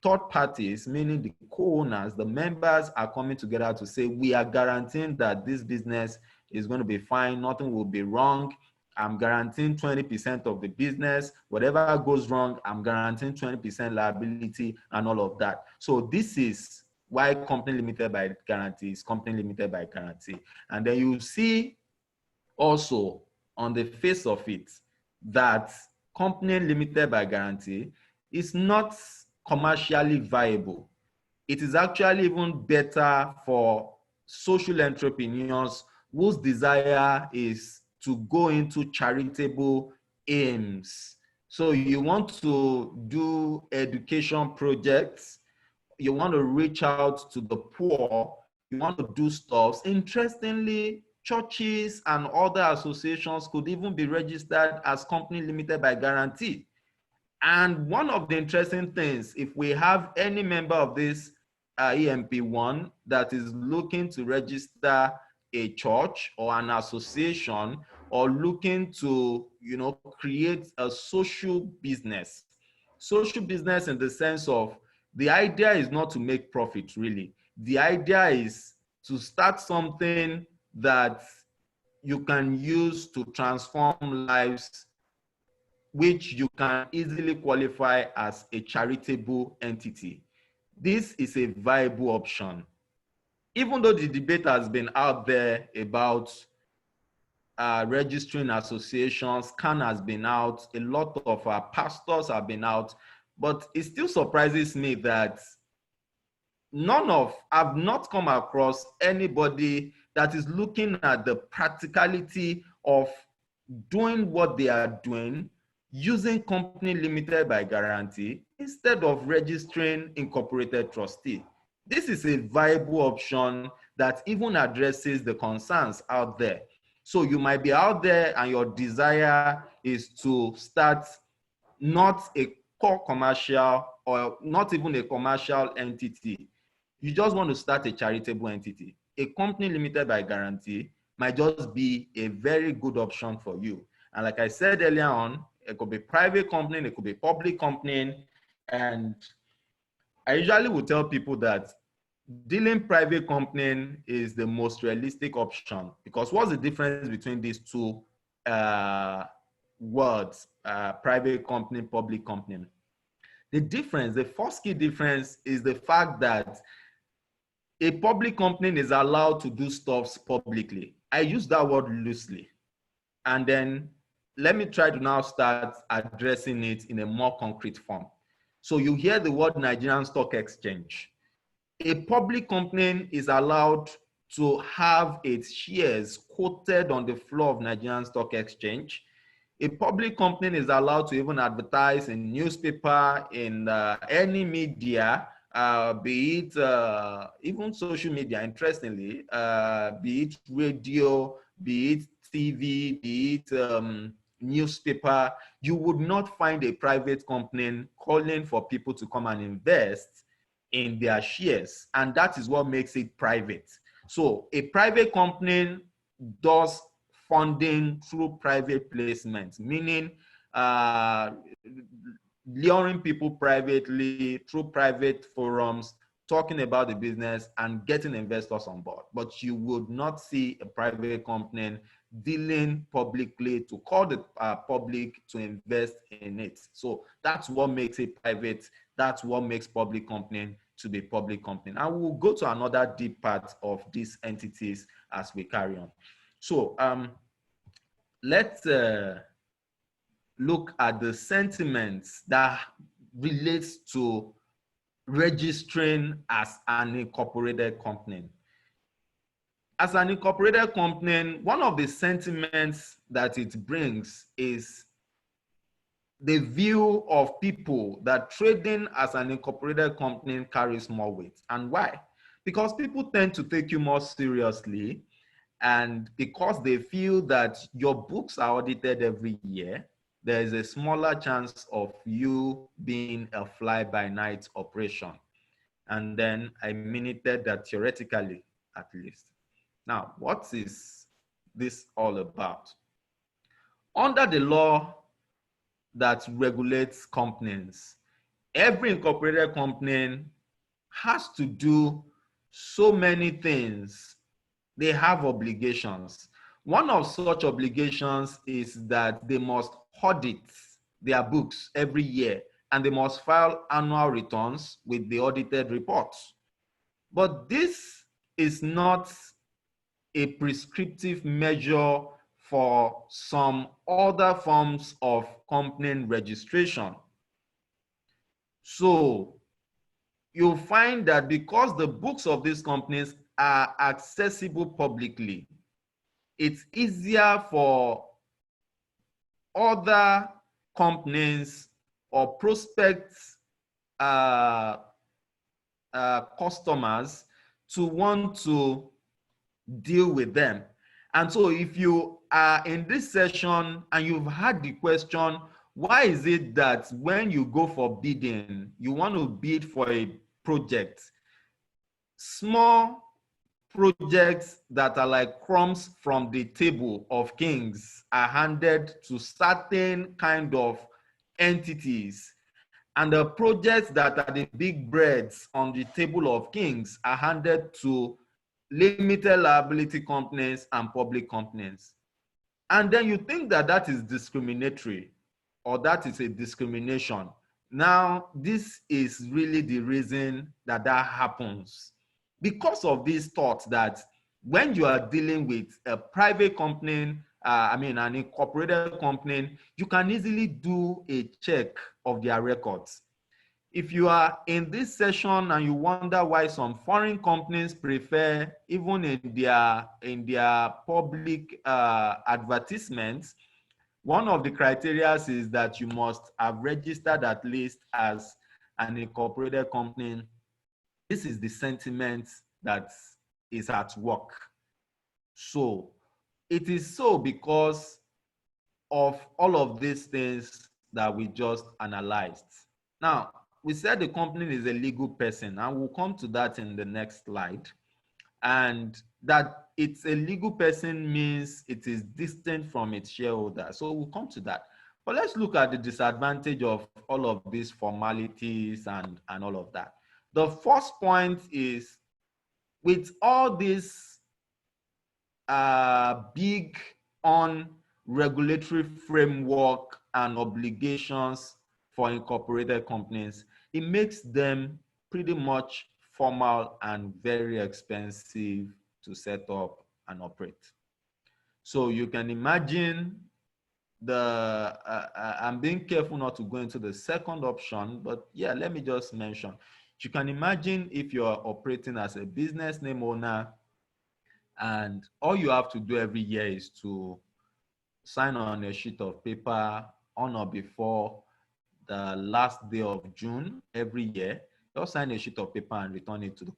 third parties, meaning the co-owners, the members are coming together to say, we are guaranteeing that this business is going to be fine. Nothing will be wrong. I'm guaranteeing 20% of the business. Whatever goes wrong, I'm guaranteeing 20% liability and all of that. So this is why company limited by guarantee is company limited by guarantee. And then you see also on the face of it that company limited by guarantee is not commercially viable. It is actually even better for social entrepreneurs whose desire is to go into charitable aims. So you want to do education projects, you want to reach out to the poor, you want to do stuff. Interestingly, churches and other associations could even be registered as company limited by guarantee. And one of the interesting things, if we have any member of this EMP1 that is looking to register a church or an association or looking to, create a social business in the sense of the idea is not to make profit really. The idea is to start something that you can use to transform lives, which you can easily qualify as a charitable entity. This is a viable option. Even though the debate has been out there about registering associations, CAN has been out, a lot of our pastors have been out, but it still surprises me that I've not come across anybody that is looking at the practicality of doing what they are doing using company limited by guarantee instead of registering incorporated trustee. This is a viable option that even addresses the concerns out there. So you might be out there and your desire is to start not a core commercial or not even a commercial entity. You just want to start a charitable entity. A company limited by guarantee might just be a very good option for you. And like I said earlier on, it could be private company, it could be public company. And I usually would tell people that dealing private company is the most realistic option, because what's the difference between these two words, private company, public company? The first key difference is the fact that a public company is allowed to do stuff publicly. I use that word loosely. And then let me try to now start addressing it in a more concrete form. So you hear the word Nigerian Stock Exchange. A public company is allowed to have its shares quoted on the floor of Nigerian Stock Exchange. A public company is allowed to even advertise in newspaper, in any media, be it even social media, interestingly, be it radio, be it TV, be it newspaper. You would not find a private company calling for people to come and invest in their shares, and that is what makes it private. So a private company does funding through private placements, meaning luring people privately through private forums, talking about the business and getting investors on board. But you would not see a private company dealing publicly to call the public to invest in it. So that's what makes it private. That's what makes public company to be public company. And we'll go to another deep part of these entities as we carry on. So let's look at the sentiments that relates to registering as an incorporated company. As an incorporated company, one of the sentiments that it brings is the view of people that trading as an incorporated company carries more weight. And why? Because people tend to take you more seriously, and because they feel that your books are audited every year, there is a smaller chance of you being a fly-by-night operation. And then I mean it that theoretically, at least. Now, what is this all about? Under the law that regulates companies, every incorporated company has to do so many things. They have obligations. One of such obligations is that they must audit their books every year, and they must file annual returns with the audited reports. But this is not a prescriptive measure for some other forms of company registration. So you'll find that because the books of these companies are accessible publicly, it's easier for other companies or prospects customers to want to deal with them. And so if you are in this session and you've had the question, why is it that when you go for bidding, you want to bid for a project, small projects that are like crumbs from the table of kings are handed to certain kind of entities, and the projects that are the big breads on the table of kings are handed to limited liability companies and public companies. And then you think that that is discriminatory, or that is a discrimination. Now, this is really the reason that that happens. Because of this thought that when you are dealing with a private company, an incorporated company, you can easily do a check of their records. If you are in this session and you wonder why some foreign companies prefer, even in their public advertisements, one of the criteria is that you must have registered at least as an incorporated company. This is the sentiment that is at work. So it is so because of all of these things that we just analyzed. Now, we said the company is a legal person, and we'll come to that in the next slide. And that it's a legal person means it is distinct from its shareholder. So we'll come to that. But let's look at the disadvantage of all of these formalities and all of that. The first point is, with all these big on regulatory framework and obligations for incorporated companies, it makes them pretty much formal and very expensive to set up and operate. So you can imagine I'm being careful not to go into the second option, but yeah, let me just mention. You can imagine if you're operating as a business name owner, and all you have to do every year is to sign on a sheet of paper on or before the last day of June every year. Just sign a sheet of paper and return it to the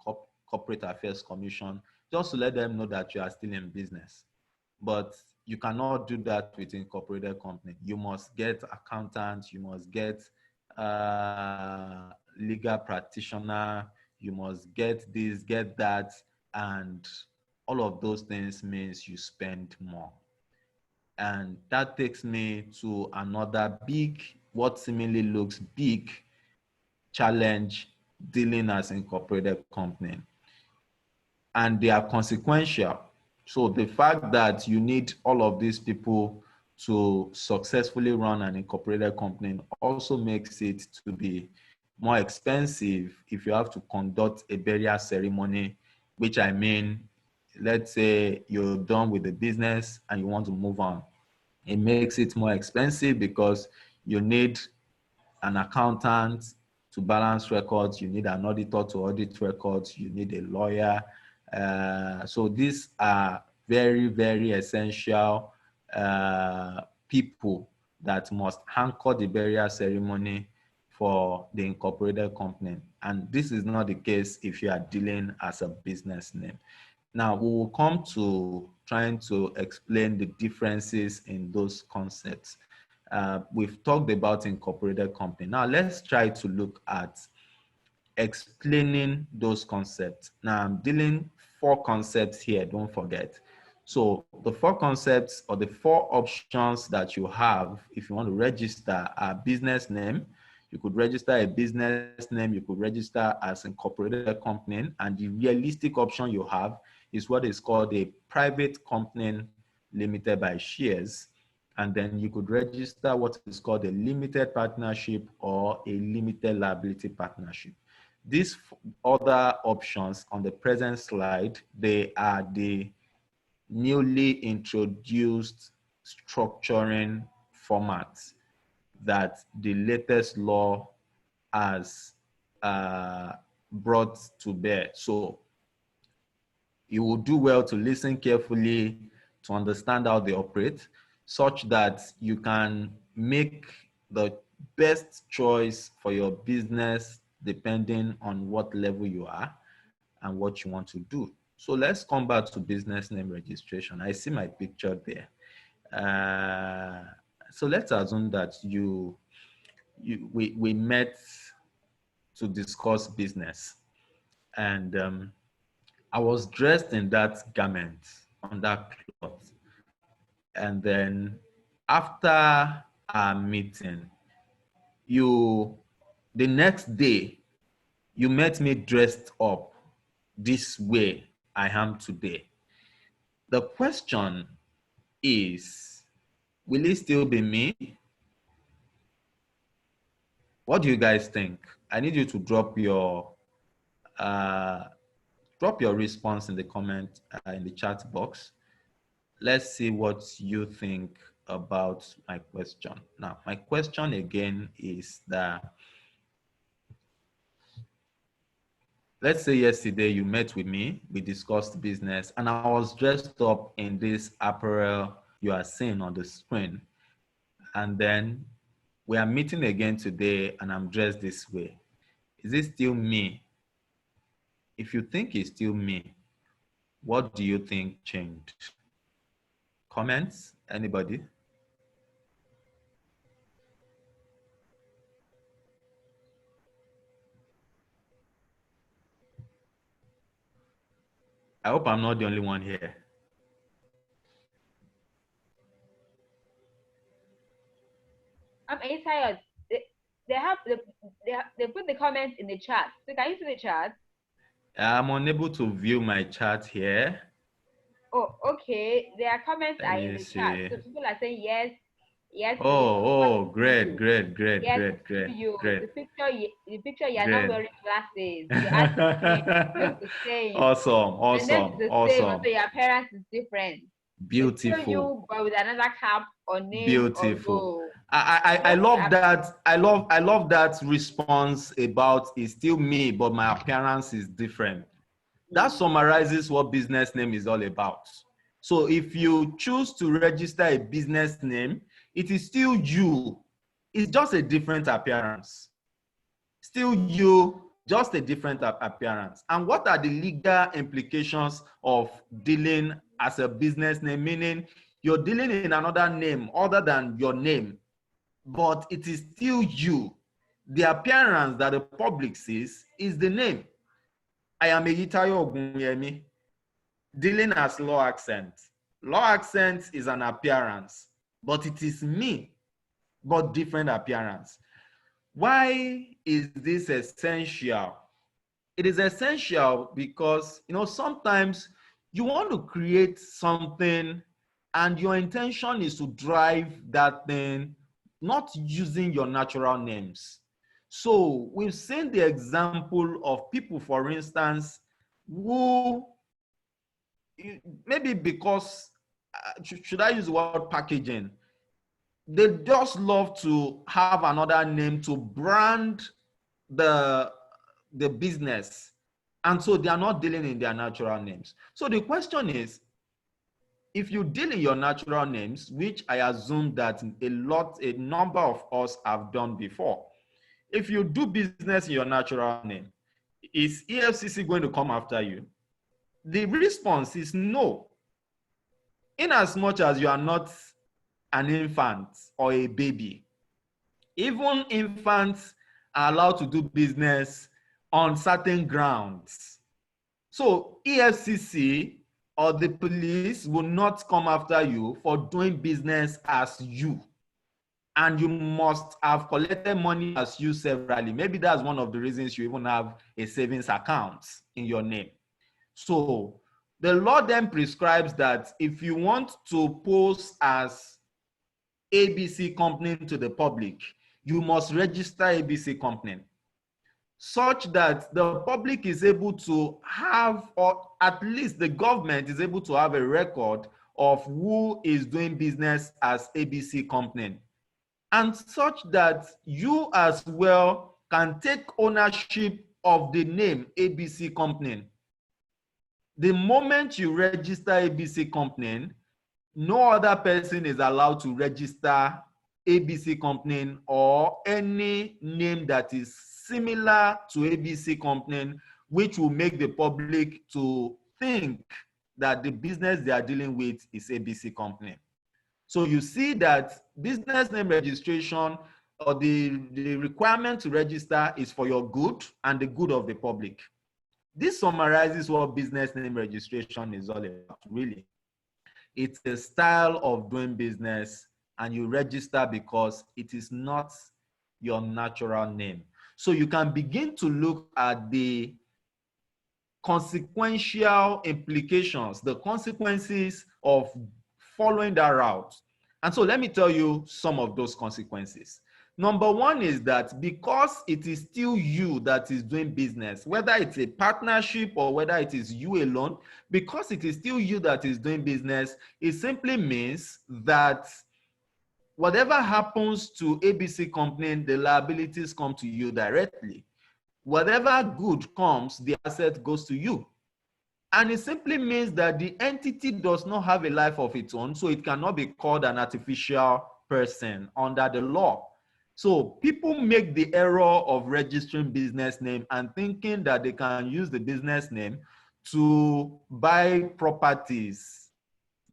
Corporate Affairs Commission, just to let them know that you are still in business. But you cannot do that with incorporated company. You must get accountants, you must get legal practitioner, you must get this, get that, and all of those things means you spend more. And that takes me to another big, what seemingly looks big challenge dealing as incorporated company. And they are consequential. So the fact that you need all of these people to successfully run an incorporated company also makes it to be more expensive if you have to conduct a burial ceremony, which I mean, let's say you're done with the business and you want to move on. It makes it more expensive because you need an accountant to balance records, you need an auditor to audit records, you need a lawyer. So these are very, very essential people that must anchor the burial ceremony for the incorporated company. And this is not the case if you are dealing as a business name. Now, we will come to trying to explain the differences in those concepts. We've talked about incorporated company. Now, let's try to look at explaining those concepts. Now, I'm dealing 4 concepts here, don't forget. So the 4 concepts or the 4 options that you have if you want to register a business name. You could register a business name, you could register as incorporated company, and the realistic option you have is what is called a private company limited by shares. And then you could register what is called a limited partnership or a limited liability partnership. These other options on the present slide, they are the newly introduced structuring formats that the latest law has brought to bear. So you will do well to listen carefully to understand how they operate, such that you can make the best choice for your business depending on what level you are and what you want to do. So let's come back to business name registration. I see my picture there. So let's assume that we met to discuss business, and I was dressed in that garment, on that cloth. And then after our meeting, the next day, you met me dressed up this way I am today. The question is, will it still be me? What do you guys think? I need you to drop your response in the comment, in the chat box. Let's see what you think about my question. Now, my question again is that, let's say yesterday you met with me, we discussed business, and I was dressed up in this apparel you are seeing on the screen. And then we are meeting again today and I'm dressed this way. Is it still me? If you think it's still me, what do you think changed? Comments? Anybody? I hope I'm not the only one here. I'm tired. They put the comments in the chat. So can you see the chat? I'm unable to view my chat here. Oh, okay. Their comments are in the chat. So people are saying yes, yes. Oh, great. Yes, Great. The picture you're not wearing glasses. The same. Awesome. So your appearance is different. Beautiful. You, but with another cap or name. Beautiful. I love that. I love that response about it's still me, but my appearance is different. That summarizes what business name is all about. So if you choose to register a business name, it is still you. It's just a different appearance. Still you, just a different appearance. And what are the legal implications of dealing as a business name? Meaning you're dealing in another name other than your name, but it is still you. The appearance that the public sees is the name. I am Eyitayo Ogunyemi, dealing as Law Accent. Law Accent is an appearance, but it is me, but different appearance. Why is this essential? It is essential because, sometimes you want to create something and your intention is to drive that thing, not using your natural names. So we've seen the example of people, for instance, who maybe because, should I use the word packaging? They just love to have another name to brand the business. And so they are not dealing in their natural names. So the question is, if you deal in your natural names, which I assume that a number of us have done before, if you do business in your natural name, is EFCC going to come after you? The response is no. In as much as you are not an infant or a baby, even infants are allowed to do business on certain grounds. So EFCC or the police will not come after you for doing business as you. And you must have collected money as you severally. Maybe that's one of the reasons you even have a savings account in your name. So The law then prescribes that if you want to pose as ABC company to the public, you must register ABC company, such that the public is able to have, or at least the government is able to have a record of who is doing business as ABC company, and such that you as well can take ownership of the name ABC company. The moment you register ABC company, no other person is allowed to register ABC company or any name that is similar to ABC company, which will make the public to think that the business they are dealing with is ABC company. So you see that business name registration, or the requirement to register, is for your good and the good of the public. This summarizes what business name registration is all about, really. It's a style of doing business, and you register because it is not your natural name. So you can begin to look at the consequential implications, the consequences of following that route. And so let me tell you some of those consequences. Number one is that because it is still you that is doing business, whether it's a partnership or whether it is you alone, because it is still you that is doing business, it simply means that whatever happens to ABC company, the liabilities come to you directly. Whatever good comes, the asset goes to you. And it simply means that the entity does not have a life of its own, so it cannot be called an artificial person under the law. So people make the error of registering business name and thinking that they can use the business name to buy properties,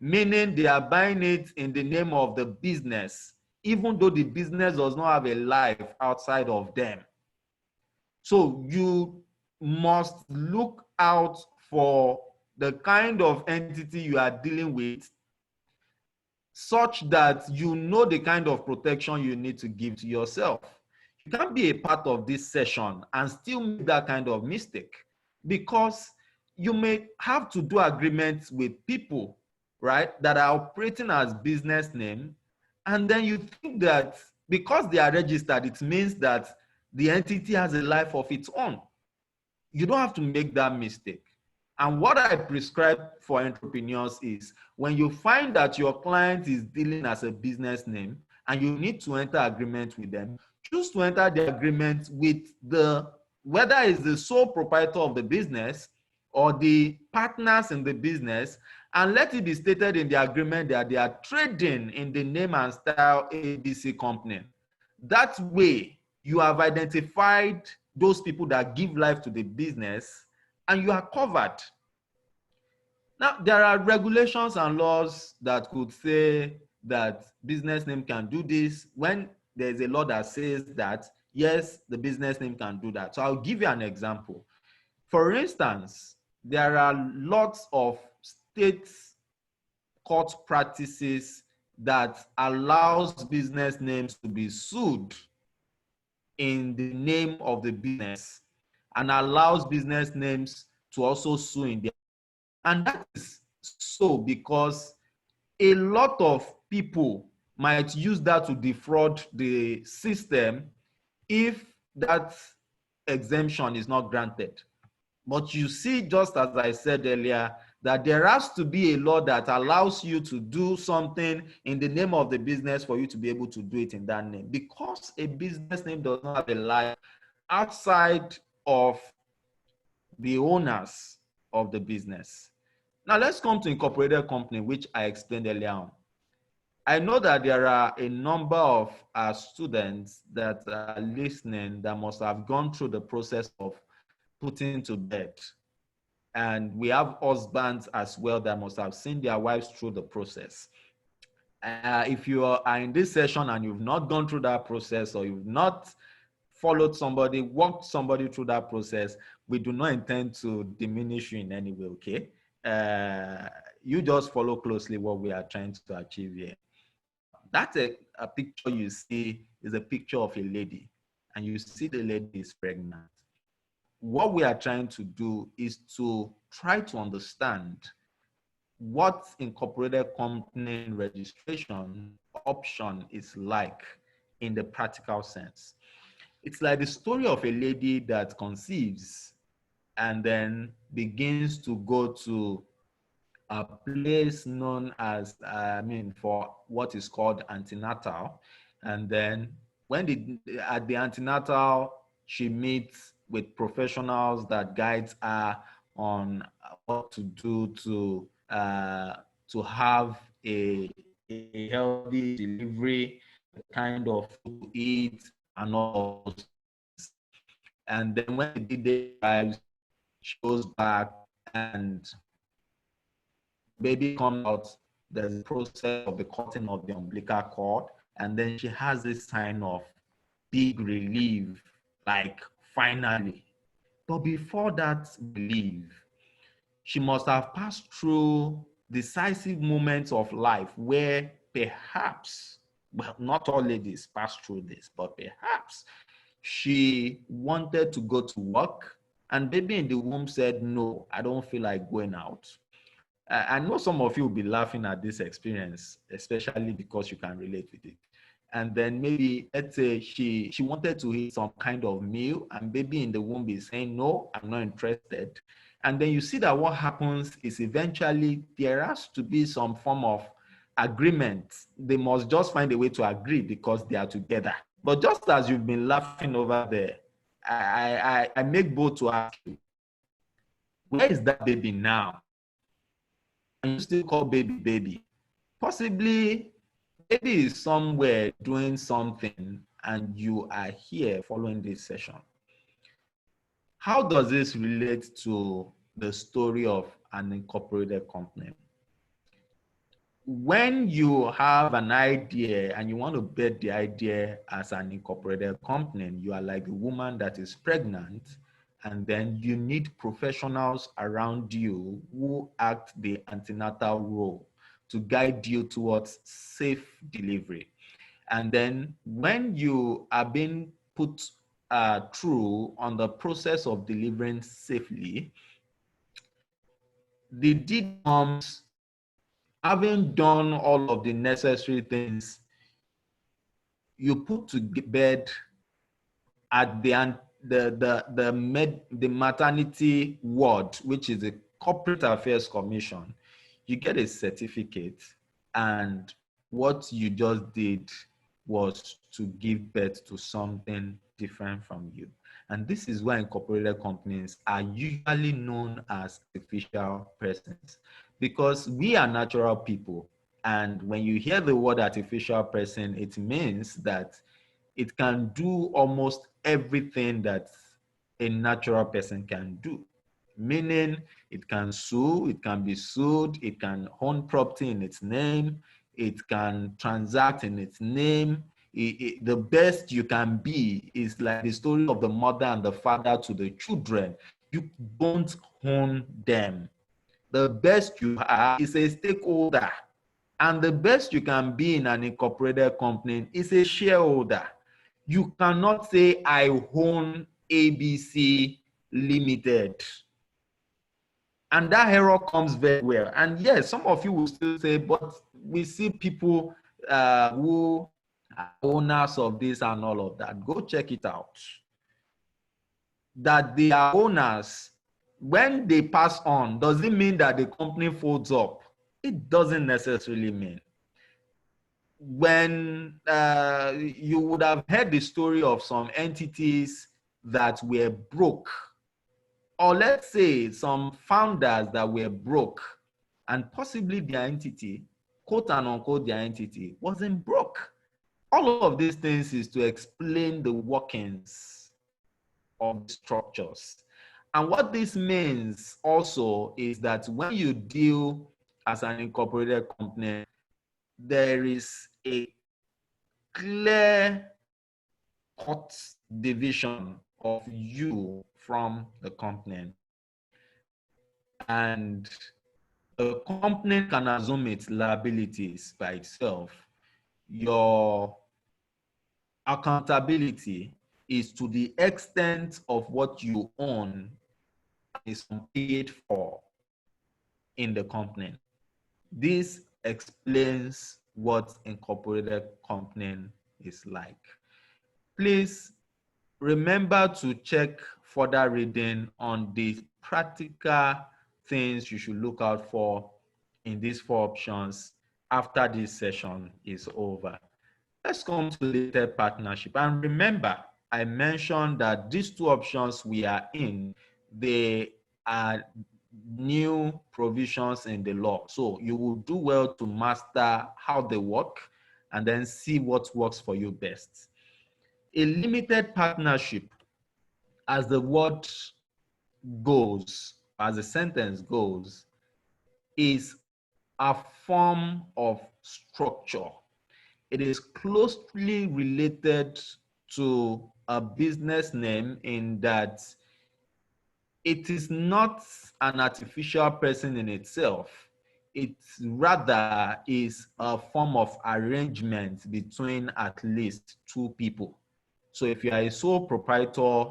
meaning they are buying it in the name of the business, even though the business does not have a life outside of them. So you must look out for the kind of entity you are dealing with, such that you know the kind of protection you need to give to yourself. You can't be a part of this session and still make that kind of mistake, because you may have to do agreements with people, right, that are operating as business name, and then you think that because they are registered, it means that the entity has a life of its own. You don't have to make that mistake. And what I prescribe for entrepreneurs is, when you find that your client is dealing as a business name and you need to enter agreement with them, choose to enter the agreement with whether it's the sole proprietor of the business or the partners in the business, and let it be stated in the agreement that they are trading in the name and style ABC company. That way, you have identified those people that give life to the business, and you are covered. Now, there are regulations and laws that could say that business name can do this. When there's a law that says that, yes, the business name can do that. So I'll give you an example. For instance, there are lots of state court practices that allows business names to be sued in the name of the business, and allows business names to also sue in their. And that is so because a lot of people might use that to defraud the system if that exemption is not granted. But you see, just as I said earlier, that there has to be a law that allows you to do something in the name of the business for you to be able to do it in that name, because a business name does not have a life outside of the owners of the business. Now let's come to incorporated company, which I explained earlier on. I know that there are a number of students that are listening that must have gone through the process of putting to bed. And we have husbands as well that must have seen their wives through the process. If you are in this session and you've not gone through that process, or you've not followed somebody, walked somebody through that process, we do not intend to diminish you in any way, okay? You just follow closely what we are trying to achieve here. That's a picture you see is a picture of a lady, and you see the lady is pregnant. what we are trying to do is to try to understand what incorporated company registration option is like in the practical sense. It's like the story of a lady that conceives and then begins to go to a place known as, for what is called antenatal. And then at the antenatal, she meets with professionals that guides her on what to do to have a healthy delivery, the kind of food to eat, and all. And then when the day arrives, she goes back and baby comes out. There's a process of the cutting of the umbilical cord, and then she has this sign of big relief, like finally. But before that relief, she must have passed through decisive moments of life where perhaps, well, not all ladies pass through this, but perhaps she wanted to go to work and baby in the womb said, no, I don't feel like going out. I know some of you will be laughing at this experience, especially because you can relate with it. And then maybe, let's say she wanted to eat some kind of meal and baby in the womb is saying, no, I'm not interested. And then you see that what happens is eventually there has to be some form of agreement. They must just find a way to agree because they are together. But just as you've been laughing over there, I make bold to ask you, where is that baby now? And you still call baby baby. Possibly baby is somewhere doing something and you are here following this session. How does this relate to the story of an incorporated company? When you have an idea and you want to bet the idea as an incorporated company, you are like the woman that is pregnant, and then you need professionals around you who act the antenatal role to guide you towards safe delivery. And then when you are being put through on the process of delivering safely, the deed comes, having done all of the necessary things, you put to bed at the maternity ward, which is the Corporate Affairs Commission. You get a certificate, and what you just did was to give birth to something different from you. And this is why incorporated companies are usually known as artificial persons, because we are natural people. And when you hear the word artificial person, it means that it can do almost everything that a natural person can do. Meaning it can sue, it can be sued, it can own property in its name, it can transact in its name. The best you can be is like the story of the mother and the father to the children. You don't own them. The best you are is a stakeholder. And the best you can be in an incorporated company is a shareholder. You cannot say, I own ABC Limited. And that error comes very well. And yes, some of you will still say, but we see people who are owners of this and all of that. Go check it out. That they are owners, when they pass on, does it mean that the company folds up? It doesn't necessarily mean. When you would have heard the story of some entities that were broke, or let's say some founders that were broke, and possibly their entity, quote and unquote, their entity wasn't broke. All of these things is to explain the workings of the structures. And what this means also is that when you deal as an incorporated company, there is a clear cut division of you from the company. And the company can assume its liabilities by itself. Your accountability is to the extent of what you own is paid for in the company. This explains what incorporated company is like. Please remember to check further reading on the practical things you should look out for in these 4 options after this session is over. Let's come to limited partnership. And remember, I mentioned that these 2 options we are in, they are new provisions in the law. So you will do well to master how they work and then see what works for you best. A limited partnership, as the word goes, as the sentence goes, is a form of structure. It is closely related to a business name in that it is not an artificial person in itself. It rather is a form of arrangement between at least 2 people. So if you are a sole proprietor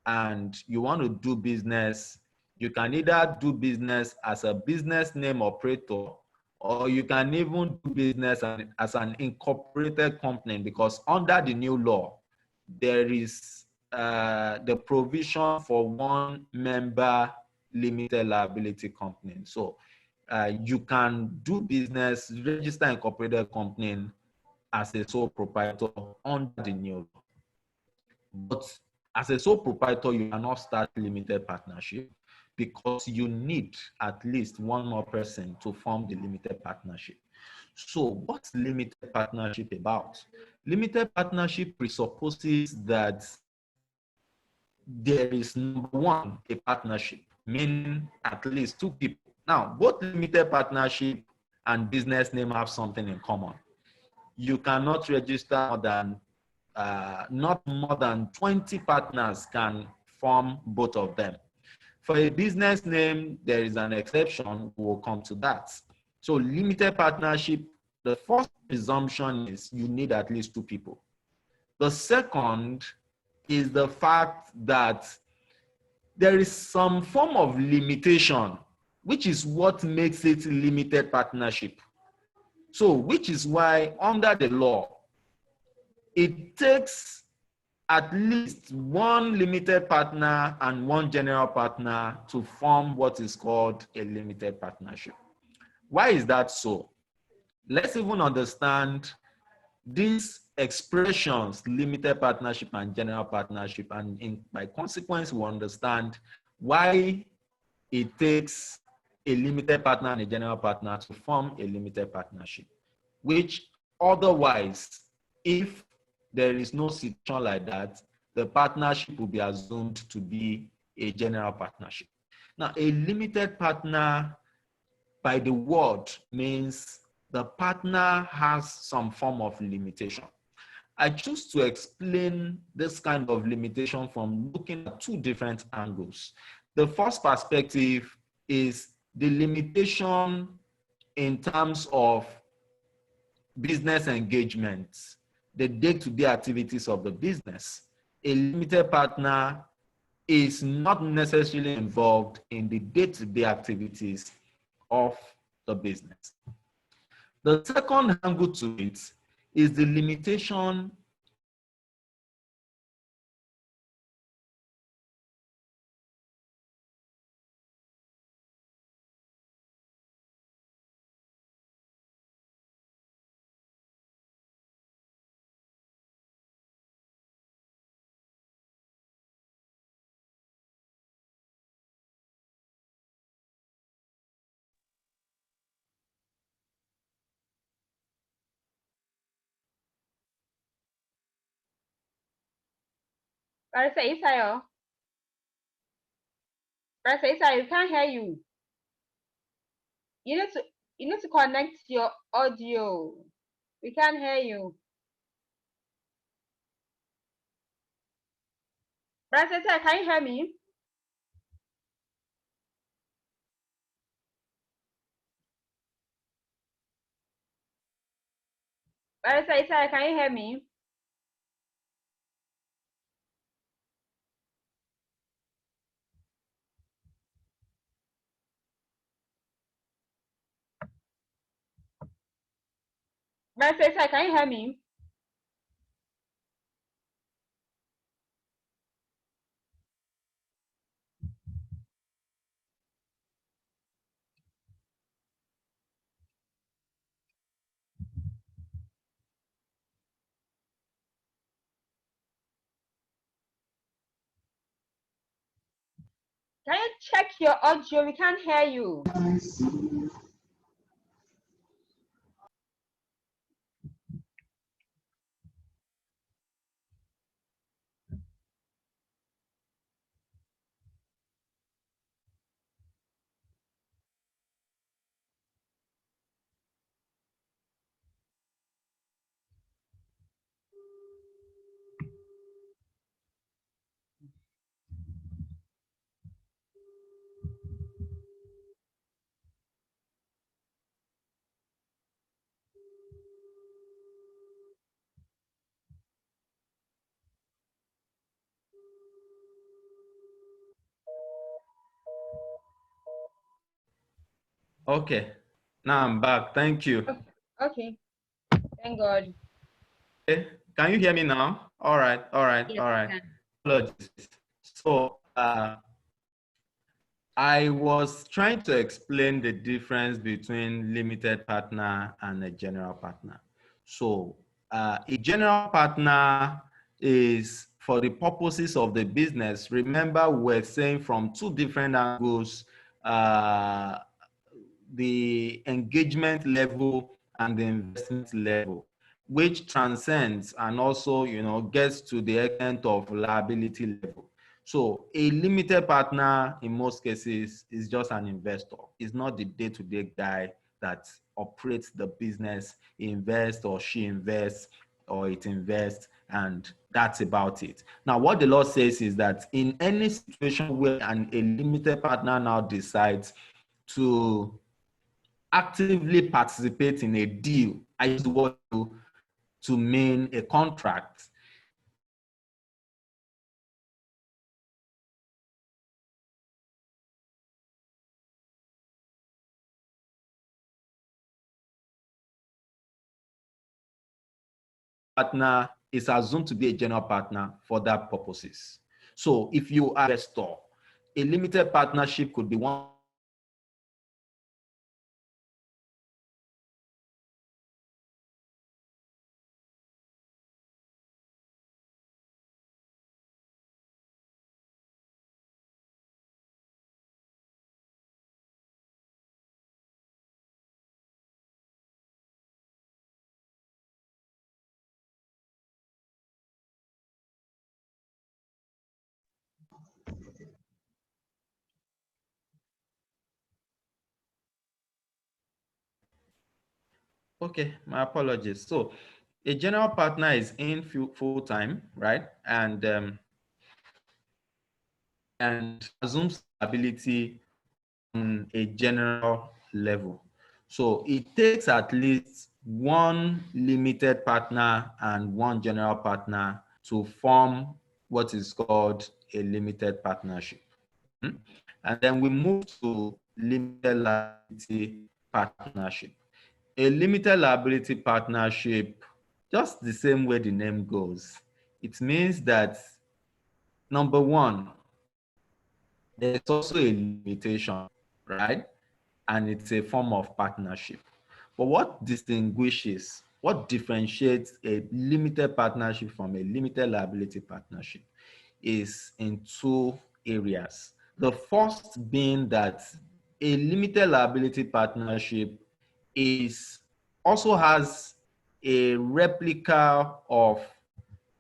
and you want to do business, you can either do business as a business name operator, or you can even do business as an incorporated company, because under the new law, there is the provision for 1 member limited liability company. So you can do business, register incorporated company as a sole proprietor under the new law. But as a sole proprietor, you cannot start limited partnership because you need at least 1 more person to form the limited partnership. So what's limited partnership about? Limited partnership presupposes that there is, number 1, a partnership, meaning at least 2 people. Now, both limited partnership and business name have something in common. You cannot register more than not more than 20 partners can form both of them. For a business name, there is an exception. We'll come to that. So limited partnership, the first presumption is you need at least 2 people. The second is the fact that there is some form of limitation, which is what makes it limited partnership. So, which is why under the law, it takes at least 1 limited partner and 1 general partner to form what is called a limited partnership. Why is that so? Let's even understand these expressions, limited partnership and general partnership, and by consequence, we understand why it takes a limited partner and a general partner to form a limited partnership, which otherwise, if there is no situation like that, the partnership will be assumed to be a general partnership. Now, a limited partner by the word means the partner has some form of limitation. I choose to explain this kind of limitation from looking at 2 different angles. The first perspective is the limitation in terms of business engagements, the day-to-day activities of the business. A limited partner is not necessarily involved in the day-to-day activities of the business. The second angle to it is the limitation Barrister Isayo. Barrister Isayo, we can't hear you. You need to connect your audio. We can't hear you. Barrister Isayo, can you hear me? Barrister Isayo, can you hear me? My face, can you hear me? Can you check your audio? We can't hear you. Okay, now I'm back. Thank you. Okay, thank God. Okay. Can you hear me now? All right, all right, Yes, all I right. can. Apologies. So I was trying to explain the difference between limited partner and a general partner. So a general partner is for the purposes of the business. Remember, we're saying from two different angles, the engagement level and the investment level, which transcends and also, gets to the extent of liability level. So a limited partner in most cases is just an investor. It's not the day-to-day guy that operates the business, invests or she invests or it invests, and that's about it. Now, what the law says is that in any situation where a limited partner now decides to actively participate in a deal, I use the word to mean a contract, partner is assumed to be a general partner for that purposes. So if you are a investor, a limited partnership could be one Okay, my apologies. So a general partner is in full time, right? And assumes ability on a general level. So it takes at least one limited partner and one general partner to form what is called a limited partnership. And then we move to limited liability partnership. A limited liability partnership, just the same way the name goes, it means that, number one, there's also a limitation, right? And it's a form of partnership. But what differentiates a limited partnership from a limited liability partnership is in two areas. The first being that a limited liability partnership also has a replica of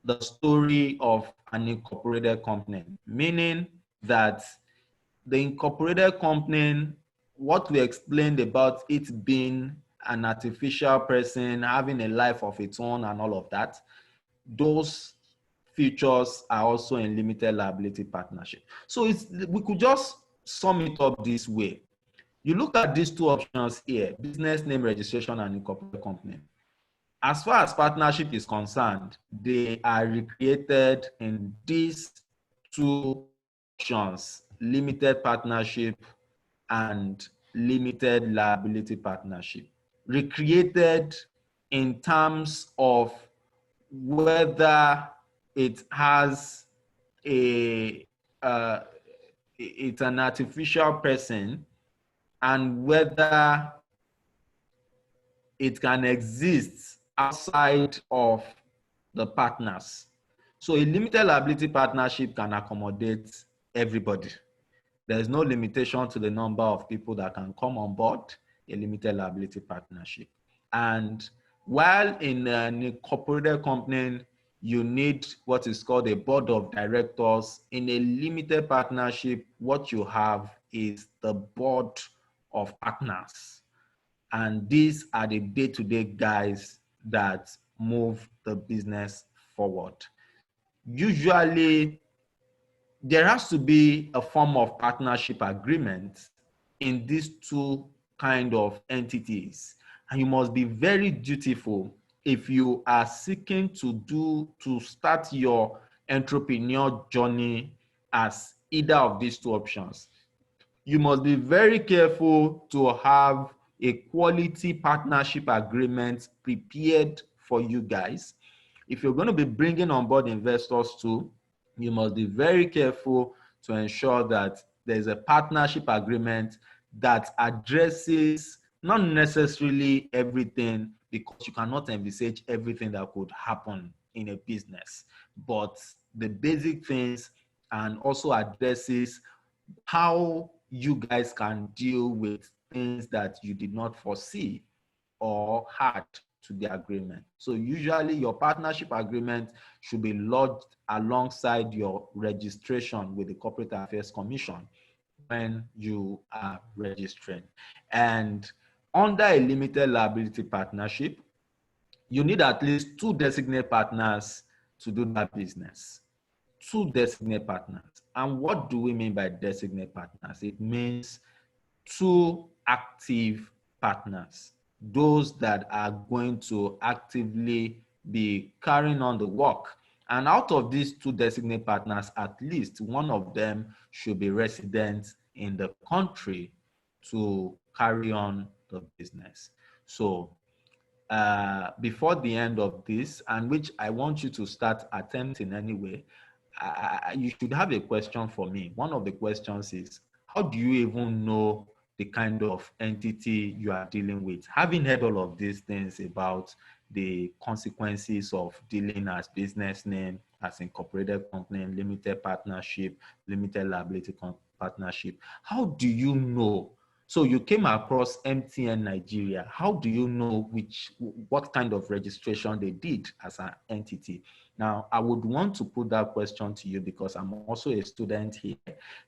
the story of an incorporated company, meaning that the incorporated company, what we explained about it being an artificial person, having a life of its own and all of that, those features are also in limited liability partnership. So we could just sum it up this way. You look at these two options here, business name registration and incorporated company. As far as partnership is concerned, they are recreated in these two options, limited partnership and limited liability partnership, recreated in terms of whether it has it's an artificial person and whether it can exist outside of the partners. So a limited liability partnership can accommodate everybody. There's no limitation to the number of people that can come on board a limited liability partnership. And while in an incorporated company, you need what is called a board of directors. In a limited partnership, what you have is the board of partners. And these are the day-to-day guys that move the business forward. Usually, there has to be a form of partnership agreement in these two kind of entities. And you must be very dutiful if you are seeking to start your entrepreneur journey as either of these two options. You must be very careful to have a quality partnership agreement prepared for you guys. If you're going to be bringing on board investors too, you must be very careful to ensure that there's a partnership agreement that addresses not necessarily everything, because you cannot envisage everything that could happen in a business, but the basic things, and also addresses how you guys can deal with things that you did not foresee or had to the agreement. So usually your partnership agreement should be lodged alongside your registration with the Corporate Affairs Commission when you are registering. And under a limited liability partnership, you need at least 2 designated partners to do that business. 2 designated partners. And what do we mean by designated partners? It means 2 active partners, those that are going to actively be carrying on the work. And out of these 2 designated partners, at least one of them should be resident in the country to carry on the business. So before the end of this, and which I want you to start attempting anyway, you should have a question for me. One of the questions is, how do you even know the kind of entity you are dealing with? Having heard all of these things about the consequences of dealing as business name, as incorporated company, limited partnership, limited liability partnership, how do you know? So you came across MTN Nigeria. How do you know what kind of registration they did as an entity? Now, I would want to put that question to you because I'm also a student here.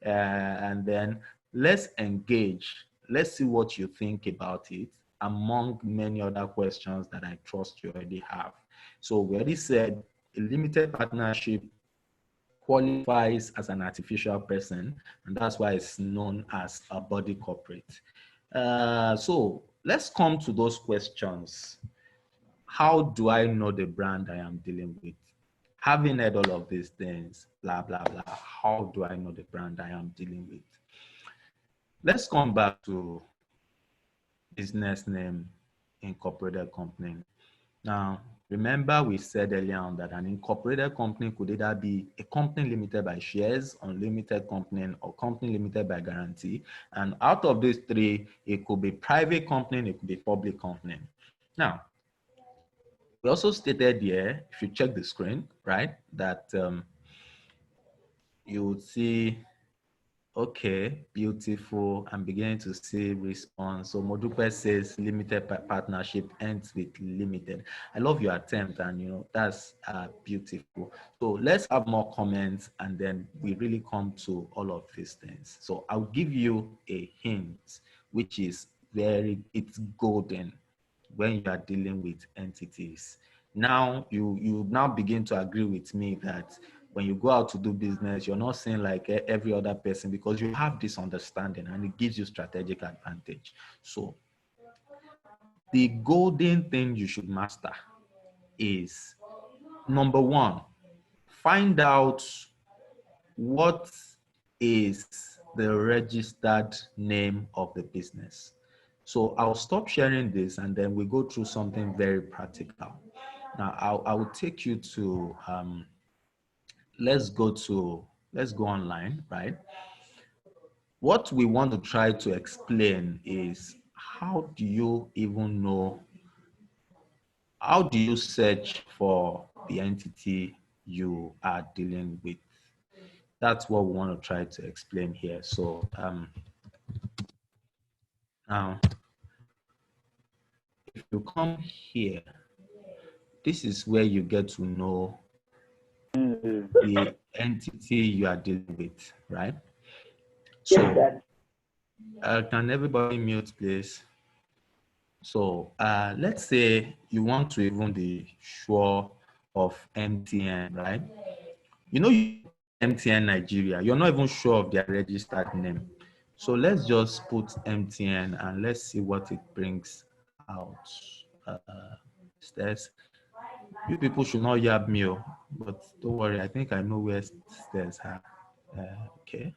And then let's engage. Let's see what you think about it, among many other questions that I trust you already have. So we already said a limited partnership qualifies as an artificial person, and that's why it's known as a body corporate. So let's come to those questions. How do I know the brand I am dealing with? Having heard all of these things, blah, blah, blah, how do I know the brand I am dealing with? Let's come back to business name, incorporated company. Now, remember we said earlier on that an incorporated company could either be a company limited by shares, unlimited company, or company limited by guarantee. And out of these 3, it could be private company, it could be public company. Now, we also stated here, if you check the screen, right, that you would see, okay, beautiful. I'm beginning to see response. So Modupe says limited partnership ends with limited. I love your attempt, and that's beautiful. So let's have more comments, and then we really come to all of these things. So I'll give you a hint, which is it's golden when you are dealing with entities. Now you now begin to agree with me that when you go out to do business, you're not saying like every other person, because you have this understanding and it gives you strategic advantage. So the golden thing you should master is, number 1, find out what is the registered name of the business. So I'll stop sharing this and then we go through something very practical. Now I will take you to, let's go online, right? What we want to try to explain is how do you even know, how do you search for the entity you are dealing with? That's what we want to try to explain here. So now, if you come here, this is where you get to know the entity you are dealing with, right? So, can everybody mute, please? So, let's say you want to even be sure of MTN, right? You know, MTN Nigeria, you're not even sure of their registered name. So let's just put MTN and let's see what it brings out. Stairs. You people should not yab me, but don't worry, I think I know where stairs are. Okay.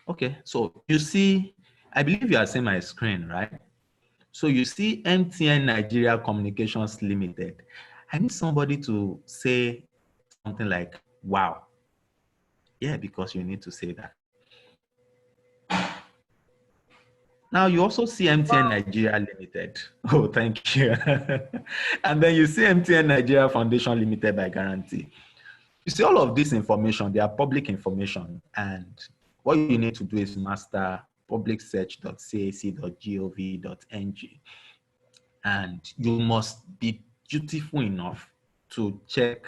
Okay, so you see, I believe you are seeing my screen, right? So you see MTN Nigeria Communications Limited. I need somebody to say something like, wow. Yeah, because you need to say that. Now you also see MTN Nigeria Limited. Oh, thank you. And then you see MTN Nigeria Foundation Limited by guarantee. You see all of this information, they are public information. And what you need to do is master publicsearch.cac.gov.ng. And you must be dutiful enough to check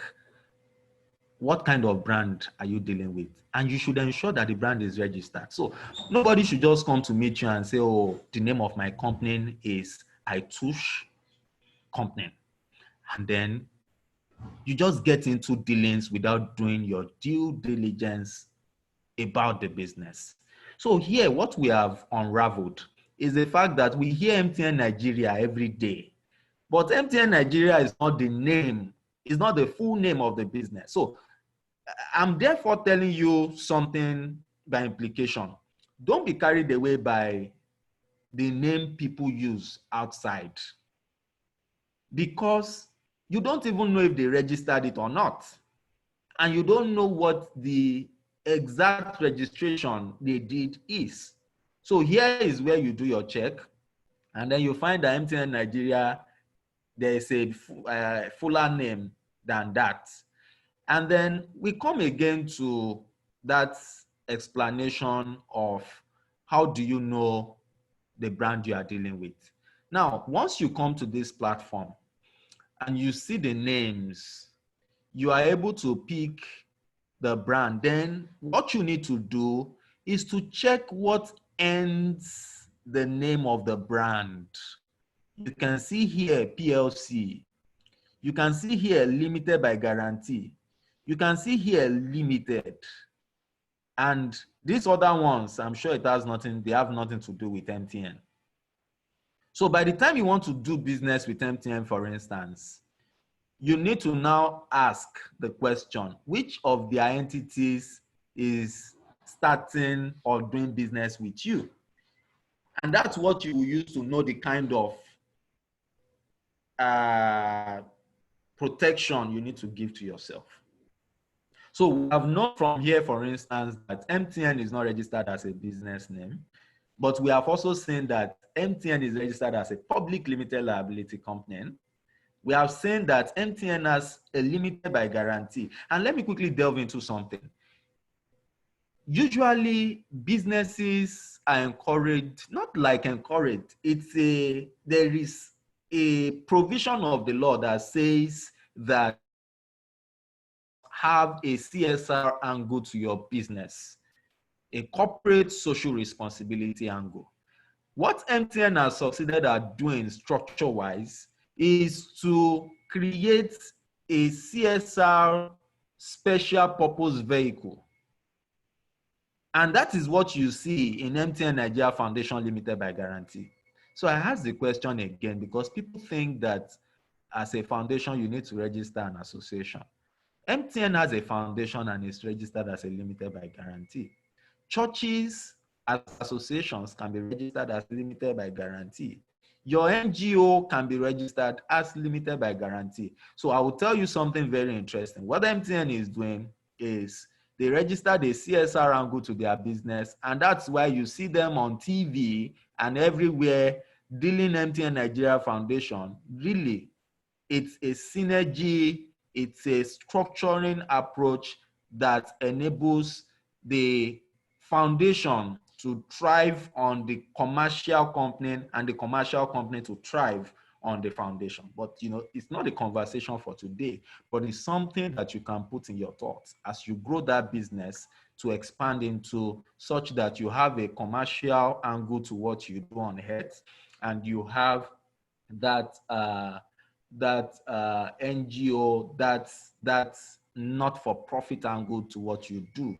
what kind of brand are you dealing with. And you should ensure that the brand is registered. So nobody should just come to meet you and say, oh, the name of my company is Itush Company. And then you just get into dealings without doing your due diligence about the business. So here, what we have unraveled is the fact that we hear MTN Nigeria every day, but MTN Nigeria is not the name, it's not the full name of the business. So I'm therefore telling you something by implication. Don't be carried away by the name people use outside, because you don't even know if they registered it or not. And you don't know what the exact registration they did is. So here is where you do your check. And then you find that MTN Nigeria, there is a fuller name than that. And then we come again to that explanation of how do you know the brand you are dealing with. Now, once you come to this platform and you see the names, you are able to pick the brand. Then what you need to do is to check what ends the name of the brand. You can see here PLC. You can see here limited by guarantee. You can see here limited. And these other ones, I'm sure it has nothing, they have nothing to do with MTN. So by the time you want to do business with MTN, for instance, you need to now ask the question, which of their entities is starting or doing business with you? And that's what you will use to know the kind of protection you need to give to yourself. So we have known from here, for instance, that MTN is not registered as a business name, but we have also seen that MTN is registered as a public limited liability company. We have seen that MTN has a limited by guarantee. And let me quickly delve into something. Usually businesses are encouraged, not like encouraged, there is a provision of the law that says that have a CSR angle to your business, a corporate social responsibility angle. What MTN has succeeded at doing structure-wise is to create a CSR special purpose vehicle. And that is what you see in MTN Nigeria Foundation Limited by guarantee. So I asked the question again because people think that as a foundation, you need to register an association. MTN has a foundation and is registered as a limited by guarantee. Churches as associations can be registered as limited by guarantee. Your NGO can be registered as limited by guarantee. So I will tell you something very interesting. What MTN is doing is they registered a CSR angle to their business, and that's why you see them on TV and everywhere dealing MTN Nigeria Foundation. Really, it's a synergy, it's a structuring approach that enables the foundation to thrive on the commercial company and the commercial company to thrive on the foundation. But it's not a conversation for today, but it's something that you can put in your thoughts as you grow that business to expand into, such that you have a commercial angle to what you do on health, and you have that NGO, that's not-for-profit angle to what you do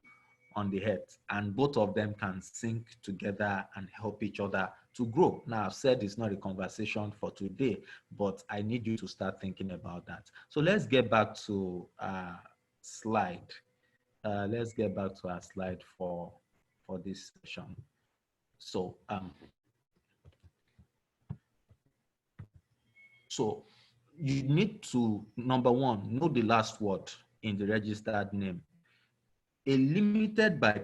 on the head, and both of them can sync together and help each other to grow. Now, I've said it's not a conversation for today, but I need you to start thinking about that. So let's get back to our slide. Let's get back to our slide for this session. So, you need to, number one, know the last word in the registered name. A limited by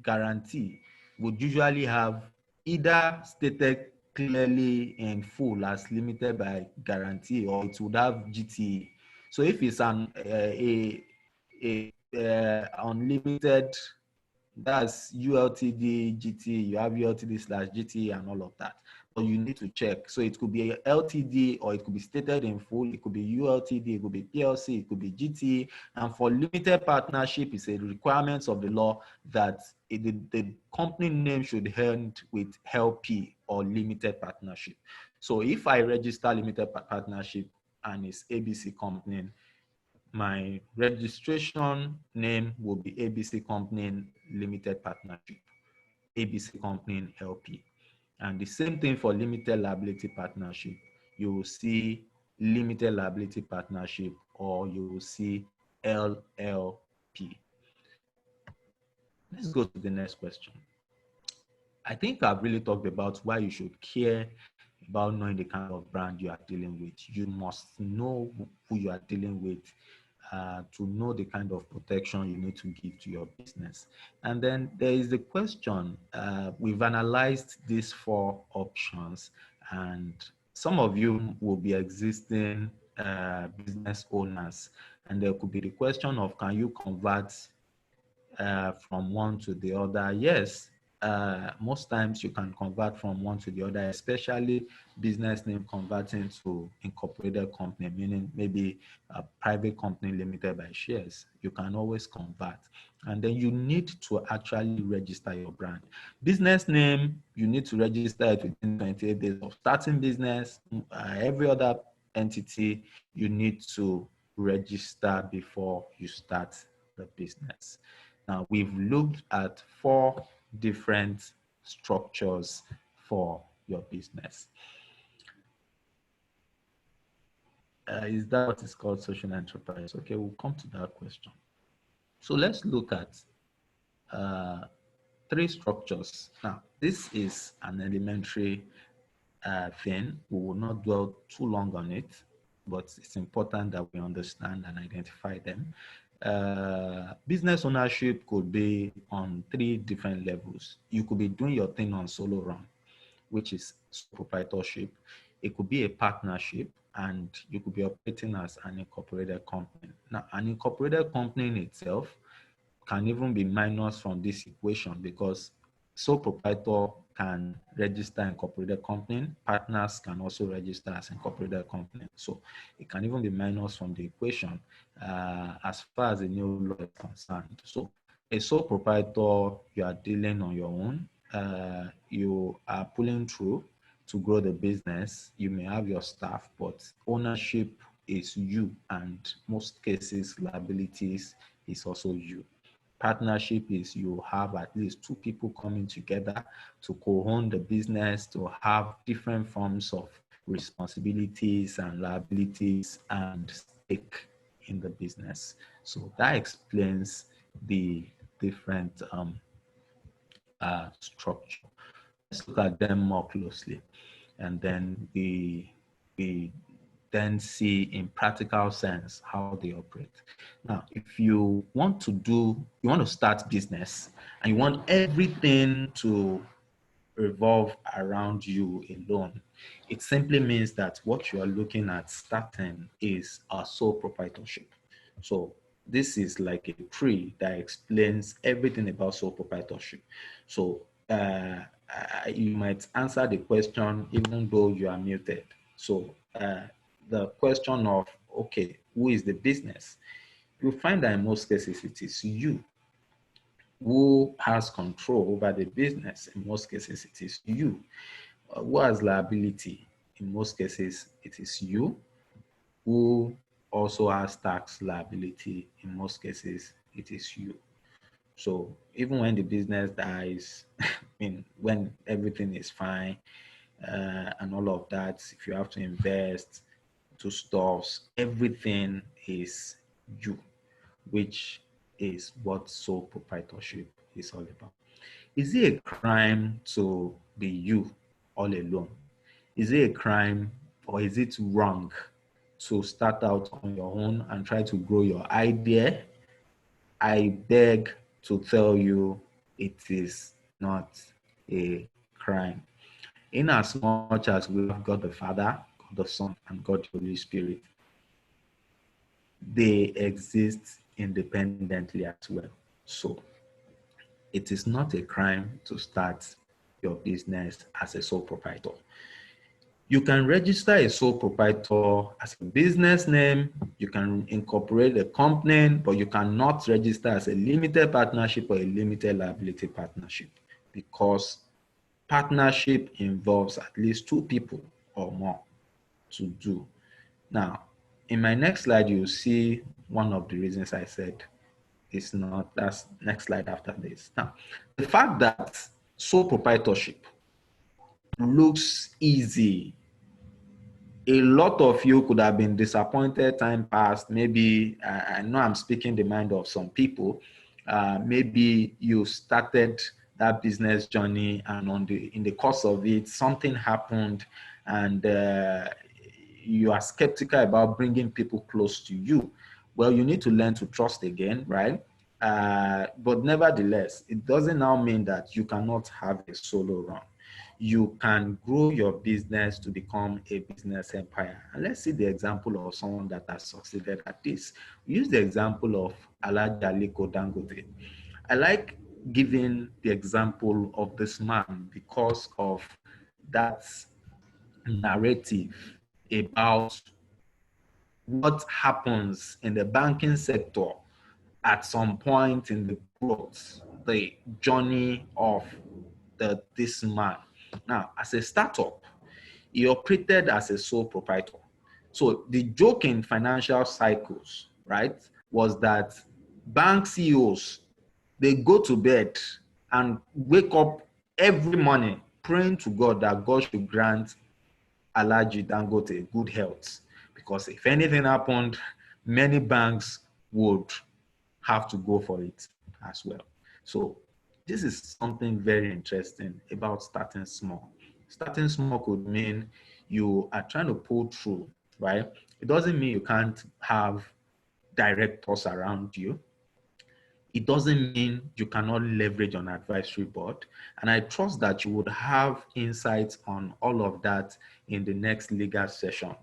guarantee would usually have either stated clearly in full as limited by guarantee, or it would have GTE. So if it's an unlimited, that's ULTD GT, you have ULTD/GT and all of that. But you need to check. So it could be LTD, or it could be stated in full. It could be ULTD, it could be PLC, it could be GT. And for limited partnership, it's a requirement of the law that the company name should end with LP or limited partnership. So if I register limited partnership and it's ABC Company, my registration name will be ABC Company Limited Partnership, ABC Company LP. And the same thing for limited liability partnership. You will see limited liability partnership, or you will see LLP. Let's go to the next question. I think I've really talked about why you should care about knowing the kind of brand you are dealing with. You must know who you are dealing with to know the kind of protection you need to give to your business. And then there is the question, we've analyzed these 4 options, and some of you will be existing business owners, and there could be the question of, can you convert from one to the other? Yes. Most times you can convert from one to the other, especially business name converting to incorporated company, meaning maybe a private company limited by shares. You can always convert. And then you need to actually register your brand. Business name, you need to register it within 28 days of starting business. Every other entity, you need to register before you start the business. Now, we've looked at 4 different structures for your business. Is that what is called social enterprise? Okay, we'll come to that question. So let's look at 3 structures. Now, this is an elementary thing. We will not dwell too long on it, but it's important that we understand and identify them. Business ownership could be on 3 different levels. You could be doing your thing on solo run, which is proprietorship. It could be a partnership, and you could be operating as an incorporated company. Now, an incorporated company in itself can even be minus from this equation, because sole proprietor can register incorporated company. Partners can also register as incorporated company. So it can even be minus from the equation as far as the new law is concerned. So a sole proprietor, you are dealing on your own. You are pulling through to grow the business. You may have your staff, but ownership is you, and most cases liabilities is also you. Partnership is you have at least two people coming together to co-own the business, to have different forms of responsibilities and liabilities and stake in the business. So that explains the different structure. Let's look at them more closely, and then we then see in practical sense how they operate. Now, if you want to start business and you want everything to revolve around you alone, it simply means that what you are looking at starting is a sole proprietorship. So this is like a tree that explains everything about sole proprietorship. So you might answer the question even though you are muted. So the question of, okay, who is the business? You'll find that in most cases it is you. Who has control over the business? In most cases it is you. Who has liability? In most cases it is you. Who also has tax liability? In most cases it is you. So even when the business dies, when everything is fine and all of that, if you have to invest to stuffs, everything is you, which is what sole proprietorship is all about. Is it a crime to be you all alone? Is it a crime or is it wrong to start out on your own and try to grow your idea? I beg to tell you it is not a crime. In as much as we have God the Father, God the Son, and God the Holy Spirit, they exist independently as well. So it is not a crime to start your business as a sole proprietor. You can register a sole proprietor as a business name, you can incorporate a company, but you cannot register as a limited partnership or a limited liability partnership, because partnership involves at least two people or more to do. Now, in my next slide, you'll see one of the reasons I said it's not. That's next slide after this. Now, the fact that sole proprietorship looks easy, a lot of you could have been disappointed time past. Maybe, I know I'm speaking the mind of some people, maybe you started that business journey and in the course of it, something happened and you are skeptical about bringing people close to you. Well, you need to learn to trust again, right? But nevertheless, it doesn't now mean that you cannot have a solo run. You can grow your business to become a business empire. And let's see the example of someone that has succeeded at this. We use the example of Alhaji Aliko Dangote. I like giving the example of this man because of that narrative about what happens in the banking sector at some point in the growth, the journey of this man. Now, as a startup, he operated as a sole proprietor. So the joke in financial cycles, right, was that bank CEOs, they go to bed and wake up every morning praying to God that God should grant Alhaji Dangote good health. Because if anything happened, many banks would have to go for it as well. So this is something very interesting about starting small. Starting small could mean you are trying to pull through, right? It doesn't mean you can't have directors around you. It doesn't mean you cannot leverage an advisory board. And I trust that you would have insights on all of that in the next legal session.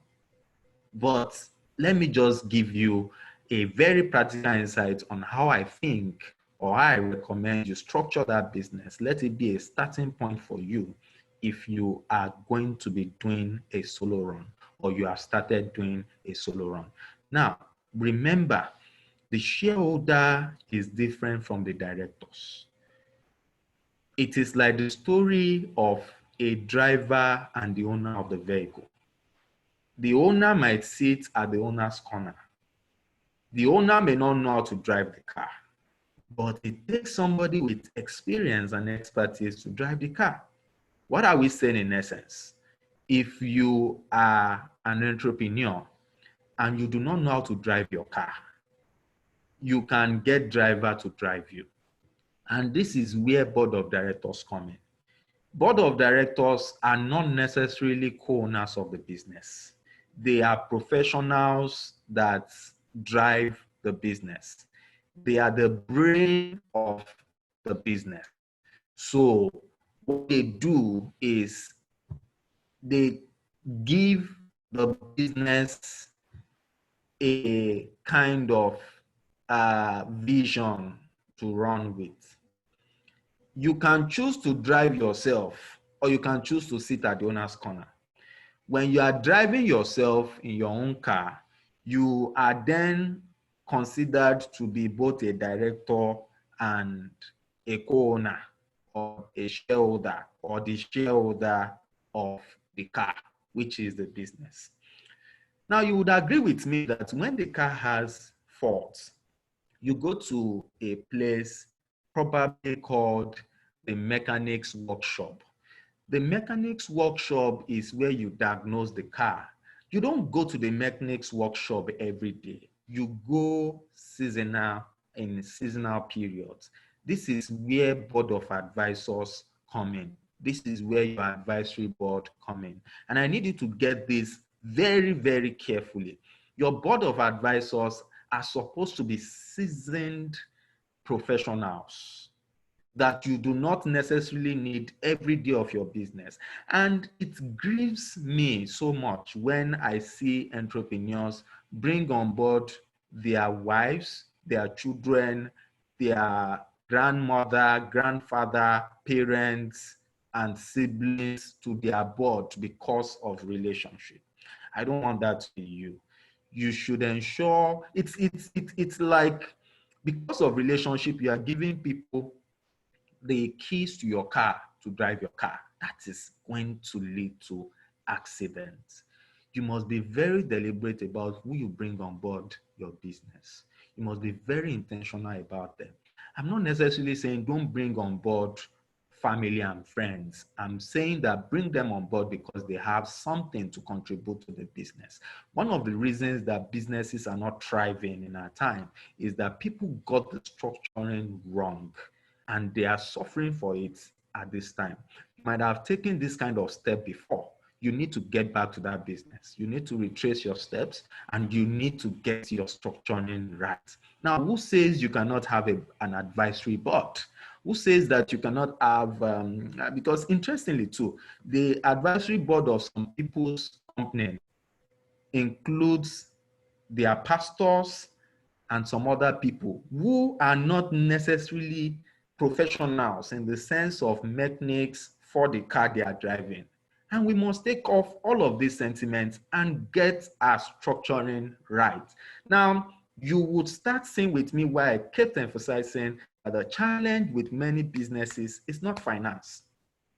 But let me just give you a very practical insight on how I think or I recommend you structure that business. Let it be a starting point for you if you are going to be doing a solo run or you have started doing a solo run. Now, remember, the shareholder is different from the directors. It is like the story of a driver and the owner of the vehicle. The owner might sit at the owner's corner. The owner may not know how to drive the car. but it takes somebody with experience and expertise to drive the car. What are we saying in essence? If you are an entrepreneur and you do not know how to drive your car, you can get driver to drive you. And this is where board of directors come in. Board of directors are not necessarily co-owners of the business. They are professionals that drive the business. They are the brain of the business. So what they do is they give the business a kind of vision to run with. You can choose to drive yourself, or you can choose to sit at the owner's corner. When you are driving yourself in your own car, you are then considered to be both a director and a co-owner, or a shareholder, or the shareholder of the car, which is the business. Now, you would agree with me that when the car has faults, you go to a place probably called the mechanic's workshop. The mechanic's workshop is where you diagnose the car. You don't go to the mechanic's workshop every day. You go in seasonal periods. This is where board of advisors come in. This is where your advisory board come in. And I need you to get this very, very carefully. Your board of advisors are supposed to be seasoned professionals that you do not necessarily need every day of your business. And it grieves me so much when I see entrepreneurs bring on board their wives, their children, their grandmother, grandfather, parents, and siblings to their board because of relationship. I don't want that to be you. You should ensure it's like, because of relationship, you are giving people the keys to your car to drive your car. That is going to lead to accidents. You must be very deliberate about who you bring on board your business. You must be very intentional about them. I'm not necessarily saying don't bring on board family and friends. I'm saying that bring them on board because they have something to contribute to the business. One of the reasons that businesses are not thriving in our time is that people got the structuring wrong, and they are suffering for it at this time. You might have taken this kind of step before. You need to get back to that business. You need to retrace your steps, and you need to get your structuring right. Now, who says you cannot have an advisory board? Who says that you cannot have, because interestingly too, the advisory board of some people's company includes their pastors and some other people who are not necessarily professionals in the sense of mechanics for the car they are driving. And we must take off all of these sentiments and get our structuring right. Now, you would start seeing with me why I kept emphasizing that the challenge with many businesses is not finance.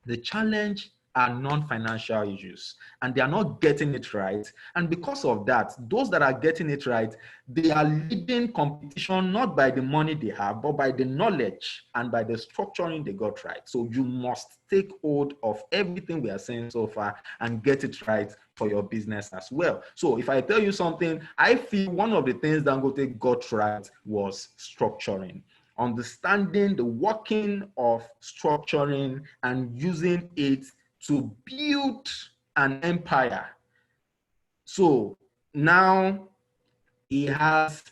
The challenge are non-financial issues, and they are not getting it right. And because of that, those that are getting it right, they are leading competition not by the money they have, but by the knowledge and by the structuring they got right. So you must take hold of everything we are saying so far and get it right for your business as well. So if I tell you something, I feel one of the things Dangote got right was structuring. Understanding the working of structuring and using it to build an empire. So now he has,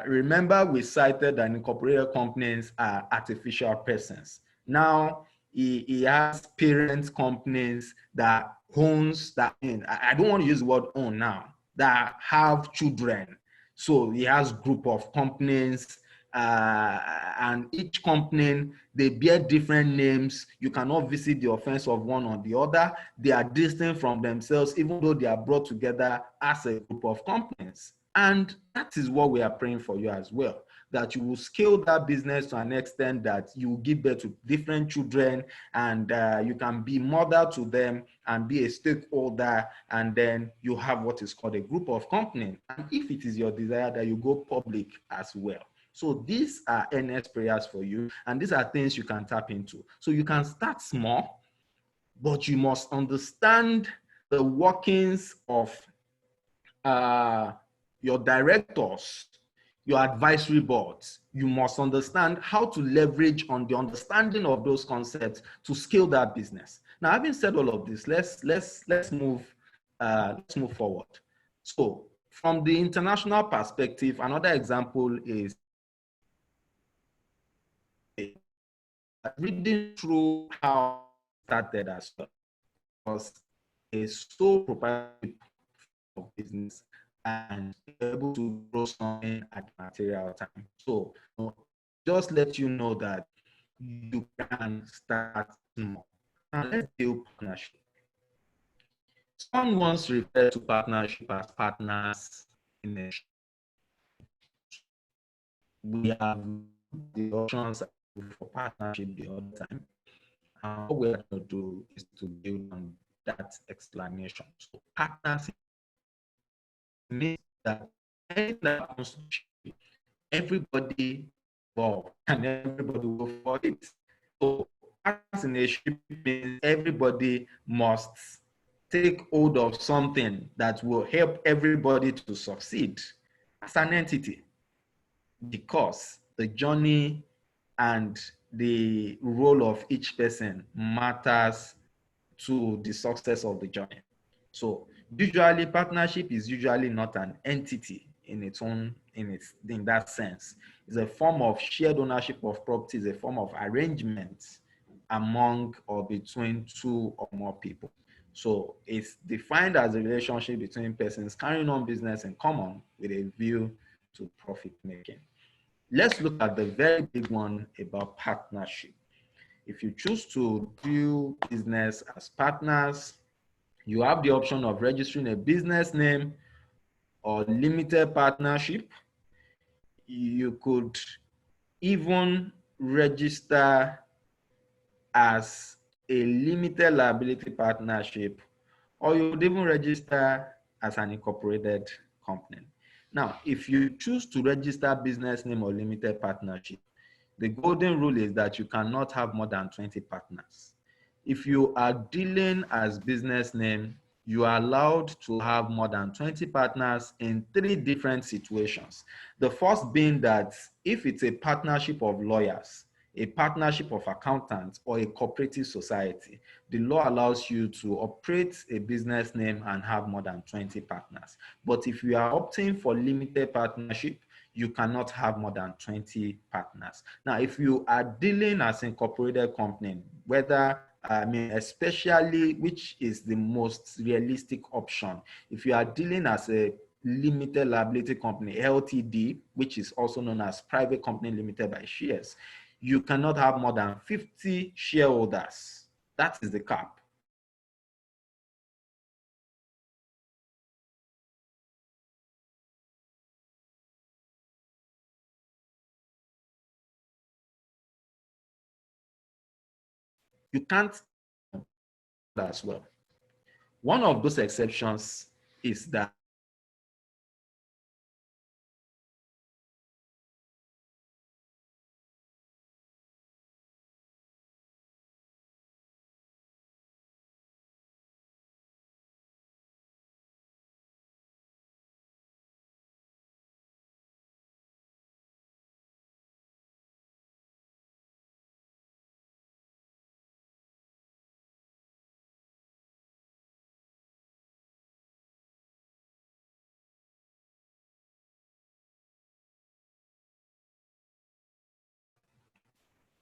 remember we cited that incorporated companies are artificial persons. Now he has parent companies that owns that, I don't want to use the word own now, that have children. So he has group of companies, and each company, they bear different names. You cannot visit the offense of one or the other. They are distinct from themselves, even though they are brought together as a group of companies. And that is what we are praying for you as well, that you will scale that business to an extent that you will give birth to different children, and you can be mother to them and be a stakeholder, and then you have what is called a group of companies. And if it is your desire that you go public as well. So these are earnest prayers for you, and these are things you can tap into. So you can start small, but you must understand the workings of your directors, your advisory boards. You must understand how to leverage on the understanding of those concepts to scale that business. Now, having said all of this, let's move forward. So, from the international perspective, another example is reading through how it started as well. Was a sole proprietorship of business and able to grow something at material time. So just let you know that you can start small. Now let's do partnership. Someone once referred to partnership as partners in a ship. We have the options for partnership the other time. And what we're going to do is to build on that explanation. So partnership means that anything that happens to everybody involved and everybody will for it. So partners in a ship means everybody must take hold of something that will help everybody to succeed as an entity, because the journey and the role of each person matters to the success of the journey. So usually partnership is usually not an entity in its own, in that sense. It's a form of shared ownership of property, is a form of arrangement among or between two or more people. So it's defined as a relationship between persons carrying on business in common with a view to profit making. Let's look at the very big one about partnership. If you choose to do business as partners, you have the option of registering a business name or limited partnership. You could even register as a limited liability partnership, or you would even register as an incorporated company. Now, if you choose to register business name or limited partnership, the golden rule is that you cannot have more than 20 partners. If you are dealing as business name, you are allowed to have more than 20 partners in 3 different situations. The first being that if it's a partnership of lawyers, a partnership of accountants, or a cooperative society, the law allows you to operate a business name and have more than 20 partners. But if you are opting for limited partnership, you cannot have more than 20 partners. Now, if you are dealing as an incorporated company, whether, especially, which is the most realistic option, if you are dealing as a limited liability company, LTD, which is also known as private company limited by shares, you cannot have more than 50 shareholders. That is the cap. You can't as well. One of those exceptions is that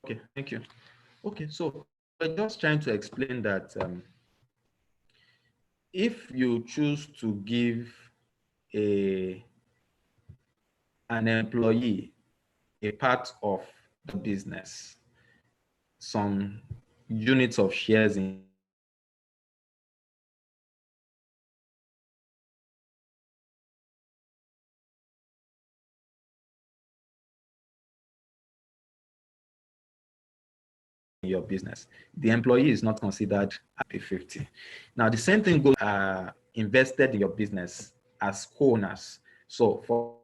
okay, thank you. Okay, so we're just trying to explain that if you choose to give an employee a part of the business, some units of shares in your business, the employee is not considered at a 50. Now, the same thing goes invested in your business as co-owners. So for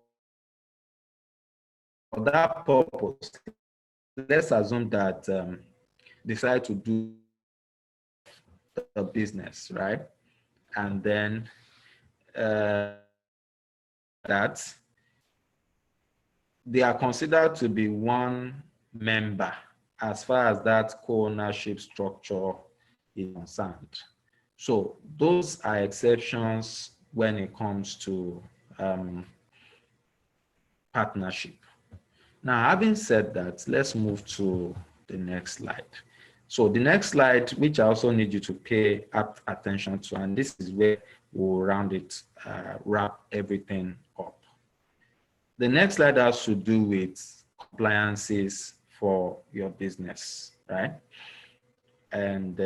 for that purpose, let's assume that decide to do the business, right? And then that they are considered to be one member as far as that co-ownership structure is concerned. So those are exceptions when it comes to partnership. Now, having said that, let's move to the next slide. So the next slide, which I also need you to pay attention to, and this is where we'll round it, wrap everything up. The next slide has to do with compliances for your business, right? And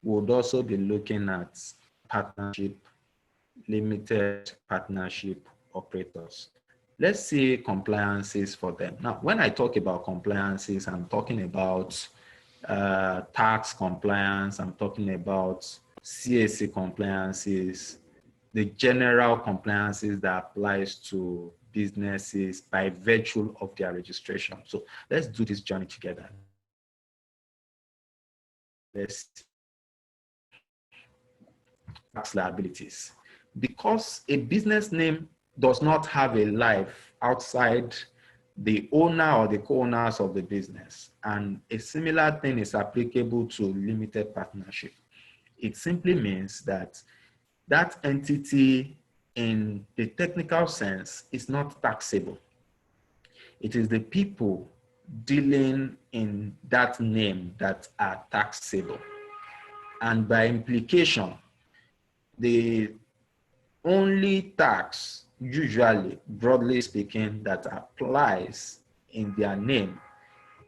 we'll also be looking at partnership, limited partnership operators. Let's see compliances for them. Now, when I talk about compliances, I'm talking about tax compliance, I'm talking about CAC compliances, the general compliances that applies to businesses by virtue of their registration. So let's do this journey together. Let's tax liabilities. Because a business name does not have a life outside the owner or the co-owners of the business, and a similar thing is applicable to limited partnership. It simply means that that entity in the technical sense is not taxable. It is the people dealing in that name that are taxable. And by implication, the only tax, usually, broadly speaking, that applies in their name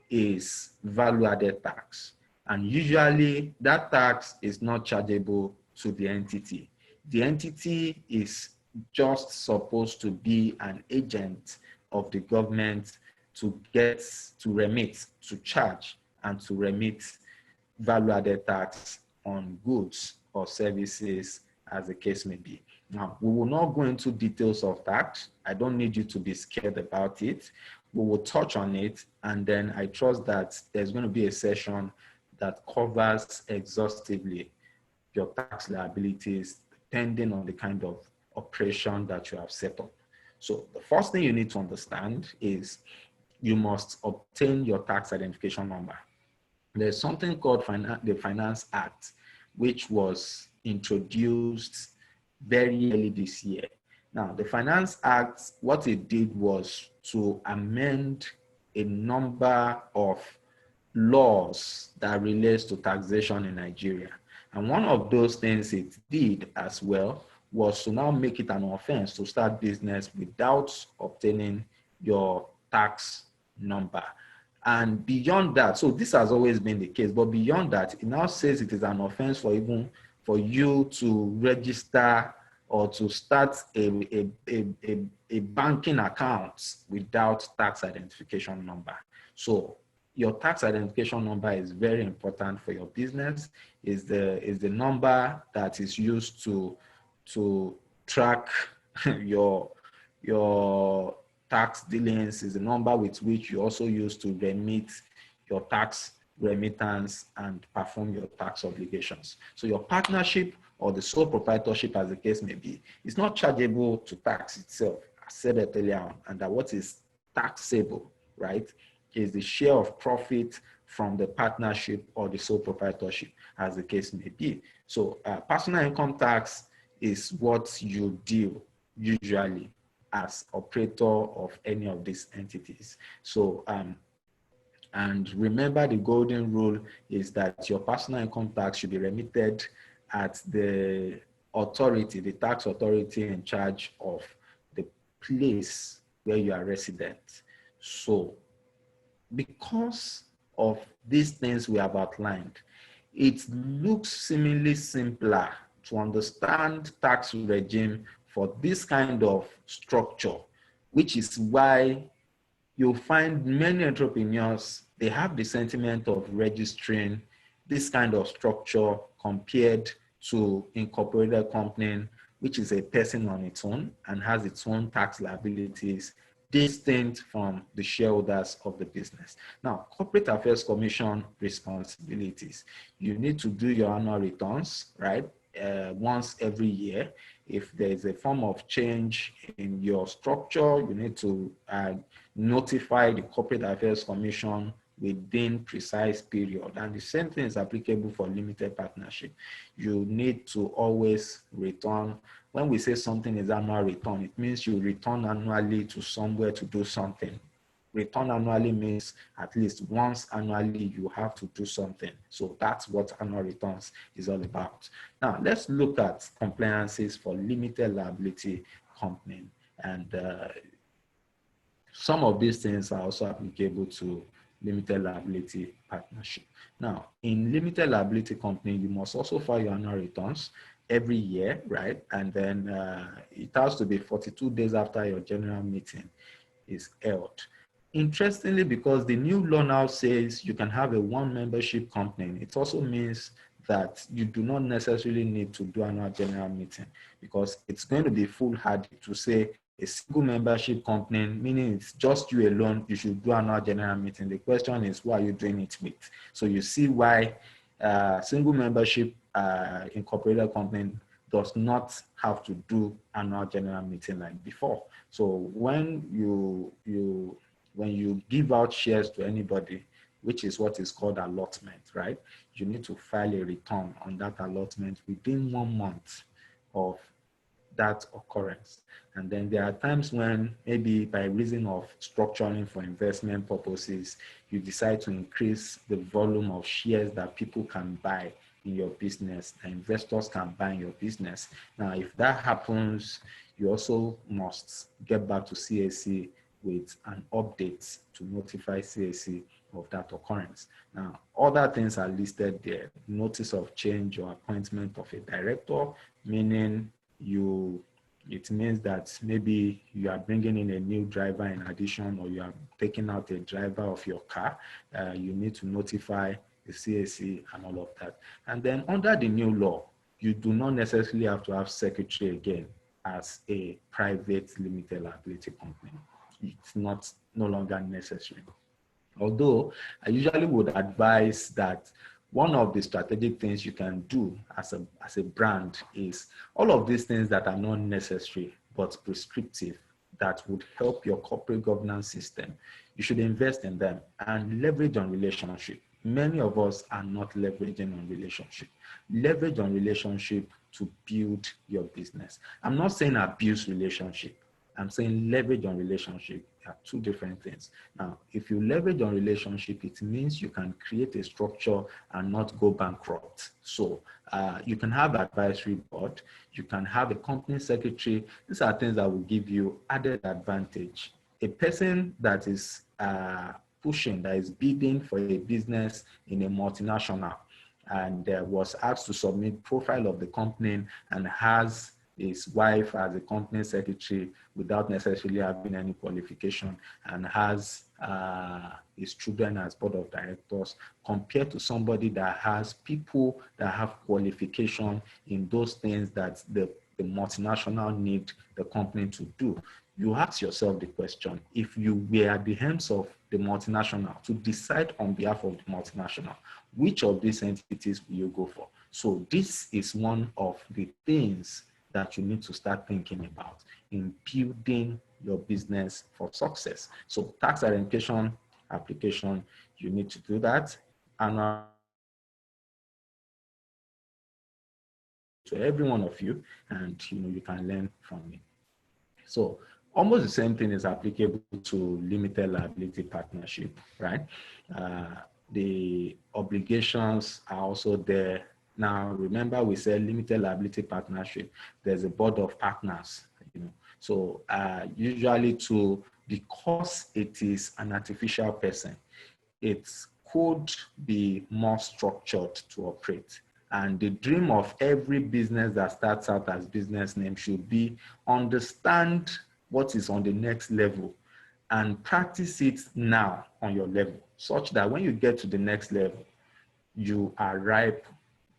is value-added tax. And usually that tax is not chargeable to the entity. The entity is just supposed to be an agent of the government to remit, to charge, and to remit value-added tax on goods or services, as the case may be. Now, we will not go into details of tax. I don't need you to be scared about it. We will touch on it, and then I trust that there's going to be a session that covers exhaustively your tax liabilities, depending on the kind of operation that you have set up. So the first thing you need to understand is you must obtain your tax identification number. There's something called the Finance Act, which was introduced very early this year. Now, the Finance Act, what it did was to amend a number of laws that relates to taxation in Nigeria. And one of those things it did as well was to now make it an offense to start business without obtaining your tax number. And beyond that, so this has always been the case, but beyond that, it now says it is an offense for you to register or to start a banking account without tax identification number. So your tax identification number is very important for your business. Is the number that is used to track your tax dealings, is the number with which you also use to remit your tax remittance and perform your tax obligations. So your partnership or the sole proprietorship, as the case may be, is not chargeable to tax itself. I said that earlier on, and that what is taxable, right, is the share of profit from the partnership or the sole proprietorship, as the case may be. So personal income tax is what you deal usually as operator of any of these entities. So, and remember, the golden rule is that your personal income tax should be remitted at the authority, the tax authority in charge of the place where you are resident. So, because of these things we have outlined, it looks seemingly simpler to understand tax regime for this kind of structure, which is why you'll find many entrepreneurs, they have the sentiment of registering this kind of structure compared to incorporated company, which is a person on its own and has its own tax liabilities distinct from the shareholders of the business. Now, Corporate Affairs Commission responsibilities. You need to do your annual returns, right? Once every year. If there is a form of change in your structure, you need to notify the Corporate Affairs Commission within precise period. And the same thing is applicable for limited partnership. You need to always return. When we say something is annual return, it means you return annually to somewhere to do something. Return annually means at least once annually you have to do something. So that's what annual returns is all about. Now let's look at compliances for limited liability company. And some of these things are also applicable to limited liability partnership. Now, in limited liability company, you must also file your annual returns every year, right? And then it has to be 42 days after your general meeting is held. Interestingly, because the new law now says you can have a one membership company, it also means that you do not necessarily need to do annual general meeting, because it's going to be foolhardy to say a single membership company, meaning it's just you alone, you should do annual general meeting. The question is, who are you doing it with? So you see why single membership incorporated company does not have to do annual general meeting like before. So when you give out shares to anybody, which is what is called allotment, right? You need to file a return on that allotment within 1 month of that occurrence. And then there are times when maybe by reason of structuring for investment purposes, you decide to increase the volume of shares that people can buy in your business, that investors can buy in your business. Now, if that happens, you also must get back to CAC with an update to notify CAC of that occurrence. Now, other things are listed there. Notice of change or appointment of a director, meaning it means that maybe you are bringing in a new driver in addition, or you are taking out a driver of your car. You need to notify the CAC and all of that. And then under the new law, you do not necessarily have to have secretary again as a private limited liability company. It's no longer necessary. Although I usually would advise that one of the strategic things you can do as a brand is all of these things that are not necessary but prescriptive that would help your corporate governance system. You should invest in them and leverage on relationship. Many of us are not leveraging on relationship. Leverage on relationship to build your business. I'm not saying abuse relationship. I'm saying leverage on relationship. Are two different things. Now, if you leverage on relationship, it means you can create a structure and not go bankrupt. So you can have advisory board, you can have a company secretary. These are things that will give you added advantage. A person that is pushing, that is bidding for a business in a multinational and was asked to submit profile of the company and has his wife as a company secretary without necessarily having any qualification, and has his children as board of directors, compared to somebody that has people that have qualification in those things that the multinational need the company to do. You ask yourself the question, if you were at the hands of the multinational to decide on behalf of the multinational, which of these entities will you go for? So this is one of the things that you need to start thinking about in building your business for success. So tax identification application, you need to do that. And to every one of you, and you can learn from me. So almost the same thing is applicable to limited liability partnership, right? The obligations are also there. Now, remember we said limited liability partnership, there's a board of partners, So usually because it is an artificial person, it could be more structured to operate. And the dream of every business that starts out as business name should be understand what is on the next level and practice it now on your level, such that when you get to the next level, you are ripe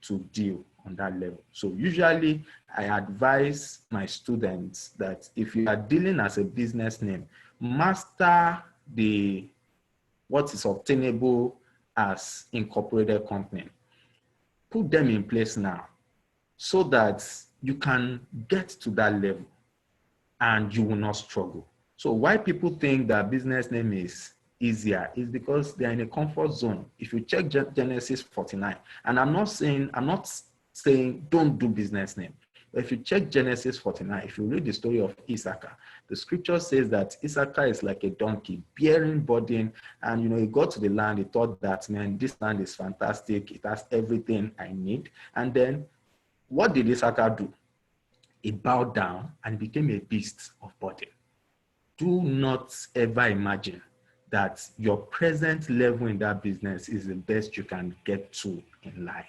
to deal on that level. So usually I advise my students that if you are dealing as a business name, master what is obtainable as incorporated company. Put them in place now so that you can get to that level and you will not struggle. So why people think that business name is easier is because they are in a comfort zone. If you check Genesis 49, and I'm not saying don't do business name. But if you check Genesis 49, if you read the story of Issachar, the scripture says that Issachar is like a donkey bearing burden. And, he got to the land, he thought that, man, this land is fantastic. It has everything I need. And then what did Issachar do? He bowed down and became a beast of burden. Do not ever imagine that your present level in that business is the best you can get to in life.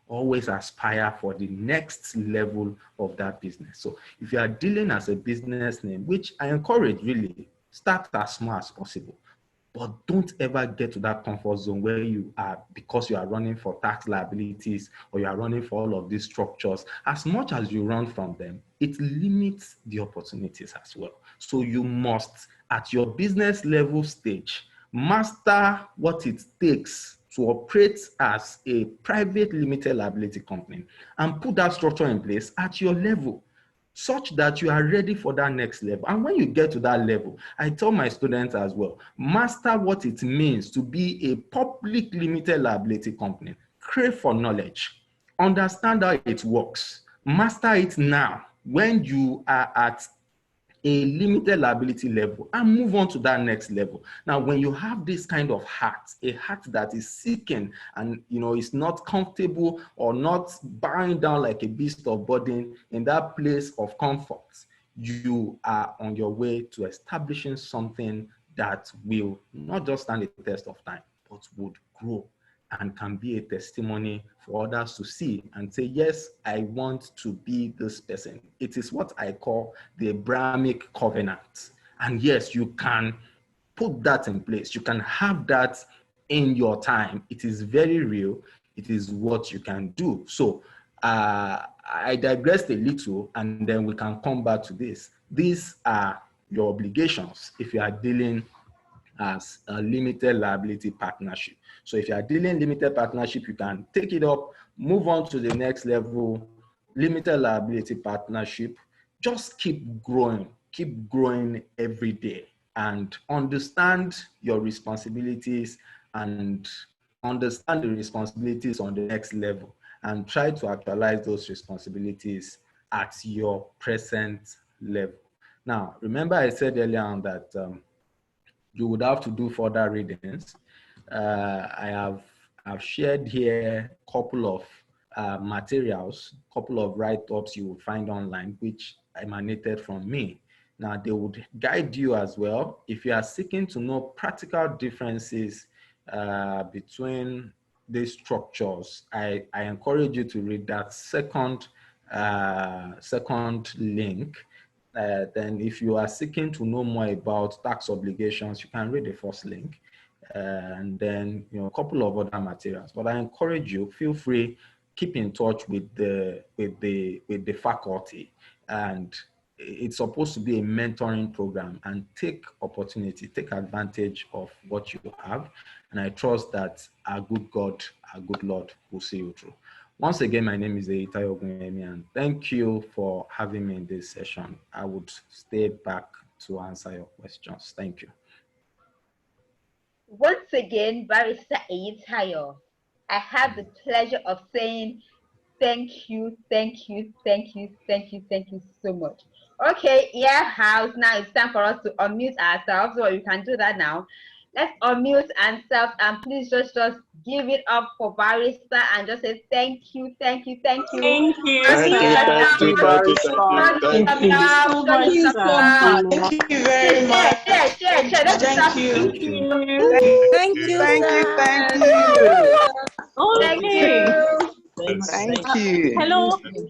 Always aspire for the next level of that business. So if you are dealing as a business name, which I encourage really, start as small as possible, but don't ever get to that comfort zone where you are, because you are running for tax liabilities or you are running for all of these structures. As much as you run from them, it limits the opportunities as well. So you must, at your business level stage, master what it takes to operate as a private limited liability company and put that structure in place at your level such that you are ready for that next level. And when you get to that level, I tell my students as well, master what it means to be a public limited liability company. Crave for knowledge, understand how it works, master it now when you are at a limited liability level and move on to that next level. Now, when you have this kind of heart, a heart that is seeking and is not comfortable or not bowing down like a beast of burden in that place of comfort, you are on your way to establishing something that will not just stand the test of time, but would grow and can be a testimony for others to see and say, yes, I want to be this person. It is what I call the Abrahamic covenant. And yes, you can put that in place. You can have that in your time. It is very real. It is what you can do. So I digressed a little, and then we can come back to this. These are your obligations if you are dealing as a limited liability partnership. So if you are dealing limited partnership, you can take it up, move on to the next level, limited liability partnership. Just keep growing every day and understand your responsibilities and understand the responsibilities on the next level and try to actualize those responsibilities at your present level. Now, remember I said earlier on that you would have to do further readings. I've shared here a couple of materials, couple of write-ups you will find online, which emanated from me. Now, they would guide you as well. If you are seeking to know practical differences between these structures, I encourage you to read that second link. Then if you are seeking to know more about tax obligations, you can read the first link. And then a couple of other materials. But I encourage you, feel free, keep in touch with the faculty. And it's supposed to be a mentoring program, and take advantage of what you have. And I trust that our good God, our good Lord will see you through. Once again, my name is Eitayo Ogunyemi, and thank you for having me in this session. I would stay back to answer your questions. Thank you. Once again, Barrister Eitayo, I have the pleasure of saying thank you so much. Okay, yeah, house. Now it's time for us to unmute ourselves. So you can do that now. Let's unmute ourselves and please just give it up for Barrister and just say thank you. Thank you. Thank you. Thank you very much. Thank you very much. Thank you. Thank you. Hello. Question.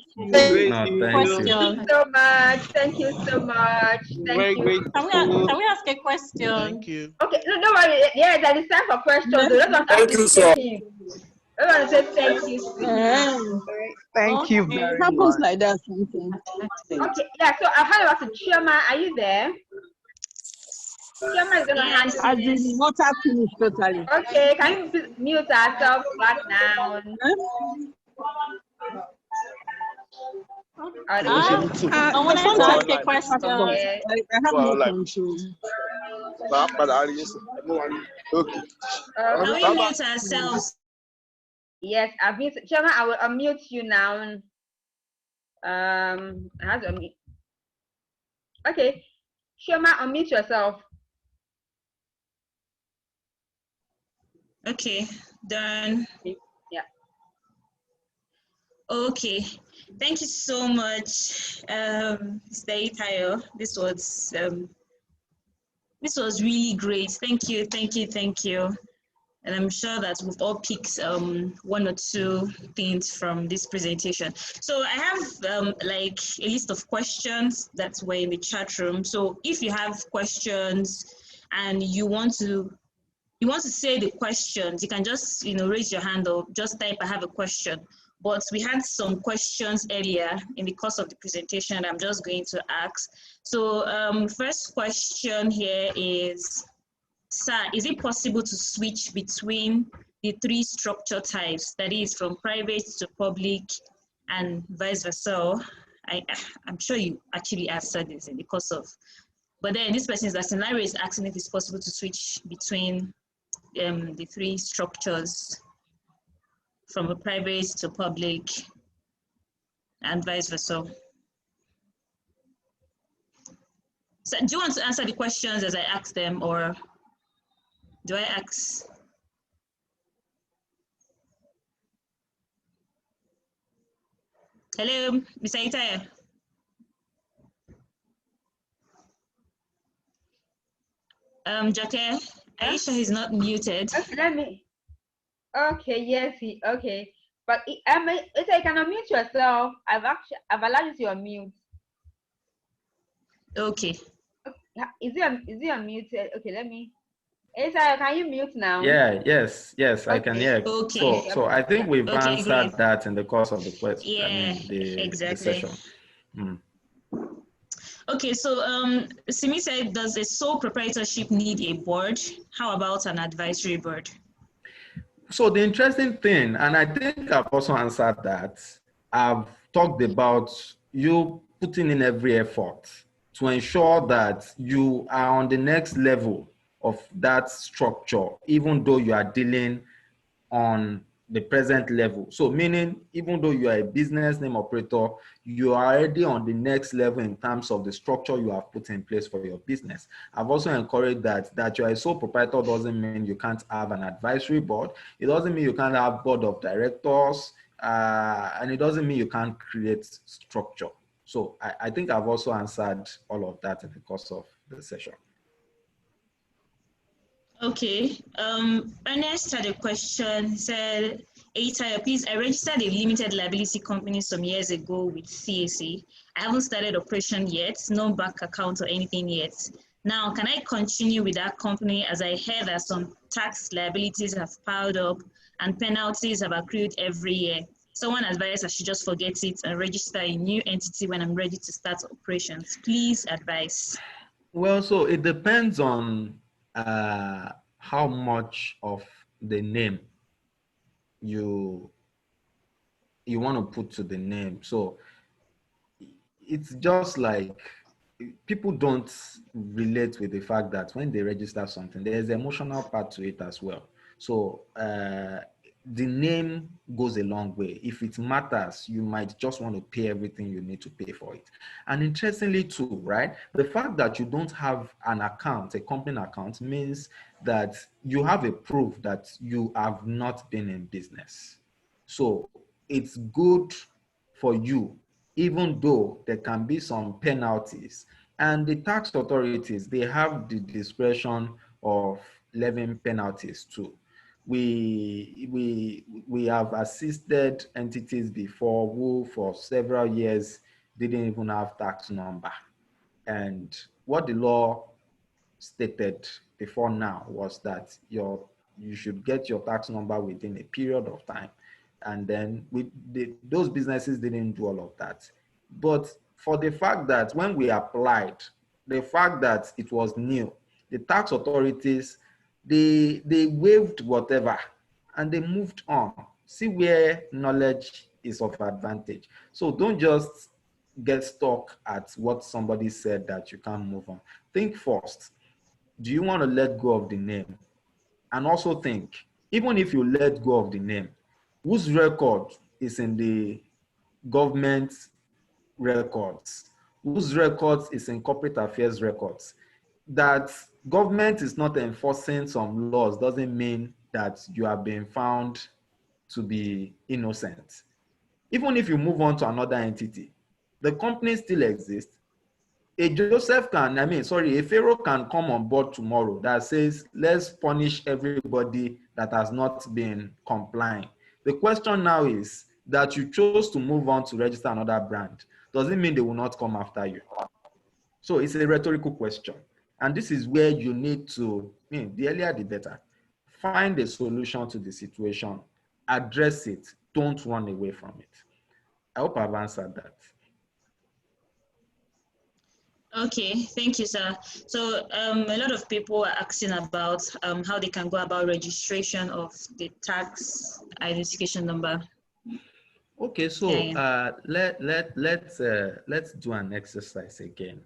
Thank you so much. Thank you. Can we ask a question? Thank you. Okay, no, don't worry. Yes, that is time for questions. Thank you, sir. I want to say thank you. Thank you It very happens much. like that sometimes. Okay, yeah, so I've heard about the Chioma. Are you there? Chioma is going to handle As this. in water finish totally. Okay, can you mute ourselves right now? I want to ask a question. I have no control. Okay. Can we mute ourselves? Yes, I've muted. Chioma, I will unmute you now. I have to unmute. Okay, Chioma, unmute yourself. Okay, done. Yeah. Okay, thank you so much, Mr. Itayo. This was really great. Thank you. And I'm sure that we've all picked one or two things from this presentation. So I have like a list of questions that were in the chat room. So if you have questions and you want to say the questions, you can just raise your hand or just type "I have a question." But we had some questions earlier in the course of the presentation I'm just going to ask. So first question here is, sir, is it possible to switch between the three structure types, that is from private to public and vice versa? I'm sure you actually answered this in the course of, but then this person is asking, Larry is asking if it's possible to switch between the three structures from a private to public and vice versa. So do you want to answer the questions as I ask them, or do I ask? Hello, Mr. Itaye. Jake, are you sure he's not muted? Okay, okay, yes, okay. But if you can unmute yourself, I've allowed you to unmute. Okay. Is he unmuted? Okay, let me. Asa, can you mute now? Yeah, yes, I can hear. Okay. So I think we've answered great. that in the course of the question. Yeah, the session. Okay, so Simi said, does a sole proprietorship need a board? How about an advisory board? So the interesting thing, and I think I've also answered that, I've talked about you putting in every effort to ensure that you are on the next level of that structure, even though you are dealing on the present level. So meaning, even though you are a business name operator, you are already on the next level in terms of the structure you have put in place for your business. I've also encouraged that you are a sole proprietor doesn't mean you can't have an advisory board. It doesn't mean you can't have board of directors, and it doesn't mean you can't create structure. So I think I've also answered all of that in the course of the session. Okay, Ernest had a question. He said, Itayo, please, I registered a limited liability company some years ago with CAC. I haven't started operation yet, no bank account or anything yet. Now, can I continue with that company, as I heard that some tax liabilities have piled up and penalties have accrued every year? Someone advised I should just forget it and register a new entity when I'm ready to start operations. Please advise. Well, so it depends on how much of the name you want to put to the name. So it's just like people don't relate with the fact that when they register something, there's an emotional part to it as well. So the name goes a long way. If it matters, you might just want to pay everything you need to pay for it. And interestingly too, right, the fact that you don't have an account, a company account, means that you have a proof that you have not been in business. So it's good for you, even though there can be some penalties. And the tax authorities, they have the discretion of levying penalties too. We have assisted entities before who for several years didn't even have tax number. And what the law stated before now was that your you should get your tax number within a period of time. And then those businesses didn't do all of that. But for the fact that when we applied, the fact that it was new, the tax authorities, they waived whatever and they moved on. See where knowledge is of advantage. So don't just get stuck at what somebody said that you can't move on. Think first. Do you want to let go of the name? And also think, even if you let go of the name, whose record is in the government records? Whose records is in corporate affairs records? That government is not enforcing some laws doesn't mean that you are being found to be innocent. Even if you move on to another entity, the company still exists. A Pharaoh can come on board tomorrow that says, let's punish everybody that has not been complying. The question now is that you chose to move on to register another brand. Does it mean they will not come after you? So it's a rhetorical question. And this is where you need to, the earlier the better. Find a solution to the situation, address it, don't run away from it. I hope I've answered that. Okay, thank you, sir. So a lot of people are asking about how they can go about registration of the tax identification number. Okay, so let's do an exercise again.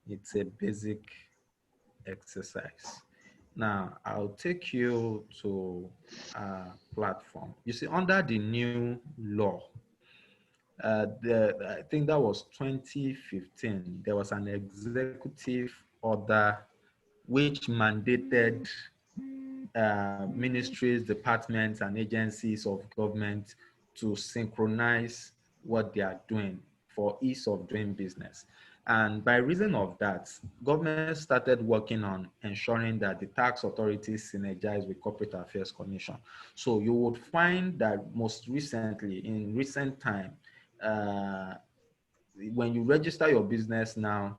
It's a basic exercise. Now, I'll take you to a platform. You see, under the new law, I think that was 2015, there was an executive order which mandated ministries, departments, and agencies of government to synchronize what they are doing for ease of doing business. And by reason of that, government started working on ensuring that the tax authorities synergize with Corporate Affairs Commission. So you would find that most recently, in recent time, when you register your business now,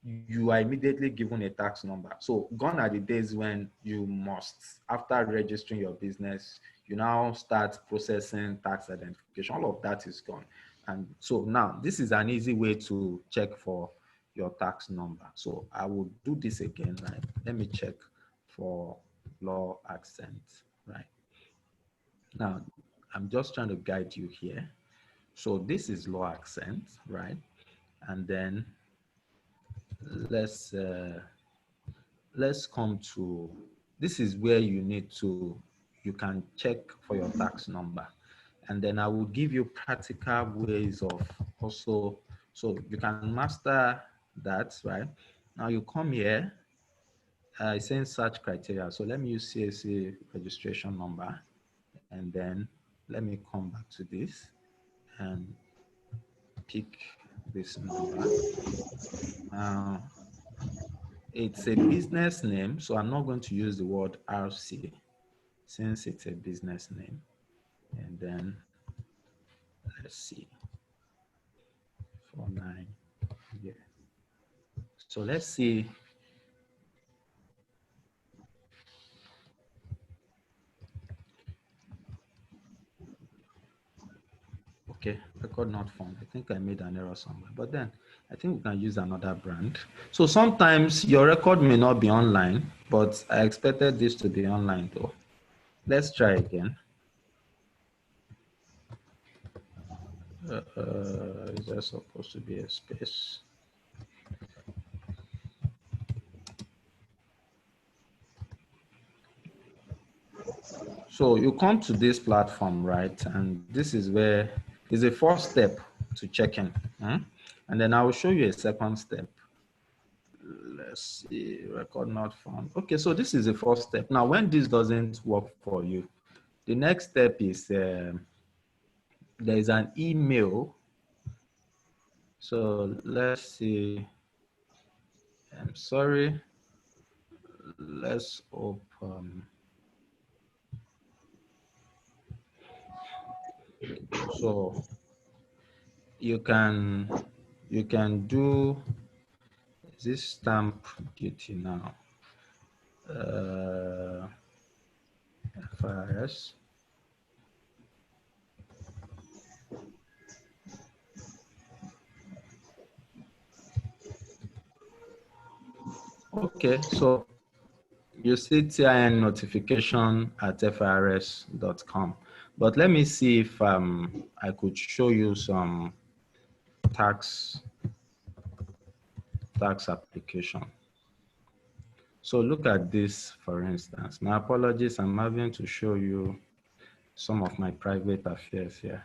you are immediately given a tax number. So gone are the days when you must, after registering your business, you now start processing tax identification. All of that is gone. And so now this is an easy way to check for your tax number. So I will do this again, right? Let me check for law accent, right? Now, I'm just trying to guide you here. So this is law accent, right? And then let's come to, this is where you need to, you can check for your tax number. And then I will give you practical ways of also, so you can master that, right? Now you come here, it's saying search criteria. So let me use CAC registration number. And then let me come back to this and pick this number. It's a business name, so I'm not going to use the word RC since it's a business name. And then let's see, 49, yeah. So let's see. Okay, record not found. I think I made an error somewhere, but then I think we can use another brand. So sometimes your record may not be online, but I expected this to be online though. Let's try again. Is there supposed to be a space? So you come to this platform, right? And this is where is the first step to checking. And then I will show you a second step. Let's see, record not found. Okay, so this is the first step. Now, when this doesn't work for you, the next step is there is an email. So let's see. I'm sorry. Let's open. So you can do this stamp duty now. FIRS. Okay, so you see TIN notification at FIRS.com. But let me see if I could show you some tax application. So look at this, for instance. My apologies, I'm having to show you some of my private affairs here.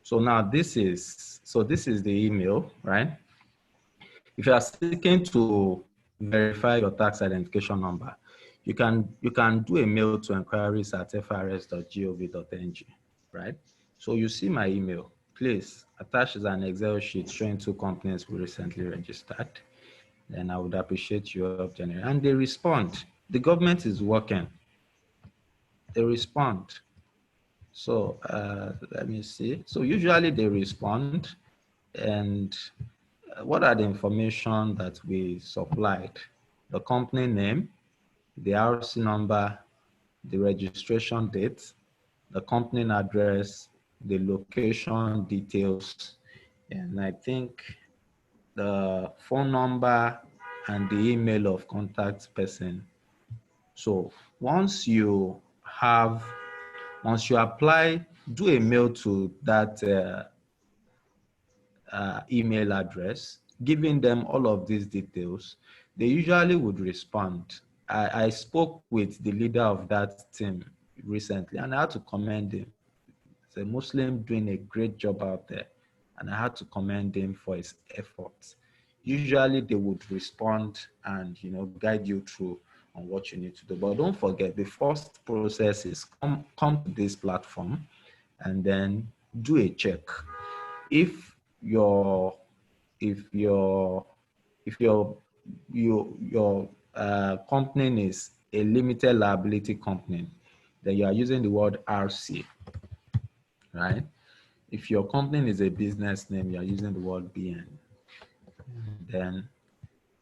So now this is the email, right? If you are seeking to verify your tax identification number, you can do a mail to inquiries at firs.gov.ng, right? So you see my email. Please, attached is an Excel sheet showing 2 companies we recently registered. Then I would appreciate your help, General. And they respond. The government is working. They respond. So let me see. So usually they respond. And what are the information that we supplied? The company name, the RC number, the registration date, the company address, the location details, and I think the phone number and the email of contact person. So once you apply, do a mail to that email address, giving them all of these details, they usually would respond. I spoke with the leader of that team recently, and I had to commend him. He's a Muslim doing a great job out there, and I had to commend him for his efforts. Usually they would respond and guide you through on what you need to do. But don't forget, the first process is come to this platform and then do a check. If your company is a limited liability company, then you are using the word RC, right? If your company is a business name, you are using the word BN. Then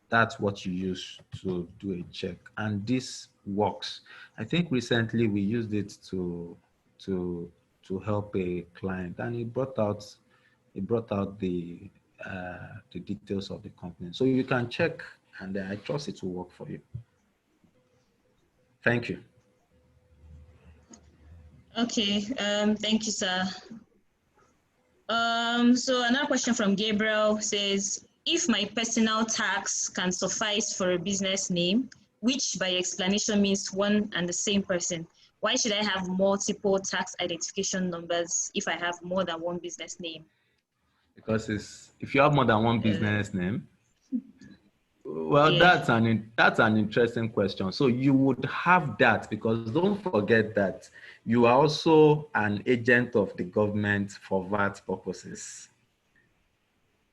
that's what you use to do a check, and this works. I think recently we used it to help a client, and it brought out the details of the company. So you can check, and I trust it will work for you. Thank you. Okay, thank you, sir. So another question from Gabriel says, if my personal tax can suffice for a business name, which by explanation means one and the same person, why should I have multiple tax identification numbers if I have more than one business name? Because if you have more than one business name, well, yeah, that's an interesting question. So you would have that, because don't forget that you are also an agent of the government for VAT purposes.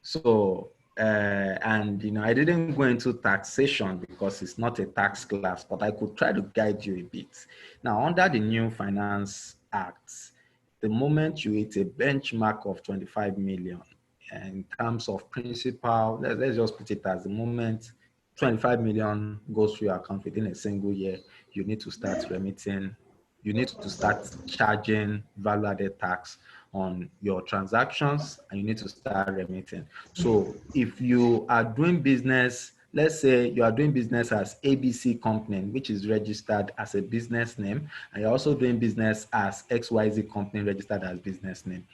So, and I didn't go into taxation because it's not a tax class, but I could try to guide you a bit. Now, under the new Finance Act, the moment you hit a benchmark of 25 million, in terms of principal, let's just put it as the moment 25 million goes through your account within a single year, you need to start remitting, you need to start charging value-added tax on your transactions, and you need to start remitting. So if you are doing business, let's say you are doing business as ABC Company, which is registered as a business name, and you're also doing business as XYZ Company registered as business name.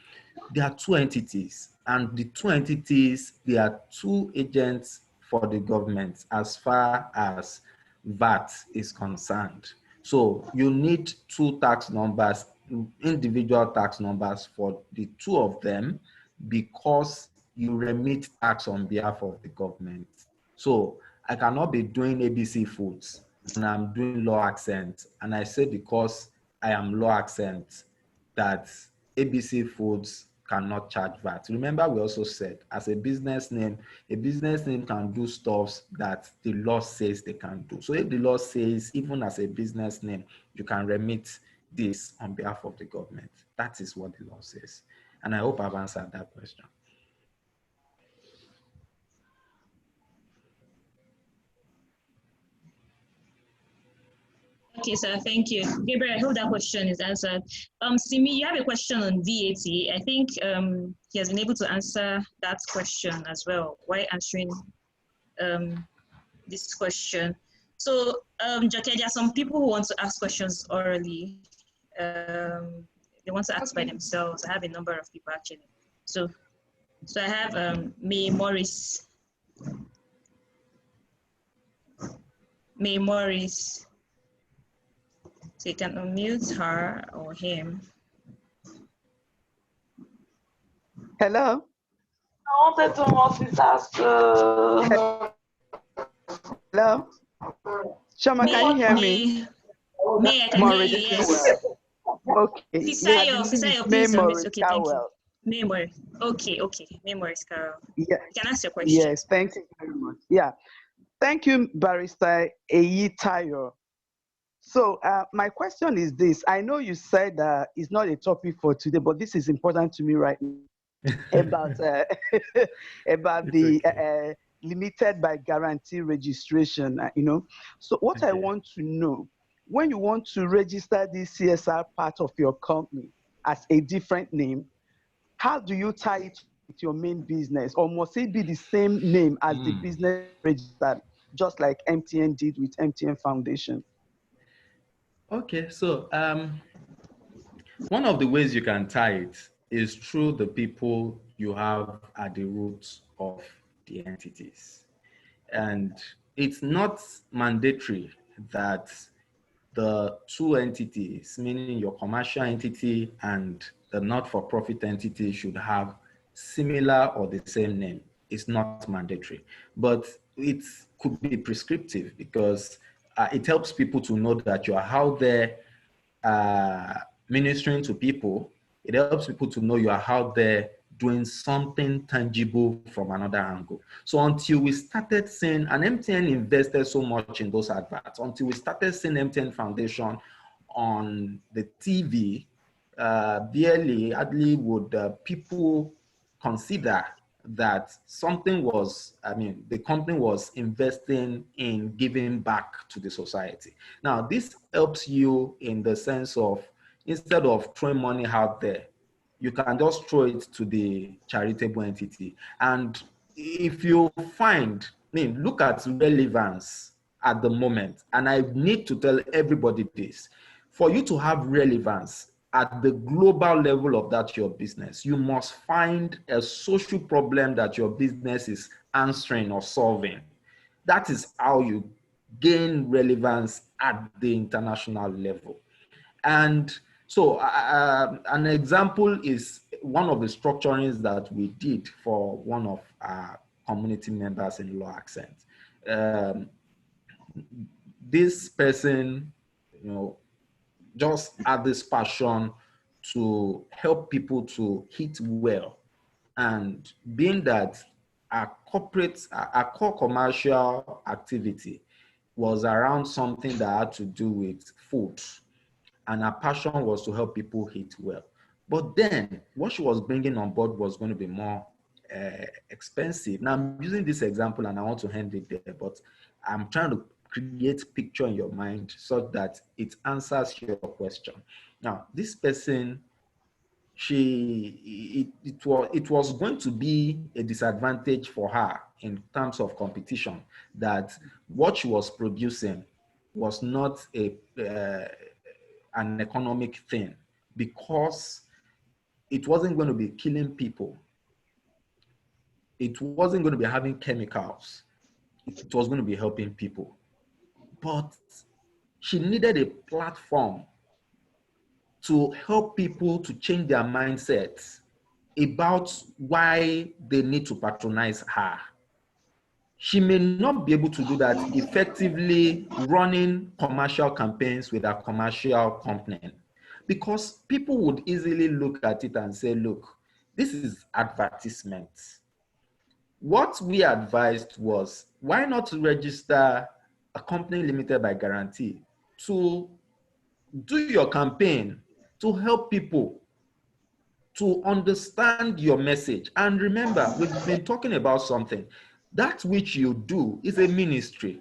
There are 2 entities, and the 2 entities, they are 2 agents for the government as far as VAT is concerned. So you need 2 tax numbers, individual tax numbers for the 2 of them, because you remit tax on behalf of the government. So I cannot be doing ABC Foods and I'm doing Law Accent, and I say because I am Law Accent that ABC Foods cannot charge VAT. Remember, we also said as a business name can do stuff that the law says they can do. So if the law says, even as a business name, you can remit this on behalf of the government, that is what the law says. And I hope I've answered that question. Okay, sir. Thank you. Gabriel, I hope that question is answered. Simi, you have a question on VAT. I think he has been able to answer that question as well while answering this question. So, Jackie, there are some people who want to ask questions orally. They want to ask by themselves. I have a number of people actually. So I have May Morris. May Morris. So you can unmute her or him. Hello. I wanted to multitask. Hello. Shoma, can you hear me? May, I can hear you, yes. Okay. Fisayo, please unmute. Okay, thank you. May Morris. Okay. May Morris Carol. Yeah. You can ask your question. Yes, thank you very much. Yeah. Thank you, Barrister Eyitayo. So my question is this. I know you said it's not a topic for today, but this is important to me right now about the limited by guarantee registration, So what I want to know, when you want to register this CSR part of your company as a different name, how do you tie it with your main business? Or must it be the same name as the business registered, just like MTN did with MTN Foundation? Okay, so one of the ways you can tie it is through the people you have at the roots of the entities. And it's not mandatory that the two entities, meaning your commercial entity and the not-for-profit entity, should have similar or the same name. It's not mandatory, but it could be prescriptive because it helps people to know that you are out there ministering to people. It helps people to know you are out there doing something tangible from another angle. So until we started seeing, and MTN invested so much in those adverts, until we started seeing MTN Foundation on the TV, hardly would people consider that something was, the company was investing in giving back to the society. Now, this helps you in the sense of, instead of throwing money out there, you can just throw it to the charitable entity. And if you find, look at relevance at the moment, and I need to tell everybody this, for you to have relevance at the global level of that your business, you must find a social problem that your business is answering or solving. That is how you gain relevance at the international level. And so an example is one of the structurings that we did for one of our community members in Lower Accent. This person, just had this passion to help people to eat well. And being that our core commercial activity was around something that had to do with food, and our passion was to help people eat well. But then what she was bringing on board was going to be more expensive. Now I'm using this example and I want to end it there, but I'm trying to create picture in your mind so that it answers your question. Now, this person, it was going to be a disadvantage for her in terms of competition, that what she was producing was not an economic thing, because it wasn't going to be killing people. It wasn't going to be having chemicals. It was going to be helping people. But she needed a platform to help people to change their mindsets about why they need to patronize her. She may not be able to do that effectively running commercial campaigns with a commercial company, because people would easily look at it and say, look, this is advertisement. What we advised was, why not register a company limited by guarantee to do your campaign to help people to understand your message. And remember, we've been talking about something. That which you do is a ministry.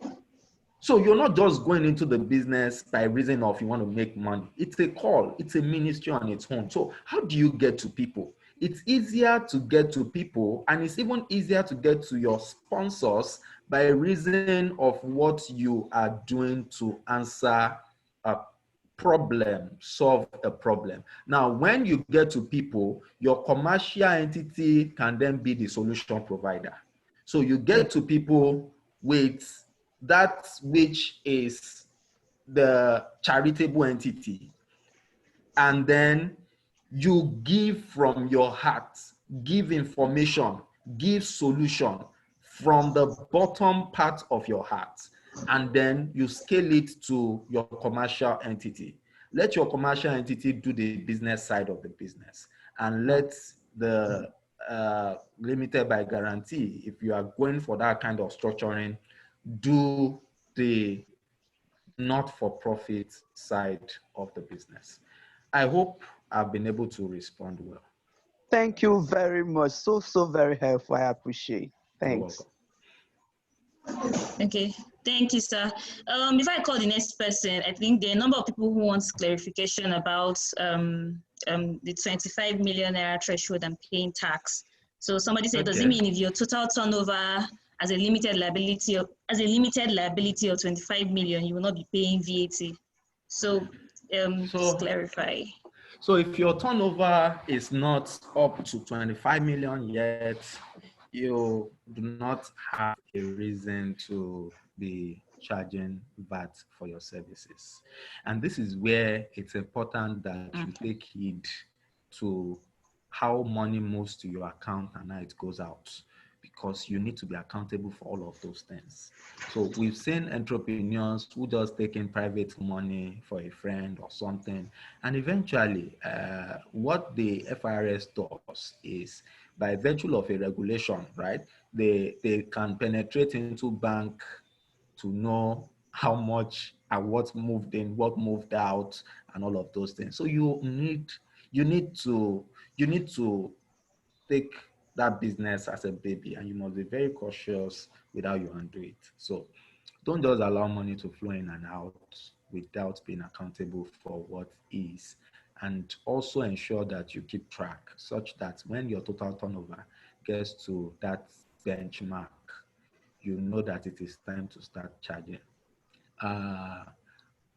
So you're not just going into the business by reason of you want to make money. It's a call. It's a ministry on its own. So how do you get to people? It's easier to get to people, and it's even easier to get to your sponsors by reason of what you are doing to answer a problem, solve a problem. Now, when you get to people, your commercial entity can then be the solution provider. So you get to people with that which is the charitable entity, and then you give from your heart, give information, give solution from the bottom part of your heart, and then you scale it to your commercial entity. Let your commercial entity do the business side of the business, and let the limited by guarantee, if you are going for that kind of structuring, do the not-for-profit side of the business. I hope I've been able to respond well. Thank you very much. So very helpful. I appreciate. Thanks. Okay, thank you, sir. Before I call the next person, I think there are a number of people who want clarification about the 25 million naira threshold and paying tax. So somebody said, does it mean if your total turnover as a limited liability of 25 million, you will not be paying VAT? So just clarify. So if your turnover is not up to 25 million yet, you do not have a reason to be charging VAT for your services. And this is where it's important that you take heed to how money moves to your account and how it goes out, because you need to be accountable for all of those things. So we've seen entrepreneurs who just take in private money for a friend or something, and eventually what the FIRS does is, by virtue of a regulation, right, they can penetrate into bank to know how much and what moved in, what moved out, and all of those things. So you need to take that business as a baby, and you must be very cautious with how you undo it. So don't just allow money to flow in and out without being accountable for what is, and also ensure that you keep track such that when your total turnover gets to that benchmark, you know that it is time to start charging.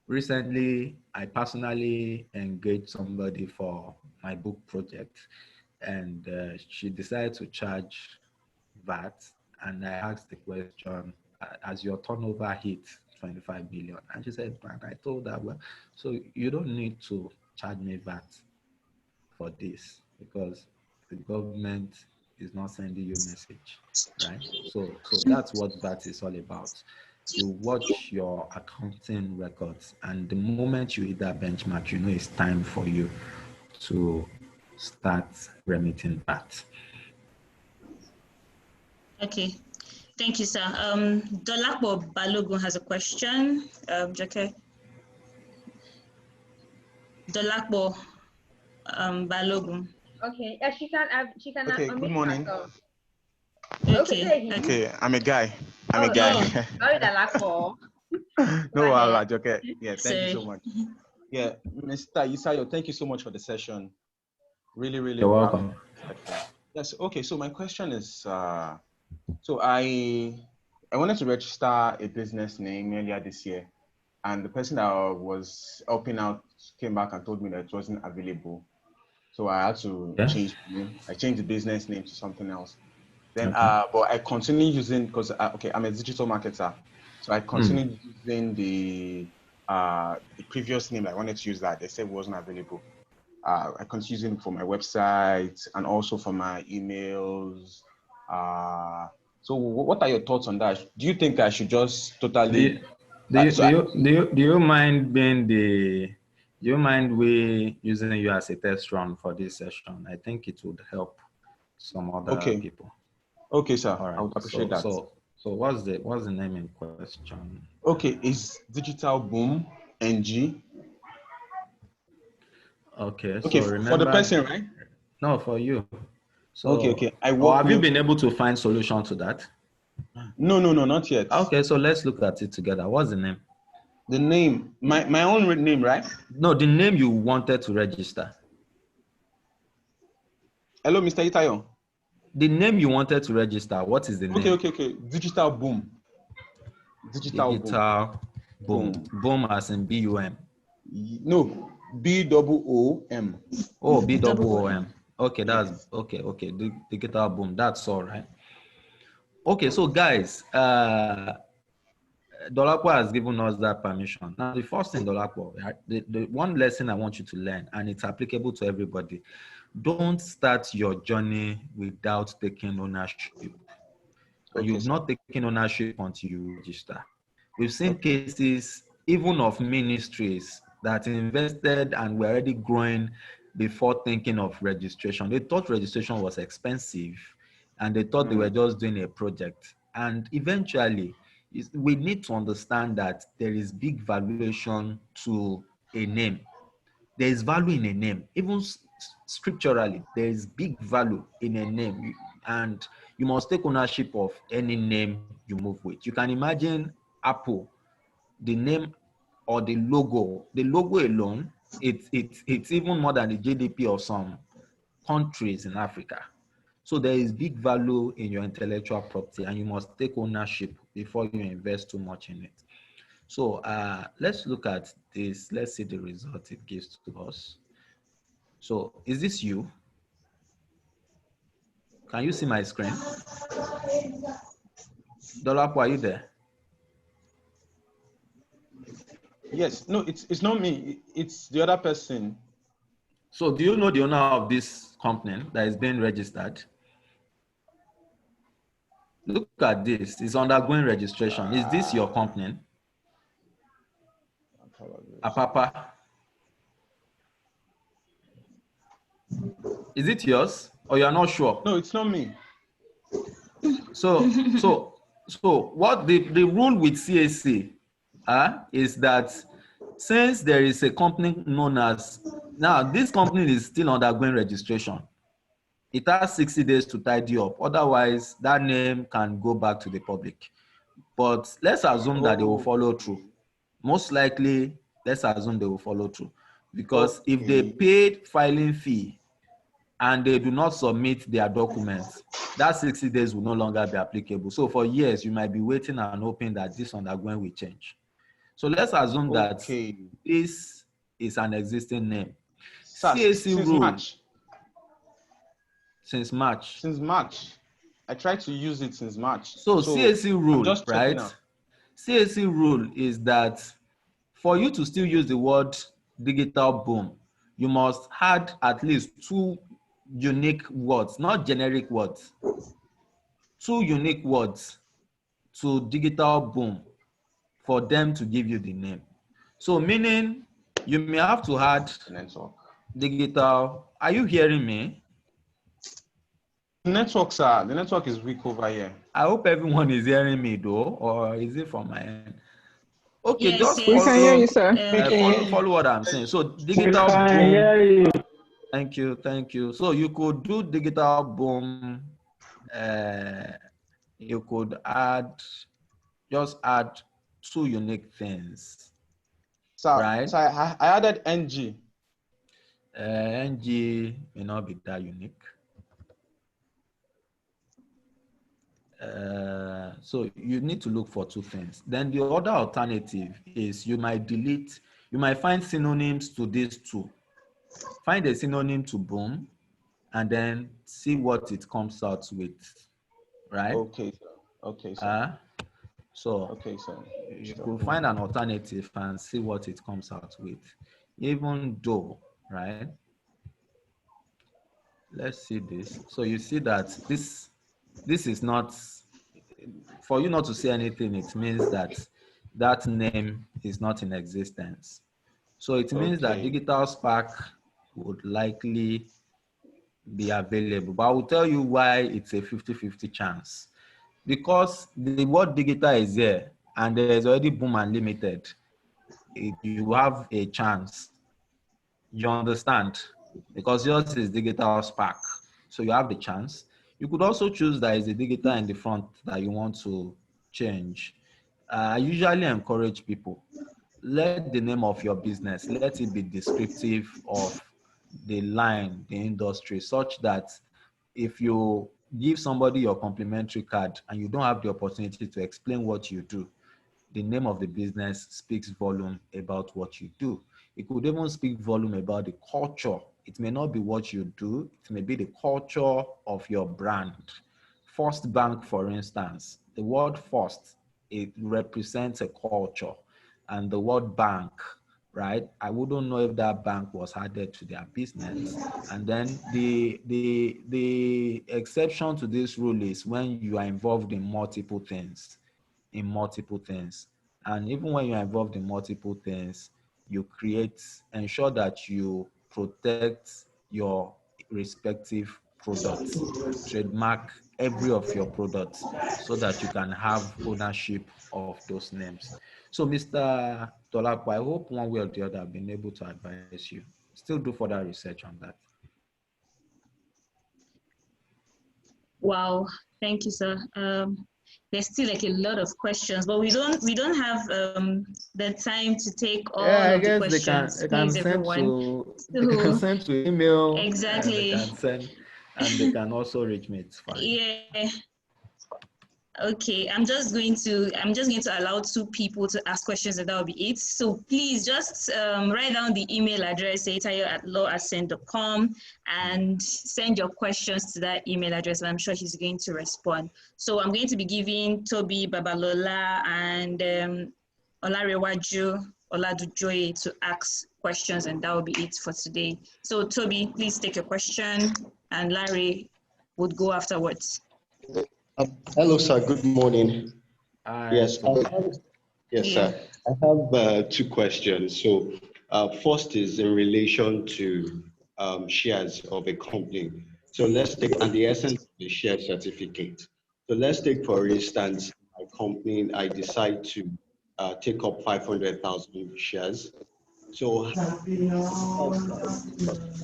Recently, I personally engaged somebody for my book project, and she decided to charge VAT, and I asked the question, as your turnover hit 25 million? And she said, and I told her, well, so you don't need to charge me VAT for this, because the government is not sending you a message, right? So that's what VAT is all about. You watch your accounting records, and the moment you hit that benchmark, you know it's time for you to start remitting VAT. Okay, thank you, sir. Dolapo Balogun has a question. Jake. Dolapo Balogun. Okay, she can. Okay, good morning. Okay. Okay, I'm a guy. I'm a guy. Sorry, Dolapo. No, Joke. Yeah, thank you so much. Yeah, Mr. Isayo, thank you so much for the session. Really, really. You're welcome. Yes. Okay. So my question is, so I wanted to register a business name earlier this year, and the person that was helping out came back and told me that it wasn't available. So I had to change the name. I changed the business name to something else. Then, but I continue using, because I'm a digital marketer, so I continued using the previous name. I wanted to use that. They said it wasn't available. I continue using it for my website and also for my emails. So what are your thoughts on that? Do you think I should just totally? Do you mind being the? Do you mind we using you as a test run for this session? I think it would help some other people. Okay, sir. All right. I would appreciate that. So what's the name in question? Okay, it's Digital Boom NG. Okay. Okay, so remember, for the person, right? No, for you. So okay. have you been able to find solution to that? No, not yet. Okay, so let's look at it together. What's the name? The name, my own name, right? No, the name you wanted to register. Hello, Mr. Itayo. The name you wanted to register, what is the name? Okay. Digital Boom. Digital Boom. Boom as in B-U-M. No, B-O-O-M. Oh, B-O-O-M. Okay, that's okay. Digital Boom. That's all right. Okay, so guys, Dolapo has given us that permission. Now, the first thing, Dolapo, the one lesson I want you to learn, and it's applicable to everybody, don't start your journey without taking ownership. You've not taken ownership until you register. We've seen cases even of ministries that invested and were already growing before thinking of registration. They thought registration was expensive and they thought they were just doing a project. And eventually, we need to understand that there is big valuation to a name. There is value in a name. Even scripturally, there is big value in a name. And you must take ownership of any name you move with. You can imagine Apple, the name or the logo alone, it's even more than the GDP of some countries in Africa. So there is big value in your intellectual property and you must take ownership before you invest too much in it. So let's look at this. Let's see the result it gives to us. So is this you? Can you see my screen? Dolapo, are you there? Yes. No, it's not me. It's the other person. So do you know the owner of this company that is being registered? Look at this. It's undergoing registration. Is this your company? Apapa. Is it yours or you're not sure? No, it's not me. So what the rule with CAC is that since there is a company known as, now this company is still undergoing registration. It has 60 days to tidy up. Otherwise, that name can go back to the public. But let's assume that they will follow through. Most likely, let's assume they will follow through. Because if they paid filing fee and they do not submit their documents, that 60 days will no longer be applicable. So for years, you might be waiting and hoping that this undergoing will change. So let's assume that this is an existing name. CAC rule. Since March. Since March. I tried to use it since March. So CAC rule, right? CAC rule is that for you to still use the word digital boom, you must add at least 2 unique words, not generic words. 2 unique words to digital boom for them to give you the name. So meaning you may have to add digital. Are you hearing me? The network is weak over here. I hope everyone is hearing me though, or is it from my end? Okay, yes, just we can hear you, sir. Follow what I'm saying. So digital boom. hear you. Thank you. So you could do digital boom. You could just add 2 unique things. So, right? So I added NG. NG may not be that unique. So you need to look for 2 things. Then the other alternative is you might find synonyms to these 2. Find a synonym to boom and then see what it comes out with, right? Okay, sir. Okay, sir. You could find an alternative and see what it comes out with. Even though, right? Let's see this. So you see that this is not, for you not to say anything, it means that name is not in existence. So it means that Digital Spark would likely be available. But I will tell you why it's a 50-50 chance. Because the word digital is there and there is already Boom Unlimited, you have a chance. You understand? Because yours is Digital Spark. So you have the chance. You could also choose that is the digital in the front that you want to change. I usually encourage people, let the name of your business, let it be descriptive of the line, the industry, such that if you give somebody your complimentary card and you don't have the opportunity to explain what you do, the name of the business speaks volume about what you do. It could even speak volume about the culture. It may not be what you do, it may be the culture of your brand. First Bank, for instance, the word first, it represents a culture. And the word bank, right? I wouldn't know if that bank was added to their business. And then the exception to this rule is when you are involved in multiple things. And even when you're involved in multiple things, you ensure that you protect your respective products, trademark every of your products so that you can have ownership of those names. So Mr. Tolapo, I hope one way or the other I've been able to advise you. Still do further research on that. Wow, thank you, sir. There's still like a lot of questions, but we don't have the time to take all of the questions. They can send to email. Exactly. They can also reach me. It's fine. Yeah. Okay, I'm just going to allow 2 people to ask questions, and that will be it. So please just write down the email address, seitayo@lawaccent.com, and send your questions to that email address, and I'm sure he's going to respond. So I'm going to be giving Toby Babalola and Olarewaju Oladujoye to ask questions, and that will be it for today. So Toby, please take your question, and Larry would go afterwards. Hello, sir. Good morning. Yes, Yeah. sir. I have 2 questions. So, first is in relation to shares of a company. So let's take, and the essence of the share certificate. So let's take, for instance, my company. I decide to take up 500,000 shares. So,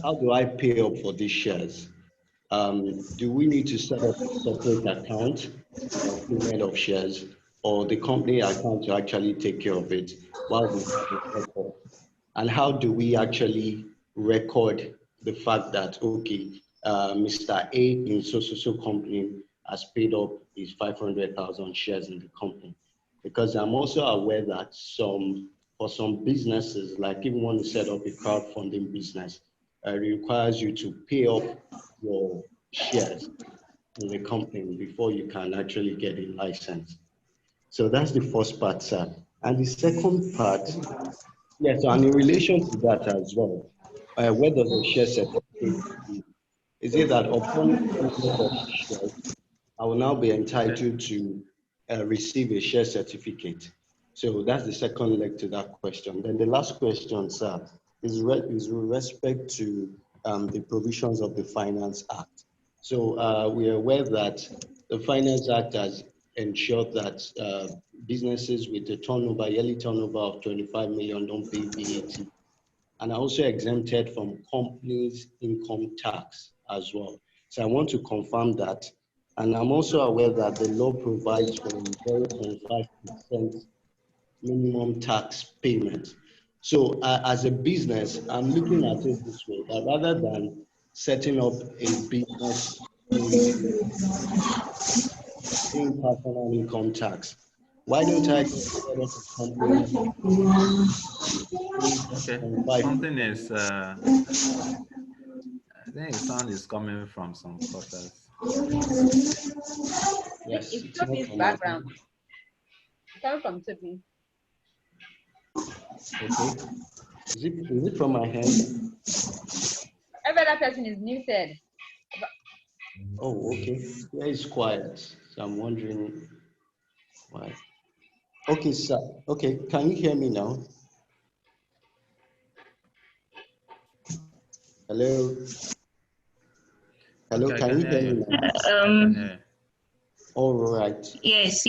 how do I pay up for these shares? Do we need to set up a separate account for payment of shares, or the company account to actually take care of it while we record? And how do we actually record the fact that, okay, Mr. A in so company has paid up his 500,000 shares in the company? Because I'm also aware that for some businesses, like if you want to set up a crowdfunding business, it requires you to pay off your shares in the company before you can actually get a license. So that's the first part, sir. And the second part, yes, and in relation to that as well, where does the share certificate be? Is it that upon payment of shares, I will now be entitled to receive a share certificate? So that's the second leg to that question. Then the last question, sir, is with respect to the provisions of the Finance Act. So we are aware that the Finance Act has ensured that businesses with a yearly turnover of 25 million don't pay VAT, and are also exempted from companies' income tax as well. So I want to confirm that. And I'm also aware that the law provides for 0.5% minimum tax payment. So as a business, I'm looking at it this way, that rather than setting up a business paying personal income tax, why don't I set up a company? Okay, something is, I think the sound is coming from some quarters. Yes, it's Toby's background. It's coming from Toby. Okay. Is it from my hand? Every other person is muted. Oh, okay. Yeah, it's quiet. So I'm wondering why. Okay, sir. Okay, can you hear me now? Hello? Hello, Okay, can you hear me now? All right. Yes.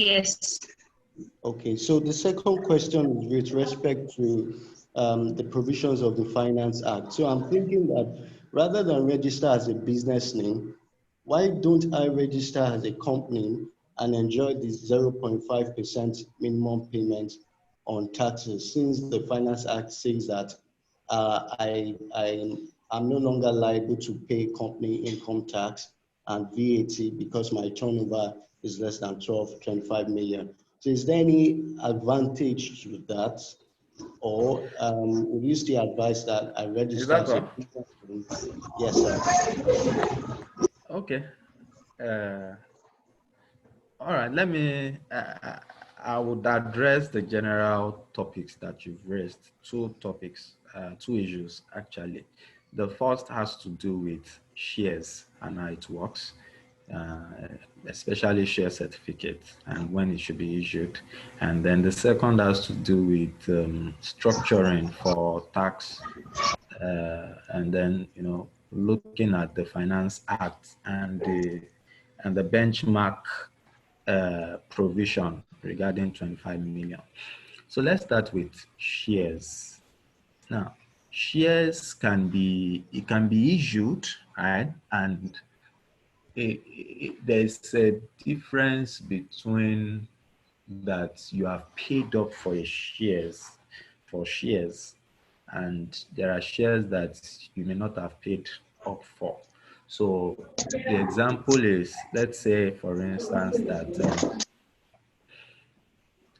Okay, so the second question is with respect to the provisions of the Finance Act. So I'm thinking that rather than register as a business name, Why don't I register as a company and enjoy the 0.5% minimum payment on taxes, since the Finance Act says that I'm no longer liable to pay company income tax and VAT because my turnover is less than 25 million. So is there any advantage to that? Or would you still advise that I register as a business? Yes, sir. Okay. All right. Let me. I would address the general topics that you've raised. Two topics, two issues actually. The first has to do with shares and how it works, especially share certificates and when it should be issued. And then the second has to do with structuring for tax, and then looking at the Finance Act and the benchmark provision regarding 25 million. So let's start with shares. Now, shares can be issued, right? And there's a difference between that you have paid up for shares, and there are shares that you may not have paid up for. So the example is, let's say, for instance, that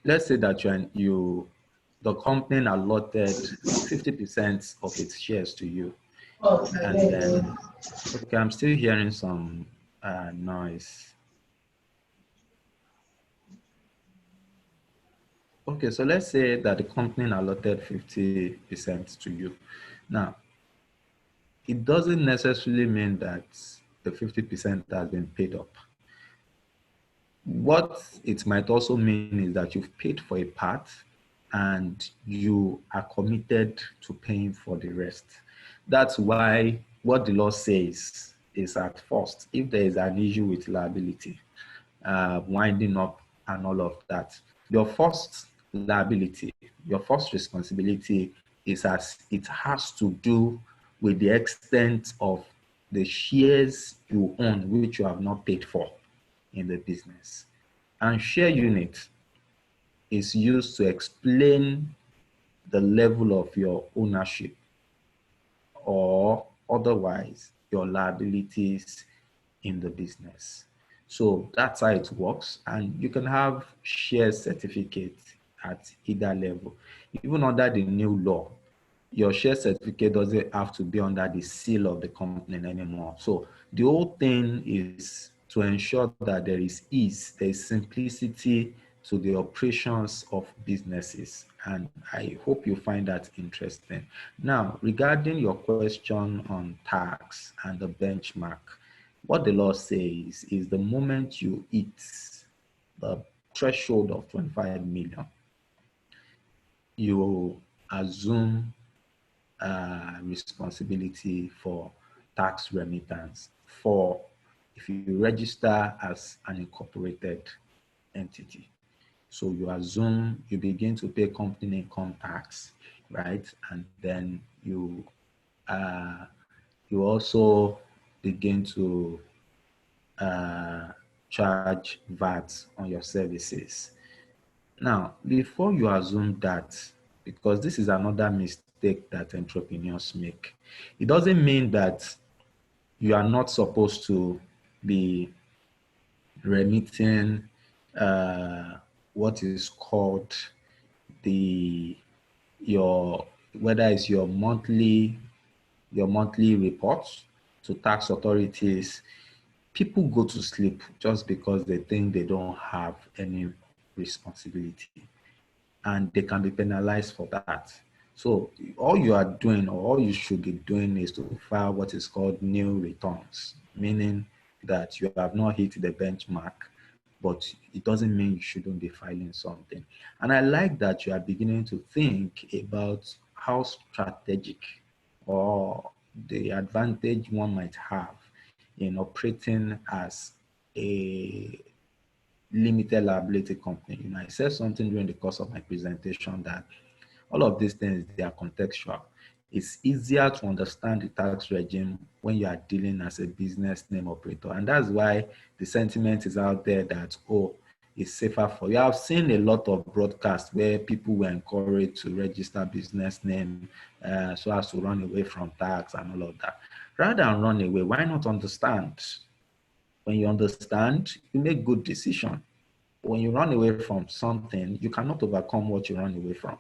let's say that the company allotted 50% of its shares to you, and then, okay, I'm still hearing some noise. Okay, so let's say that the company allotted 50% to you. Now, it doesn't necessarily mean that the 50% has been paid up. What it might also mean is that you've paid for a part and you are committed to paying for the rest. That's why what the law says is, at first, if there is an issue with liability, winding up and all of that, your first liability, your first responsibility is it has to do with the extent of the shares you own which you have not paid for in the business. And share unit is used to explain the level of your ownership or otherwise your liabilities in the business. So that's how it works. And you can have share certificates at either level. Even under the new law, your share certificate doesn't have to be under the seal of the company anymore. So the whole thing is to ensure that there is ease, there is simplicity to the operations of businesses. And I hope you find that interesting. Now, regarding your question on tax and the benchmark, what the law says is the moment you hit the threshold of 25 million, you assume responsibility for tax remittance for if you register as an incorporated entity. So you assume you begin to pay company income tax, right? And then you also begin to charge VAT on your services. Now, before you assume that, because this is another mistake that entrepreneurs make, it doesn't mean that you are not supposed to be remitting what is called whether it's your monthly reports to tax authorities. People go to sleep just because they think they don't have any responsibility, and they can be penalized for that. So all you are doing, or all you should be doing, is to file what is called new returns, meaning that you have not hit the benchmark, but it doesn't mean you shouldn't be filing something. And I like that you are beginning to think about how strategic or the advantage one might have in operating as a limited liability company. I said something during the course of my presentation that all of these things, they are contextual. it's easier to understand the tax regime when you are dealing as a business name operator. And that's why the sentiment is out there that, oh, it's safer for you. I've seen a lot of broadcasts where people were encouraged to register business name so as to run away from tax and all of that. Rather than run away, why not understand? When you understand, you make good decision. When you run away from something, you cannot overcome what you run away from.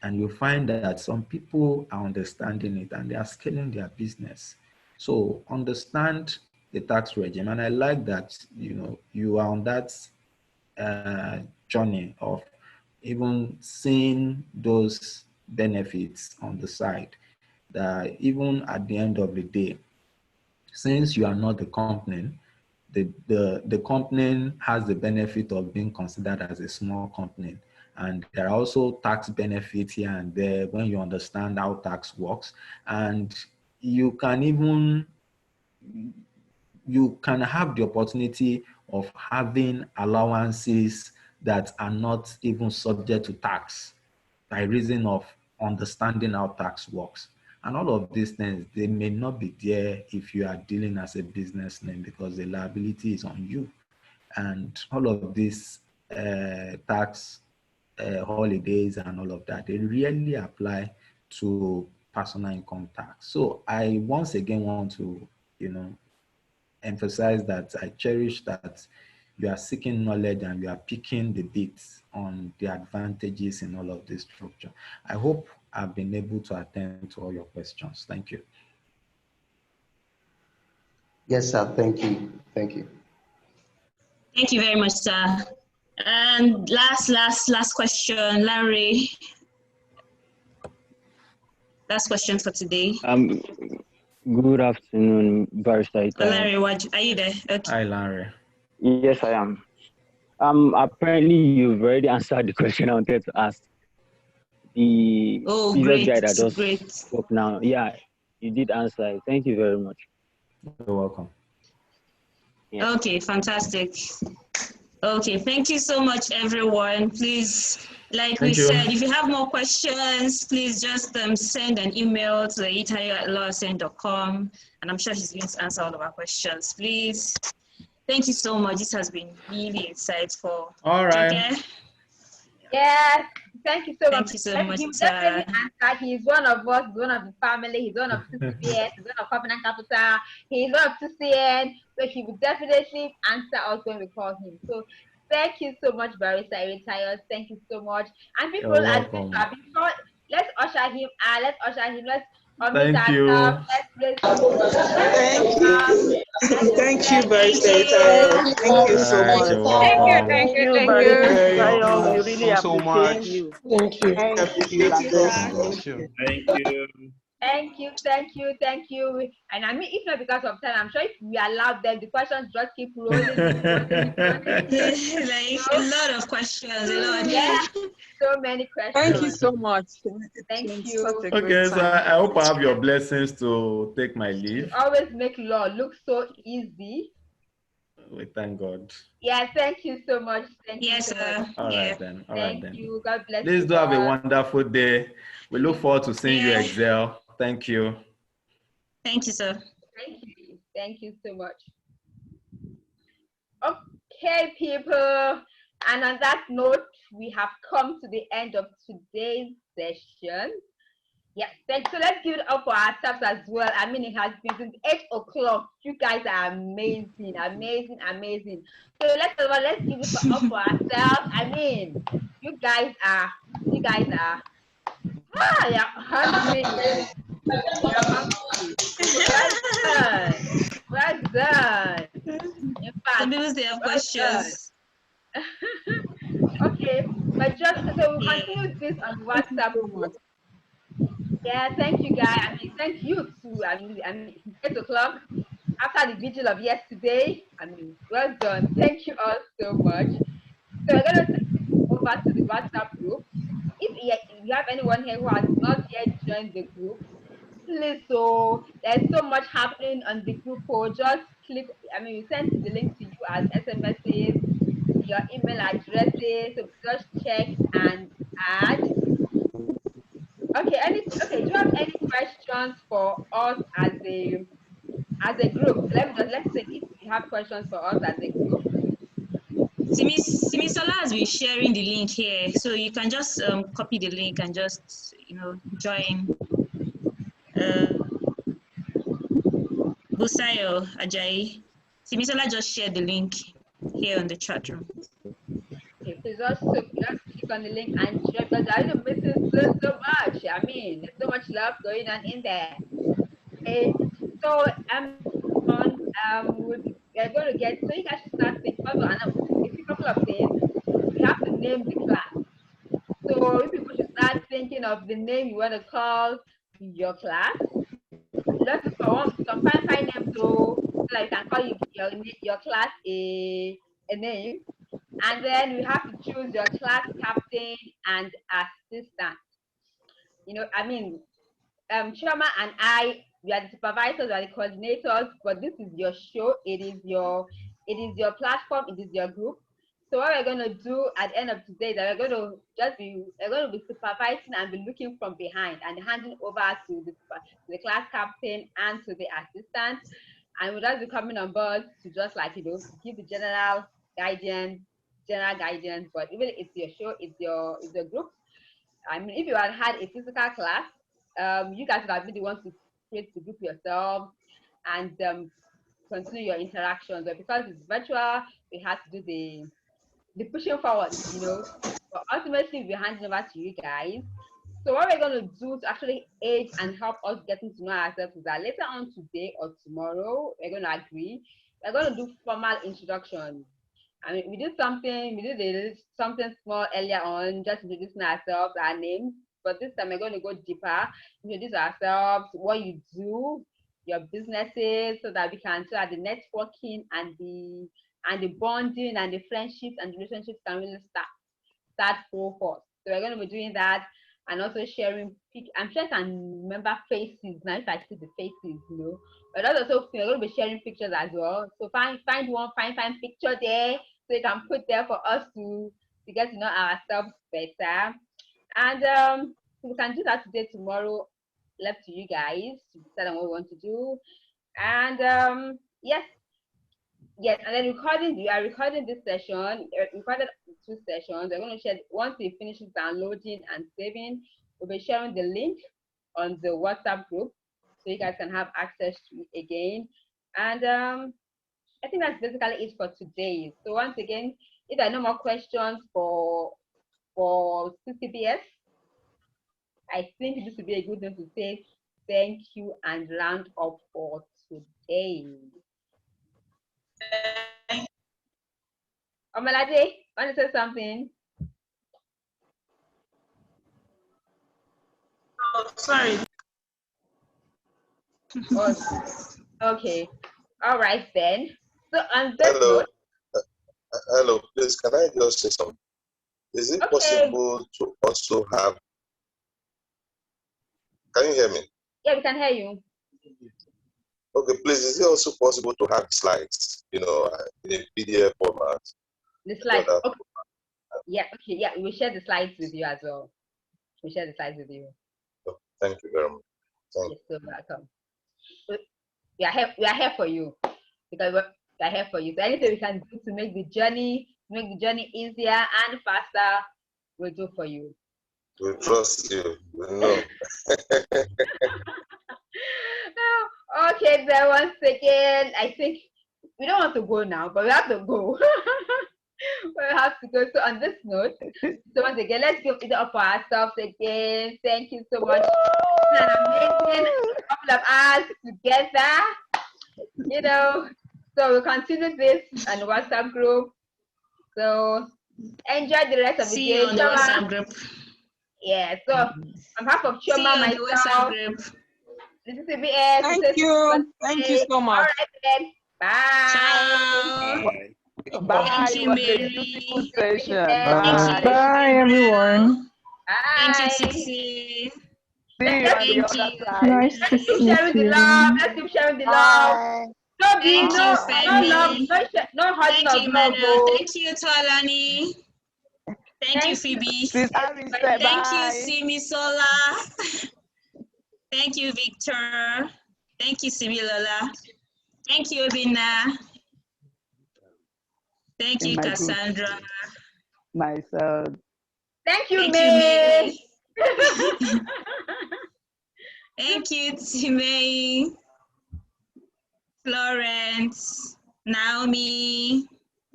And you find that some people are understanding it and they are scaling their business. So understand the tax regime. And I like that, you know, you are on that journey of even seeing those benefits on the side, that even at the end of the day, since you are not the company, the company has the benefit of being considered as a small company. And there are also tax benefits here and there when you understand how tax works. And you can have the opportunity of having allowances that are not even subject to tax by reason of understanding how tax works. And all of these things, they may not be there if you are dealing as a business name because the liability is on you. And all of these tax holidays and all of that, they really apply to personal income tax. So I once again want to, you know, emphasize that I cherish that you are seeking knowledge and you are picking the bits on the advantages in all of this structure. I hope I've been able to attend to all your questions. Thank you. Yes, sir. Thank you. Thank you. Thank you very much, sir. And last question, Larry. Last question for today. Good afternoon, Barrister. Larry, are you there? Okay. Hi, Larry. Yes, I am. Apparently, you've already answered the question I wanted to ask. The previous guy that just spoke now, yeah, you did answer it. Thank you very much. You're welcome. Yeah. Okay, fantastic. Okay, thank you so much, everyone. Please, like we said, if you have more questions, please just send an email to itayo@lawsen.com, and I'm sure he's going to answer all of our questions. Please. Thank you so much. This has been really insightful. All right. Yes, thank you so much. Thank you so much. He will definitely answer. He's one of us, he's one of the family, he's one of CCPS, he's one of Covenant Capital, he's one of CCN, so he will definitely answer us when we call him. So thank you so much, Barrister Eritayos. Thank you so much. And people, before, let's usher him. Let's thank you. Thank you, Barrister Eritayos. Thank you so much. Thank you, Barrister. We really appreciate you. Thank you. Thank you. And I mean, if not because of time, I'm sure if we allow them, the questions just keep rolling. Like a lot of questions, Yeah, so many questions. Thank you so much. Thank you. Okay, so I hope I have your blessings to take my leave. You always make law look so easy. We thank God. Yeah, thank you so much. Thank you so much. All right then. Thank you. God bless you. Please do have a wonderful day. We look forward to seeing you excel. Thank you. Thank you, sir. Thank you. Thank you so much. Okay, people. And on that note, we have come to the end of today's session. Yes, thanks. So let's give it up for ourselves as well. I mean, it has been since 8 o'clock. You guys are amazing, amazing, amazing. So let's give it up for ourselves. I mean, you guys are hungry. Well done. In fact, they have questions. Okay, but just so we continue this on WhatsApp group. Yeah, thank you guys. I mean, thank you too. I mean, 8 o'clock after the vigil of yesterday. I mean, well done. Thank you all so much. So we're gonna take it over to the WhatsApp group. If you have anyone here who has not yet joined the group, please. So there's so much happening on the group. Just click. I mean, we send the link to you as SMSs, your email addresses. So just check and add. Okay. Do you have any questions for us as a group. Let's say if you have questions for us as a group. Simisola has been sharing the link here, so you can just copy the link and just join. Busayo Ajayi, Simisola just shared the link here on the chat room. Okay, please just click on the link and share, because I don't miss it so much. I mean, there's so much love going on in there. Okay, so we're going to get, so you guys should start thinking about a couple of things. You have to name the class. So people should start thinking of the name you want to call your class. Let's look for some fine name so like you can call your class a name. And then we have to choose your class captain and assistant. I mean, Choma and I, we are the supervisors, we are the coordinators, but this is your show. It is your platform. It is your group. So what we're going to do at the end of today is that we're going to be supervising and be looking from behind and handing over to the class captain and to the assistant, and we'll just be coming on board to just give the general guidance. But even if it's your show, it's your group. I mean, if you had a physical class, you guys would have been the ones to create the group yourself and continue your interactions. But because it's virtual, we have to do the pushing forward, But ultimately, we're handing over to you guys. So what we're going to do to actually aid and help us getting to know ourselves is that later on today or tomorrow, we're going to agree. We're going to do formal introductions. I mean, we did something small earlier on, just introducing ourselves, our names. But this time we're going to go deeper, introduce ourselves, what you do, your businesses, so that the networking and the bonding and the friendships and the relationships can really start full force. So we're going to be doing that and also sharing. I'm sure I can remember faces now if I see the faces, But also we're going to be sharing pictures as well. So find one fine picture there so you can put there for us to get to know ourselves better. And we can do that today, tomorrow. Left to you guys to decide on what we want to do. And yes, and then we are recording this session. Recorded 2 sessions. We're going to share once it finishes downloading and saving. We'll be sharing the link on the WhatsApp group so you guys can have access to it again. And I think that's basically it for today. So once again, if there are no more questions for CCBS, I think this would be a good thing to say thank you and round up for today. Omalade, want to say something? Oh, sorry. Okay. All right then. So on this note, hello, please, can I just say something? Is it possible to also have? Can you hear me? Yeah, we can hear you. Okay, please, is it also possible to have slides, in a PDF format? The slides. Okay. Yeah, okay, yeah, we'll share the slides with you as well. We'll share the slides with you. Oh, thank you very much. You're so welcome. We are here for you because we are here for you. So anything we can do to make the journey easier and faster, we'll do for you. We trust you. We know. Okay, then once again, I think we don't want to go now, but we have to go. We have to go. So on this note, so once again, let's give it up for ourselves again. Thank you so much. It's an amazing couple of hours together. So we'll continue this on the WhatsApp group. So enjoy the rest of the day. See you on the WhatsApp group. Yeah, so on behalf of Choma, myself, this is CBS. Thank you. Thank you so much. All right, then. Bye. Ciao. Bye. Thank you, Mary. Bye, everyone. Bye. Thank you, Sissy. See you on the other side. Nice to Let's keep see sharing the you. love. Let's keep sharing the love. Thank you, No love, no hurting of love. Thank you, Tolani. Thank you, Phoebe. Sis Harry said Thank bye. you, Simisola. Thank you, Victor. Thank you, Sibilola. Thank you, Obina. Thank you, Cassandra. Myself. Thank you, May. Thank you, Timei, Florence, Naomi,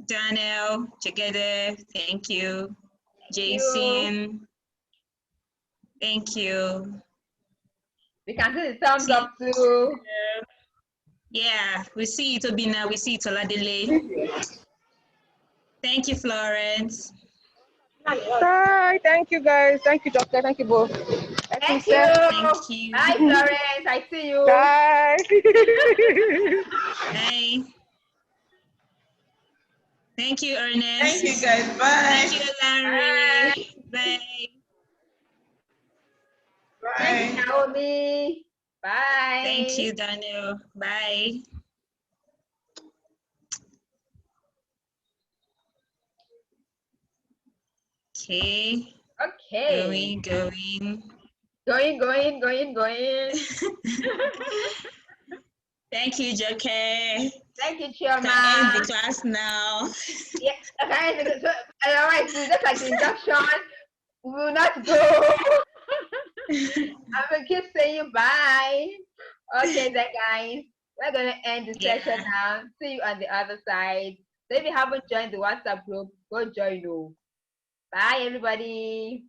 Daniel, Jagede. Thank you. Jason. Thank you. We can see the thumbs up too. Yeah, we see it, Obina. We see it, Oladile. Thank you, Florence. Bye. Thank you, guys. Thank you, doctor. Thank you both. Thank you. Thank you. Bye, Florence. I see you. Bye. Bye. Thank you, Ernest. Thank you, guys. Bye. Thank you, Larry. Bye. Bye. Thank you, Naomi. Bye. Thank you, Daniel. Bye. Okay. Okay. Going. Thank you, Joke. Thank you, Chioma. Can end the class now. Yeah, okay. So, otherwise, just like the induction, we will not go. I will keep saying bye. Okay, then, guys, we're gonna end the session now. See you on the other side. So if you haven't joined the WhatsApp group, go join. Bye, everybody.